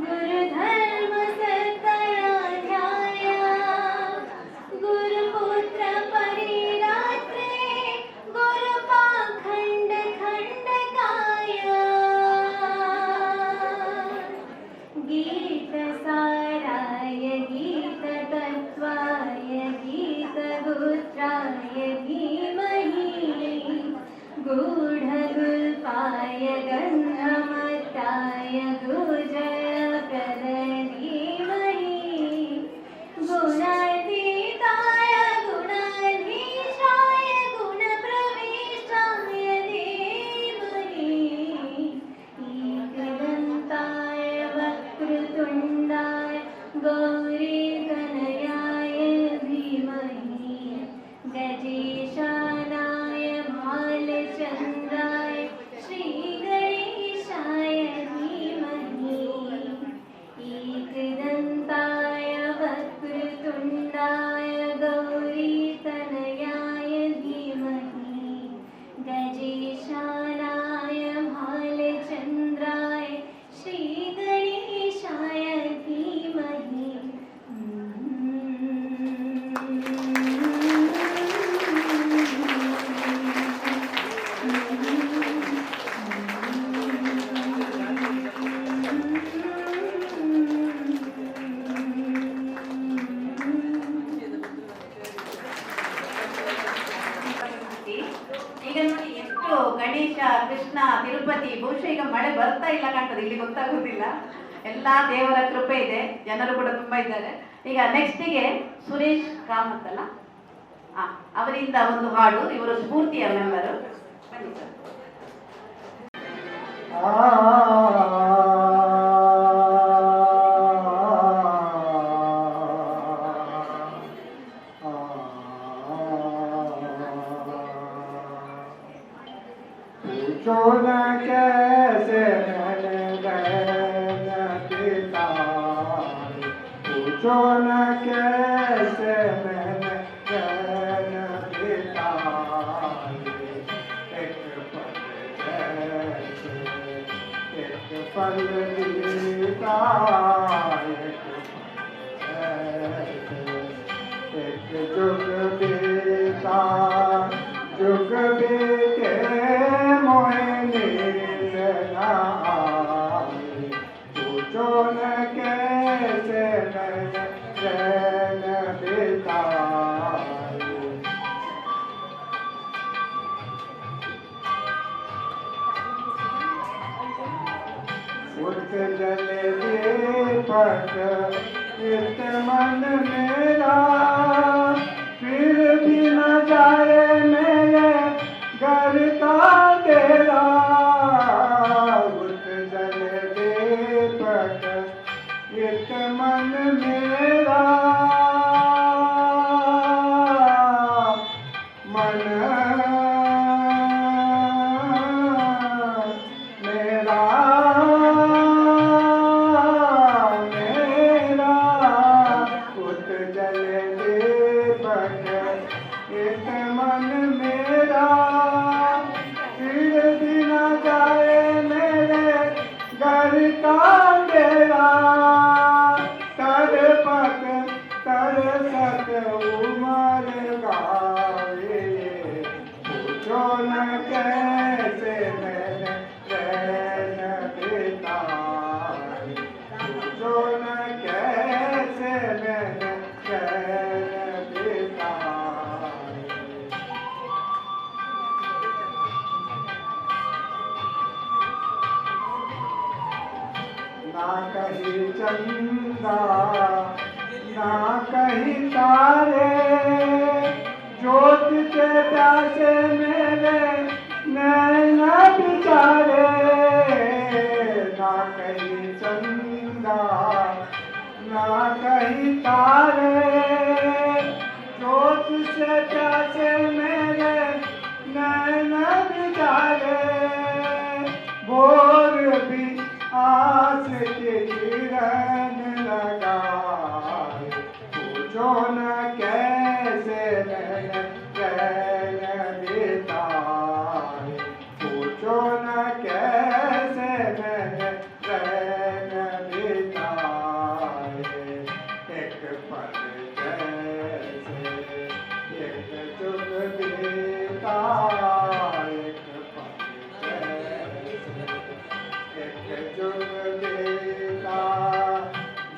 Speaker 13: गुरुधर्मसत्तराध्याय गुरुपुत्रपरिरात्रे गुरुपाखण्डखण्डकाय गीतसाराय गीततत्त्वाय गीतगोत्राय धीमहि गूढगुल्पाय गन्धमत्ताय गुजरप्रदे धीमहि गुणातीताय गुणाधीशाय गुणप्रविष्टाय धीमहि एकदन्ताय वक्रतुण्डाय गौरीतनयाय धीमहि गजेशानाय भालचन्द्राय श्रीगणेशाय धीमहि एकदन्ताय वक्रतुण्डाय गौरीतनयाय धीमहि गजेशानाय भालचन्द्राय श्रीगणेशाय धीमहि
Speaker 1: ಈಗ ನೋಡಿ ಎಷ್ಟು ಗಣೇಶ ಕೃಷ್ಣ ತಿರುಪತಿ ಬಹುಶಃ ಈಗ ಮಳೆ ಬರ್ತಾ ಇಲ್ಲ ಕಾಣ್ತದೆ, ಇಲ್ಲಿ ಗೊತ್ತಾಗುದಿಲ್ಲ. ಎಲ್ಲಾ ದೇವರ ಕೃಪೆ ಇದೆ, ಜನರು ಕೂಡ ತುಂಬಾ ಇದ್ದಾರೆ. ಈಗ ನೆಕ್ಸ್ಟಿಗೆ ಸುರೇಶ್ ಕಾಮತ್ ಅಲ್ಲ, ಅವರಿಂದ ಒಂದು ಹಾಡು. ಇವರು ಸ್ಫೂರ್ತಿಯ ಮೆಂಬರು. ಬನ್ನಿ ಸರ್.
Speaker 11: पूछो न कैसे मैंने गैन पिता, पूछो न कैसे मैंने गैन पिता, एक पल जैसे एक पल बीता, एक जुग बीता, जुग बीते मोहे नींद न आई, पूछो न कैसे मैंने चैन बिताई। उठ जले दीपक इस मन मेरा, फिर भी न जाए मेरे घर का तेरा। उठ जले दीपक इस मन मेरा, मन मेरा मेरा। उठ जले दीपक इस मन मेरा, फिर भी न जाए मेरे घर का डेरा। तड़पत तरसत उमर गावे, पूछो न कैसे मैंने चैन बिताई, पूछो न कैसे मैंने चैन बिताई। ना कहीं चंदा ना कहीं तारे, ज्योत के प्यासे मेरे नैना बिचारे। ना कहीं चंदा ना कहीं तारे, ज्योत से प्यासे मेरे नैना बिचारे। भोर भी आस के किरण लगाए, पूछो न कैसे मैंने चैन बिताए, पूछो न कैसे मैंने चैन बिताए। एक पल जैसे एक जुग बीता, एक पल जैसे एक जुग बीता।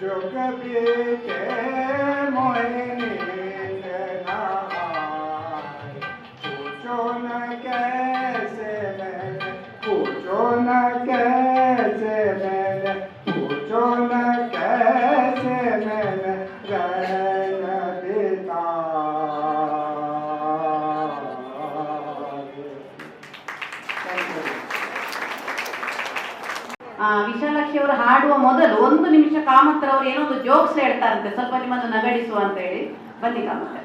Speaker 11: जुग बीते मोहे नींद ना आए, पूछो न कैसे मैंने, पूछो न कैसे मैंने, पूछो न कैसे मैंने रैन
Speaker 1: ವಿಶಾಲಾಕ್ಷಿ ಅವರು ಹಾಡುವ ಮೊದಲು 1 ನಿಮಿಷ ಕಾಮತ್ರ ಅವರು ಏನೋ ಒಂದು ಜೋಕ್ಸ್ ಹೇಳ್ತಾರಂತೆ, ಸ್ವಲ್ಪ ನಿಮ್ಮನ್ನು ನಗಡಿಸುವ ಅಂತ ಹೇಳಿ. ಬನ್ನಿ ಕಾಮತ್ರ.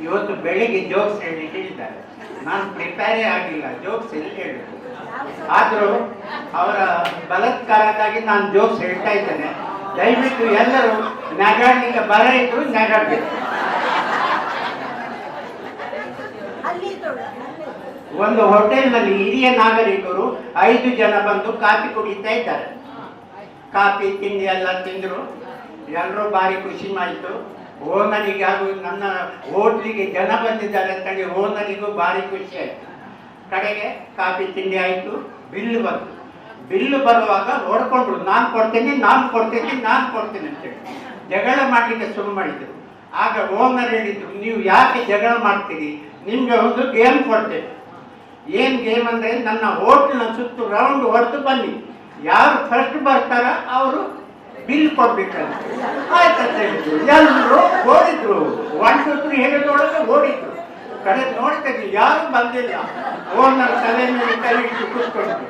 Speaker 14: ಇವತ್ತು ಬೆಳಿಗ್ಗೆ ಜೋಕ್ಸ್ ಹೇಳಲಿಕ್ಕೆ ಹೇಳಿದ್ದಾರೆ. ನಾನು ಪ್ರಿಪೇರೇ ಆಗಿಲ್ಲ, ಜೋಕ್ಸ್ ಎಲ್ಲಿ ಹೇಳುದು. ಆದರೂ ಅವರ ಬಲಾತ್ಕಾರಕ್ಕಾಗಿ ನಾನು ಜೋಕ್ಸ್ ಹೇಳ್ತಾ ಇದ್ದೇನೆ. ದಯವಿಟ್ಟು ಎಲ್ಲರೂ ನಗಾಡ್ಲಿಕ್ಕೆ ಬರ ಇದ್ರು ನಗಾಡ್ಬೇಕು. ಒಂದು ಹೋಟೆಲ್ನಲ್ಲಿ ಹಿರಿಯ ನಾಗರಿಕರು 5 ಜನ ಬಂದು ಕಾಫಿ ಕುಡಿತಾ ಇದ್ದಾರೆ. ಕಾಫಿ ತಿಂಡಿ ಎಲ್ಲ ತಿಂದರು, ಎಲ್ಲರೂ ಭಾರಿ ಖುಷಿ ಮಾಡಿತು. ಓನರಿಗೆ ಹಾಗೂ ನನ್ನ ಹೋಟ್ಲಿಗೆ ಜನ ಬಂದಿದ್ದಾರೆ ಅಂತೇಳಿ ಓನರಿಗೂ ಭಾರಿ ಖುಷಿ ಆಯಿತು. ಕಡೆಗೆ ಕಾಫಿ ತಿಂಡಿ ಆಯಿತು, ಬಿಲ್ಲು ಬಂತು. ಬಿಲ್ಲು ಬರುವಾಗ ಹೊಡ್ಕೊಂಡ್ರು, ನಾನು ಕೊಡ್ತೇನೆ ನಾನು ಕೊಡ್ತೇನೆ ನಾನು ಕೊಡ್ತೇನೆ ಅಂತೇಳಿ ಜಗಳ ಮಾಡಲಿಕ್ಕೆ ಶುರು ಮಾಡಿದರು. ಆಗ ಓನರ್ ಹೇಳಿದ್ರು, ನೀವು ಯಾಕೆ ಜಗಳ ಮಾಡ್ತೀರಿ, ನಿಮಗೆ ಒಂದು ಗೇಮ್ ಕೊಡ್ತೇನೆ. ಏನು ಗೇಮ್ ಅಂದರೆ, ನನ್ನ ಹೋಟ್ಲಿನ ಸುತ್ತು ರೌಂಡ್ ಹೊಡೆದು ಬನ್ನಿ, ಯಾರು ಫಸ್ಟ್ ಬರ್ತಾರ ಅವರು ಬಿಲ್ ಕೊಡ್ಬೇಕಂತ. ಆಯ್ತಂತ ಹೇಳಿದ್ರು. ಎಲ್ಲರೂ ಓಡಿದ್ರು, 1 2 3 ಹೇಳಿದೊಳಗೆ ಓಡಿದ್ರು. ಕಡೆ ನೋಡ್ತೇವೆ ಯಾರು ಬಂದಿಲ್ಲ. ಓನರ್ ತಲೆ ಮೇಲೆ ಕೈ ಇಟ್ಟು ಕೂತ್ಕೊಂಡ್ರು,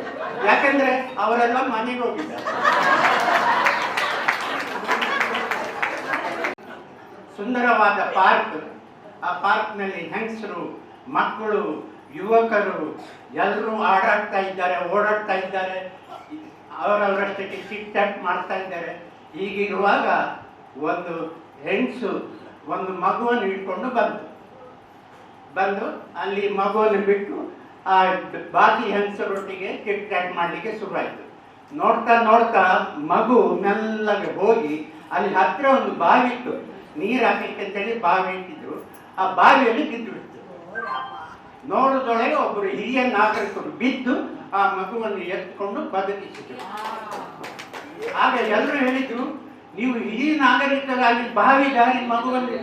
Speaker 14: ಯಾಕಂದ್ರೆ ಅವರೆಲ್ಲ ಮನೆಗೆ ಹೋಗಿದ್ದಾರೆ. ಸುಂದರವಾದ ಪಾರ್ಕ್. ಆ ಪಾರ್ಕ್ನಲ್ಲಿ ಹೆಂಗಸರು, ಮಕ್ಕಳು, ಯುವಕರು ಎಲ್ಲರೂ ಆಡಾಡ್ತಾ ಇದ್ದಾರೆ, ಓಡಾಡ್ತಾ ಇದ್ದಾರೆ, ಅವರವರಷ್ಟಕ್ಕೆ ಚಿಟ್ ಚಾಟ್ ಮಾಡ್ತಾ ಇದ್ದಾರೆ. ಹೀಗಿರುವಾಗ ಒಂದು ಹೆಂಗಸು ಒಂದು ಮಗುವನ್ನು ಇಟ್ಕೊಂಡು ಬಂದು ಅಲ್ಲಿ ಮಗುವನ್ನು ಬಿಟ್ಟು ಆ ಬಾಕಿ ಹೆಂಗಸರೊಟ್ಟಿಗೆ ಚಿಟ್ ಚಾಟ್ ಮಾಡಲಿಕ್ಕೆ ಶುರುವಾಯಿತು. ನೋಡ್ತಾ ನೋಡ್ತಾ ಮಗು ಮೆಲ್ಲಗೆ ಹೋಗಿ ಅಲ್ಲಿ ಹತ್ತಿರ ಒಂದು ಬಾವಿ ಇತ್ತು, ನೀರು ಹಾಕಲಿಕ್ಕೆ ಅಂತೇಳಿ ಬಾವಿ ಇಟ್ಟಿದ್ರು. ಆ ಬಾವಿಯಲ್ಲಿ ಬಿದ್ದು ಬಿಡ್ತು. ನೋಡಿದೊಳಗೆ ಒಬ್ಬರು ಹಿರಿಯ ನಾಗರಿಕರು ಬಿದ್ದು ಆ ಮಗುವನ್ನು ಎತ್ಕೊಂಡು ಬದುಕಿಸಿದ್ರು. ಆಗ ಎಲ್ಲರೂ ಹೇಳಿದ್ರು, ನೀವು ಹಿರಿಯ ನಾಗರಿಕರಾಗಿ ಬಾವಿ ದಾರಿ ಮಗುವನ್ನು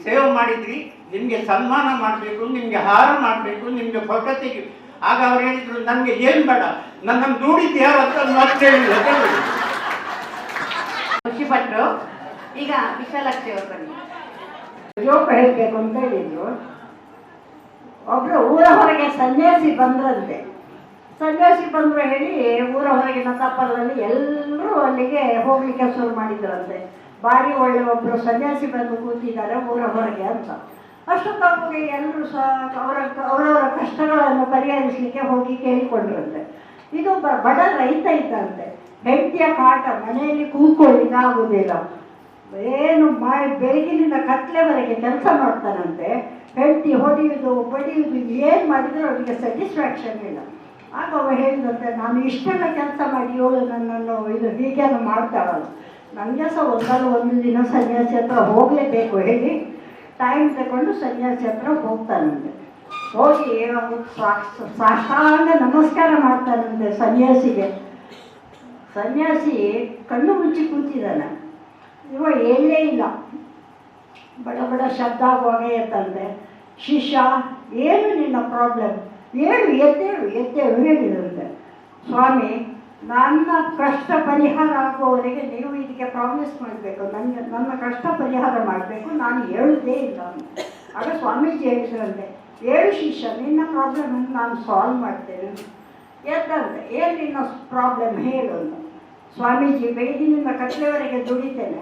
Speaker 14: ಸೇವೆ ಮಾಡಿದ್ರಿ, ನಿಮಗೆ ಸನ್ಮಾನ ಮಾಡಬೇಕು, ನಿಮಗೆ ಹಾರ ಮಾಡಬೇಕು, ನಿಮಗೆ ಫೋಟೋ ತೆಗಿ. ಆಗ ಅವ್ರು ಹೇಳಿದ್ರು ನನಗೆ ಏನು ಬೇಡ, ನನ್ನನ್ನು ನೋಡಿದ್ದು ಯಾರು ಅಂತ ಮತ್ತೆ ಹೇಳಿಲ್ಲ.
Speaker 1: ಖುಷಿ ಪಟ್ಟರು. ಈಗ ವಿಶಾಲಾಕ್ಷಿ ಅವರು ಬನ್ನಿ.
Speaker 15: ಜೋಕ್ ಹೇಳ್ಬೇಕು ಅಂತ ಹೇಳಿದ್ರು. ಒಬ್ರು ಊರ ಹೊರಗೆ ಸನ್ಯಾಸಿ ಬಂದ್ರಂತೆ. ಸನ್ಯಾಸಿ ಬಂದ್ರು ಹೇಳಿ ಊರ ಹೊರಗಿನ ತಪ್ಪಲಲ್ಲಿ ಎಲ್ಲರೂ ಅಲ್ಲಿಗೆ ಹೋಗ್ಲಿಕ್ಕೆ ಶುರು ಮಾಡಿದ್ರಂತೆ. ಭಾರಿ ಒಳ್ಳೆ ಒಬ್ರು ಸನ್ಯಾಸಿ ಬಂದು ಕೂತಿದ್ದಾರೆ ಊರ ಹೊರಗೆ ಅಂತ. ಅಷ್ಟೊತ್ತಿಗೆ ಎಲ್ಲರೂ ಸಹ ಅವರವರ ಕಷ್ಟಗಳನ್ನು ಪರಿಹರಿಸಲಿಕ್ಕೆ ಹೋಗಿ ಕೇಳಿಕೊಂಡ್ರಂತೆ. ಇದು ಬಡ ರೈತ ಇದ್ದಂತೆ. ಹೆಂಡತಿಯ ಕಾಟ, ಮನೆಯಲ್ಲಿ ಕೂತ್ಕೊಳ್ಳಿಕ್ಕೆ ಆಗುವುದಿಲ್ಲ. ಏನು ಬೆಳಗಿನಿಂದ ಕತ್ಲೆವರೆಗೆ ಕೆಲಸ ಮಾಡ್ತಾನಂತೆ. ಹೆಂಡತಿ ಹೊಡೆಯುವುದು ಬಡಿಯುವುದು ಏನು ಮಾಡಿದ್ರು ಅವರಿಗೆ ಸ್ಯಾಟಿಸ್ಫ್ಯಾಕ್ಷನ್ ಇಲ್ಲ. ಆಗ ಅವ ಹೇಳಿದಂತೆ, ನಾನು ಇಷ್ಟೆಲ್ಲ ಕೆಲಸ ಮಾಡಿ ಇವಳು ನನ್ನನ್ನು ಹೀಗೆಲ್ಲ ಮಾಡ್ತಾಳಲ್ಲ, ನನಗೆ ಸಹ ಒಂದು ದಿನ ಸನ್ಯಾಸಿ ಹತ್ರ ಹೋಗಲೇಬೇಕು ಹೇಳಿ ಟೈಮ್ ತಗೊಂಡು ಸನ್ಯಾಸಿ ಹತ್ರ ಹೋಗ್ತಾನಂತೆ. ಹೋಗಿ ಸಾಷ್ಟಾಂಗ ನಮಸ್ಕಾರ ಮಾಡ್ತಾನಂತೆ ಸನ್ಯಾಸಿಗೆ. ಸನ್ಯಾಸಿ ಕಣ್ಣು ಮುಚ್ಚಿ ಕೂತಿದ್ದಾನೆ. ಇವ ಹೇಳಲೇ ಇಲ್ಲ. ಬಡ ಬಡ ಶಬ್ದ ಆಗುವಾಗ ಎತ್ತಂತೆ. ಶಿಷ್ಯ, ಏನು ನಿನ್ನ ಪ್ರಾಬ್ಲಮ್? ಎದ್ದೇಳು ಹೇಳಿದಂತೆ. ಸ್ವಾಮಿ, ನನ್ನ ಕಷ್ಟ ಪರಿಹಾರ ಆಗುವವರೆಗೆ ನೀವು ಇದಕ್ಕೆ ಪ್ರಾಮಿಸ್ ಮಾಡಬೇಕು, ನನ್ನ ಕಷ್ಟ ಪರಿಹಾರ ಮಾಡಬೇಕು, ನಾನು ಹೇಳುವುದೇ ಇಲ್ಲ. ಆಗ ಸ್ವಾಮೀಜಿ ಹೇಳಿದ್ರಂತೆ, ಹೇಳು ಶಿಷ್ಯ, ನಿನ್ನ ಪ್ರಾಬ್ಲಮನ್ನು ನಾನು ಸಾಲ್ವ್ ಮಾಡ್ತೇನೆ. ಎದ್ದಂತೆ, ಏನು ನಿನ್ನ ಪ್ರಾಬ್ಲಮ್ ಹೇಳು ಅಂತ. ಸ್ವಾಮೀಜಿ, ಬೆಳಗಿನಿಂದ ಕತ್ಲೆವರೆಗೆ ದುಡಿತೇನೆ,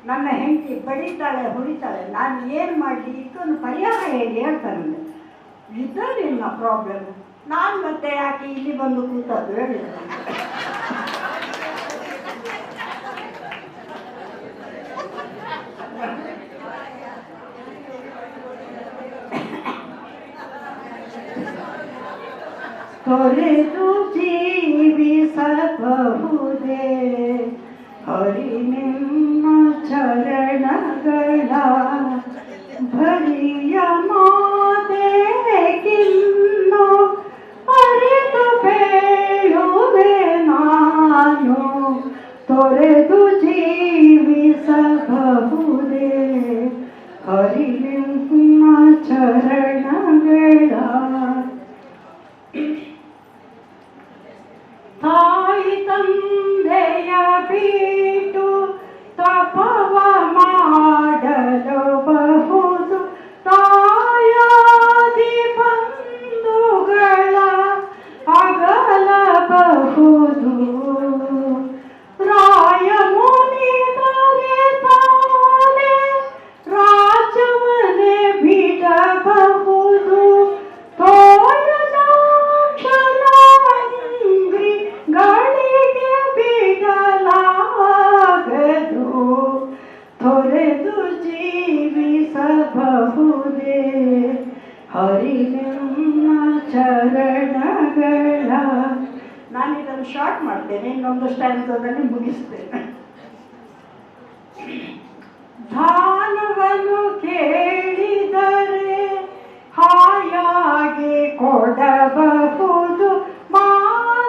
Speaker 15: ನನ್ನ ಹೆಂಡತಿ ಬಡಿತಾಳೆ ಹೊಡಿತಾಳೆ, ನಾನು ಏನು ಮಾಡಲಿ, ಇದೊಂದು ಪರಿಹಾರ ಹೇಳಿ ಹೇಳ್ತಾನಂತೆ. ಇದು ನಿನ್ನ ಪ್ರಾಬ್ಲಮ್, ನಾನು ಮತ್ತೆ ಯಾಕೆ ಇಲ್ಲಿ ಬಂದು ಕೂತದ್ದು ಹೇಳಿದ್ರು. ತೊರೆದು ಜೀವಿಸಬಹುದೇ ಹರಿ ನಿಮ್ಮ ಚರಣಗಳ ಭರಿಯ ಮಾತೆಗಿನ್ನು ಅರಿತು ಬೇಳುವೆ ನಾನು. ತೊರೆದು ಜೀವಿಸಬಹುದೇ ಹರಿ ನಿಮ್ಮ ಚರಣಗಳ. ತಾಯಿ ತಂದೆಯ ಬಿಟ್ಟು ತಪವ ಮಾಡಲು ಬಹುದು, ತಾಯಾದಿ ಬಂಧುಗಳ ಅಗಲಬಹುದು. ರಾಯ ಮುನಿದರೆ ತಾನೇ ರಾಜವನ್ನೇ ಬಿಡಬಹುದು. ಗಳಿಗೆ ಬಿಡಲಾಗದು. ತೊರೆದು ಜೀವಿಸಬಹುದೇ ಹರಿ ನಿಮ್ಮ ಚರಣಗಳ. ನಾನು ಇದನ್ನು ಶಾರ್ಟ್ ಮಾಡ್ತೇನೆ, ಇನ್ನೊಂದು ಸ್ಟ್ಯಾನ್ಸದಲ್ಲಿ ಮುಗಿಸ್ತೇನೆ. ದಾನವನ್ನು ಕೇಳಿದರೆ ಹಾಯಾಗಿ ಕೊಡಬಹುದು. ಮಾನಪಮಾನಗಳ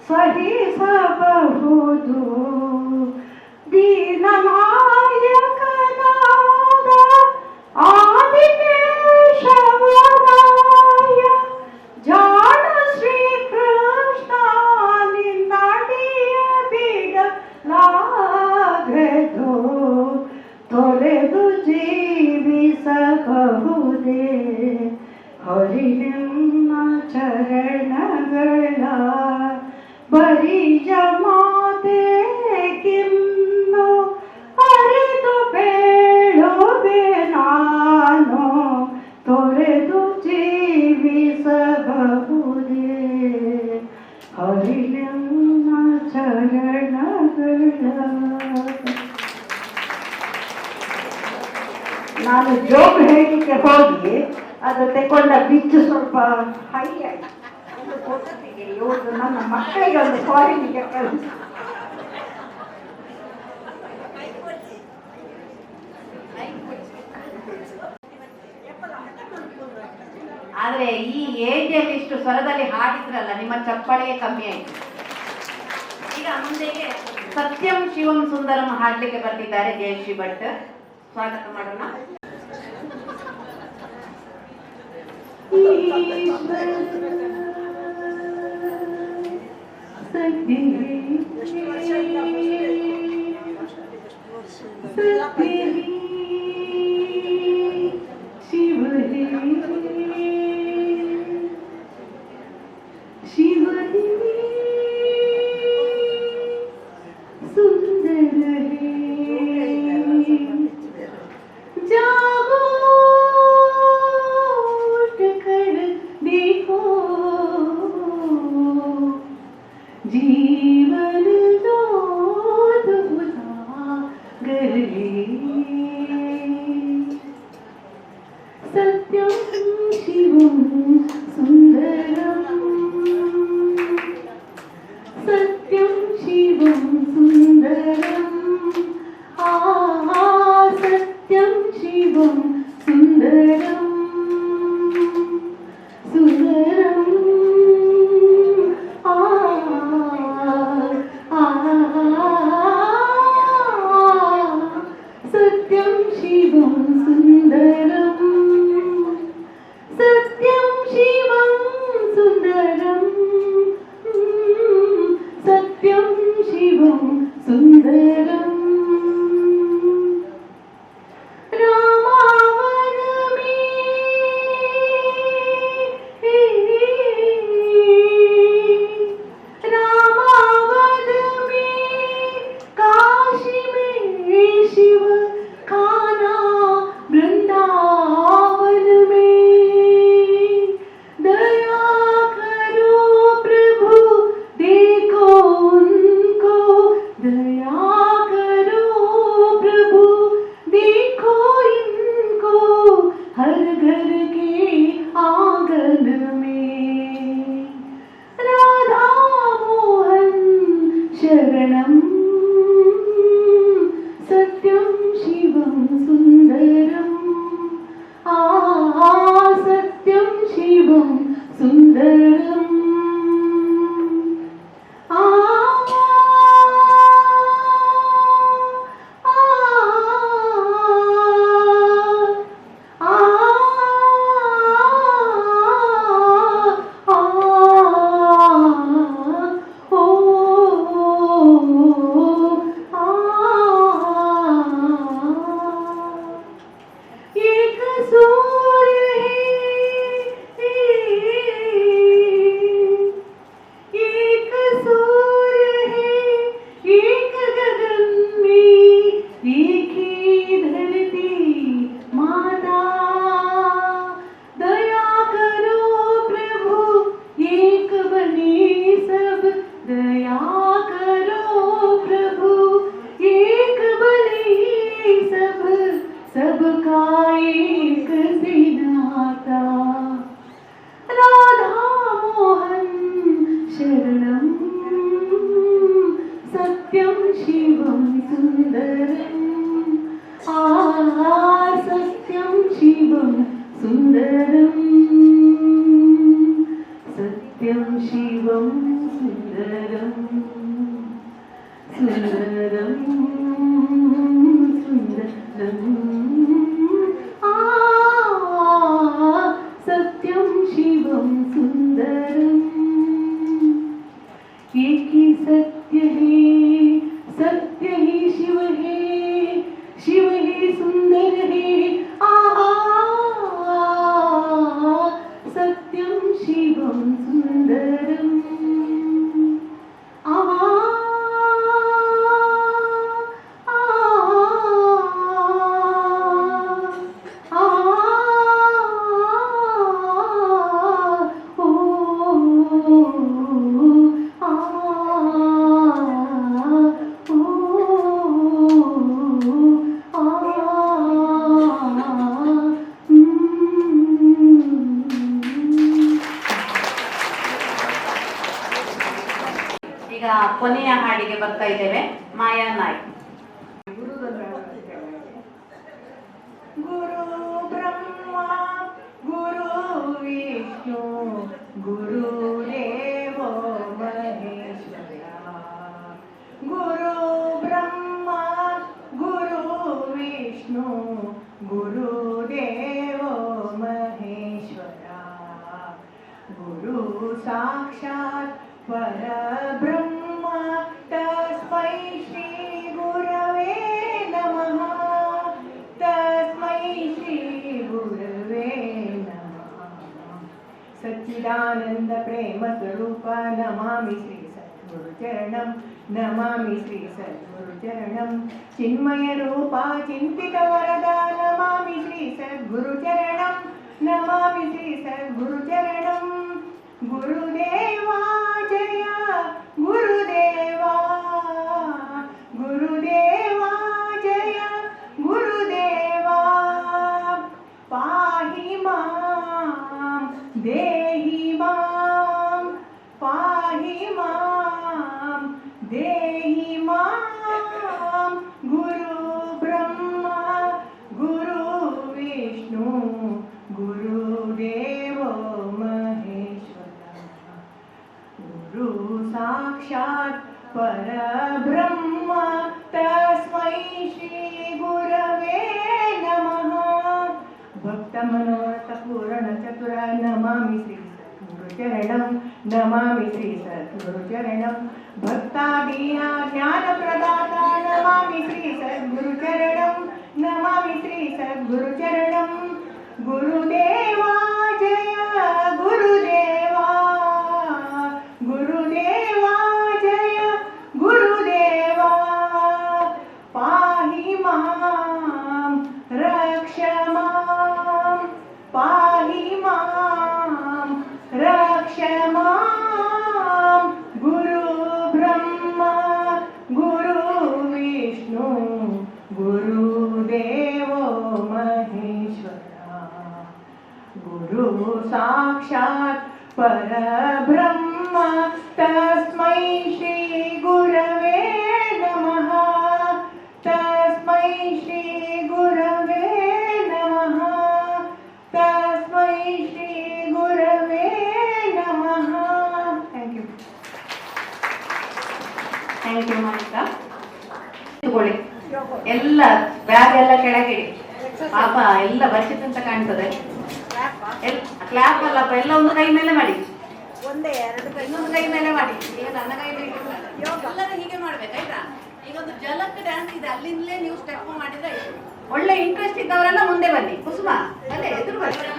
Speaker 15: ಸಹಿಸಬಹುದು. ದೀನನಾಯಕನಾದ ಆದಿಕೇಶವರಾಯ ಜಾಣ ಶ್ರೀಕೃಷ್ಣ ನಿನ್ನಡಿಯ ಬಿಡಲಾಗದು. ತೊರೆದು ಜೀವಿಸಬಹುದೇ ಹರಿ ನಿಮ್ಮ ಚರಣಗಳ. ಬರಿಜ ಮಾತೆಗಿನ್ನು ಅರಿತು ಬೇಳುವೆ ನಾನು. ತೊರೆದು ಜೀವಿಸಬಹುದೇ ಹರಿ ನಿಮ್ಮ ಚರಣಗಳ. ನಾನು ಜೋಕ್ ಹೇಳಲಿಕ್ಕೆ ಹೋಗಿ ಅದು ತಗೊಂಡ ಬಿಚ್ಚು ಸ್ವಲ್ಪ ಹೈ ಆಯ್ತು. ಒಂದು ಫೋಟೋ ತೆಗೀರಿ, ಇವತ್ತು ನನ್ನ ಮಕ್ಕಳಿಗೆ ಒಂದು ಫಾರಿನಿಗೆ ಕಳಿಸಿ.
Speaker 1: ಆದ್ರೆ ಈ ಏಜಲ್ಲಿ ಇಷ್ಟು ಸ್ವರದಲ್ಲಿ ಹಾಡಿದ್ರಲ್ಲ, ನಿಮ್ಮ ಚಪ್ಪಾಳೆಗೆ ಕಮ್ಮಿ ಆಯ್ತು. ಈಗ ಮುಂದೆಗೆ ಸತ್ಯಂ ಶಿವಂ ಸುಂದರಂ ಹಾಡ್ಲಿಕ್ಕೆ ಬರ್ತಿದ್ದಾರೆ ಜಯಶ್ರೀ ಭಟ್. ಸ್ವಾಗತ ಮಾಡೋಣ.
Speaker 9: ईश्वर सत्य सत्य शिव शिव सुंदर जागो उठकर देखो जीवन दो उजागर है सत्यं शिवं सुंदरम् सत्यं शिवं सुंदरम् सत्यं शिवं सुंदरम् सुंदरम् सत्यं शिवं सुंदरम् सत्यं शिवं सुंदरम् सत्यं शिवं सुंदरम् रामावण में काशी में शिव खाना वृंदावन में दया करो प्रभु देखो उनको दया करो प्रभु देखो इनको हर घर के आंगन में राधा मोहन शरणम सत्यं शिवं सुंदरम् सत्यं शिवं सुंदरम् एक सूर्य एक सूर्य है एक गगन में एक ही धरती माता दया करो प्रभु एक बने सब दया करो प्रभु एक बने सब सबका एक से नाता राधा मोहन शरणम सत्यं शिवं सुंदरम् सत्यं शिवं सुंदरम् सत्यं शिवं सुंदरम् सुंदरम् सुंदरम् सत्यं शिवं सुंदरम् एक ही सत्य ही शिव ही सुंदर है सत्यं शिवं सुंदरम्
Speaker 1: ಈಗ ಕೊನೆಯ ಹಾಡಿಗೆ ಬರ್ತಾ ಇದ್ದೇವೆ. ಮಾಯಾ ನಾಯ್ಕ್.
Speaker 9: ಗುರು ಬ್ರಹ್ಮ ಗುರು ವಿಷ್ಣು ಗುರು ದೇವೋ ಮಹೇಶ್ವರ ಗುರು ಬ್ರಹ್ಮ ಗುರು ವಿಷ್ಣು ಗುರು ದೇವೋ ಮಹೇಶ್ವರ साक्षात् परब्रह्म तस्मै श्री गुरवे नमः तस्मै श्री गुरवे नमः सच्चिदानंद प्रेम स्वरूप नमामि श्री सद्गुरुचरणं नमामि श्री सद्गुरुचरणं चिन्मय रूपा चिन्तित वरदा नमामि श्री सद्गुरुचरणं नमामि श्री सद्गुरुचरणं गुरुदेवा जय गुरुदेवा गुरुदेवा जय गुरुदेवा पाहि मां देहि मां पाहि मां देहि मां गुरु ब्रह्मा गुरु विष्णु गुरुदेवो महेश्वरः गुरु साक्षात् परब्रह्म तस्मै श्री गुरवे नमः भक्त मनोरथ पूर्ण चतुर नमामि श्री सद्गुरुचरणं नमामि श्री सद्गुरुचरणं भक्तादीना ज्ञान प्रदाता नमामि श्री सद्गुरुचरणं नमामि श्री सद्गुरुचरणं गुरुदेवा जय गुरुदेवा गुरुदेवा जय गुरुदेवा पाहि मां रक्ष मां पाहि मां रक्ष मां गुरु ब्रह्मा गुरु विष्णु गुरुदेवो महेश्वरः गुरु साक्षात् परब्रह्म तस्मै श्री गुरवे नमः तस्मै श्री गुरवे नमः तस्मै श्री गुरवे नमः थैंक यू
Speaker 1: ಮಾನಿಕಾ ತಗೊಳ್ಳಿ ಎಲ್ಲ ಬ್ಯಾಗ್ ಎಲ್ಲ ಕೆಳಗಿಡಿ ಪಾಪ ಎಲ್ಲ ಬರ್ಸಿದಂತ ಕಾಣ್ತದೆ ಕ್ಲಾಪ್ ಅಲ್ಲಪ್ಪ ಎಲ್ಲ ಒಂದು ಕೈ ಮೇಲೆ ಮಾಡಿ ಇನ್ನೊಂದು ಕೈ ಮೇಲೆ ಮಾಡಿ ಈಗ ನನ್ನ ಕೈ ಮೇಲೆ ಎಲ್ಲರೂ ಹೀಗೆ ಮಾಡ್ಬೇಕಾಯ್ತಾ ಈಗ ಒಂದು ಜಲಕ್ ಡ್ಯಾನ್ಸ್ ಇದೆ ಅಲ್ಲಿಂದಲೇ ನೀವು ಸ್ಟೆಪ್ ಮಾಡಿದ್ರೆ ಒಳ್ಳೆ ಇಂಟ್ರೆಸ್ಟ್ ಇದ್ದವರೆಲ್ಲ ಮುಂದೆ ಬನ್ನಿ ಕುಸುಮ ಅಲ್ಲೇ ಎದುರು ಬನ್ನಿ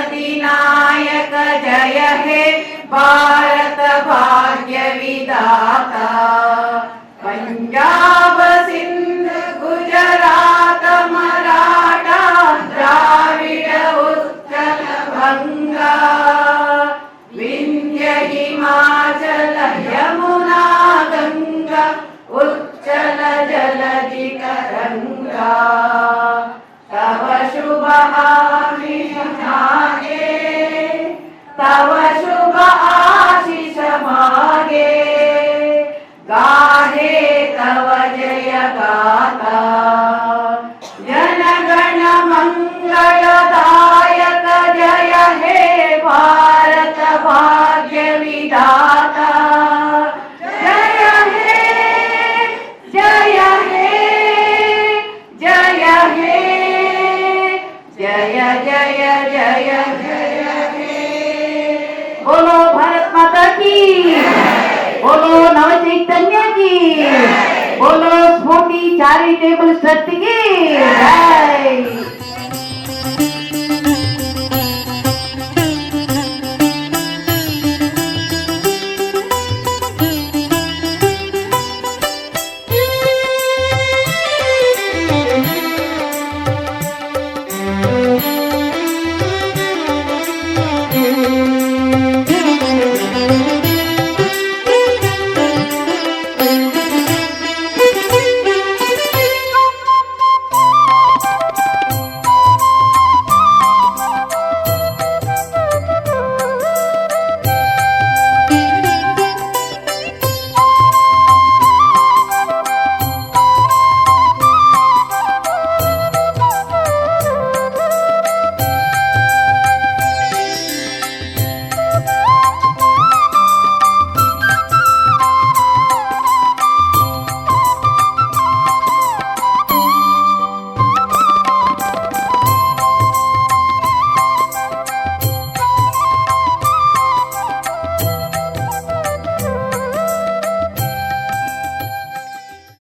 Speaker 1: अधिनायक जय हे भारत भाग्य विधाता पंजाब सिंध गुजरात मराठा तव शुभ आशीष मागे, तव शुभ आशीष मागे, गाहे तव जय गाथा, जनगण मंगलदायक जय हे भारत भाग्य विधाता, जय हे जय हे जय हे जय जय जय जय हे। बोलो भारत माता की, बोलो नव चैतन्य की, बोलो स्फूर्ति चैरिटेबल ट्रस्ट की।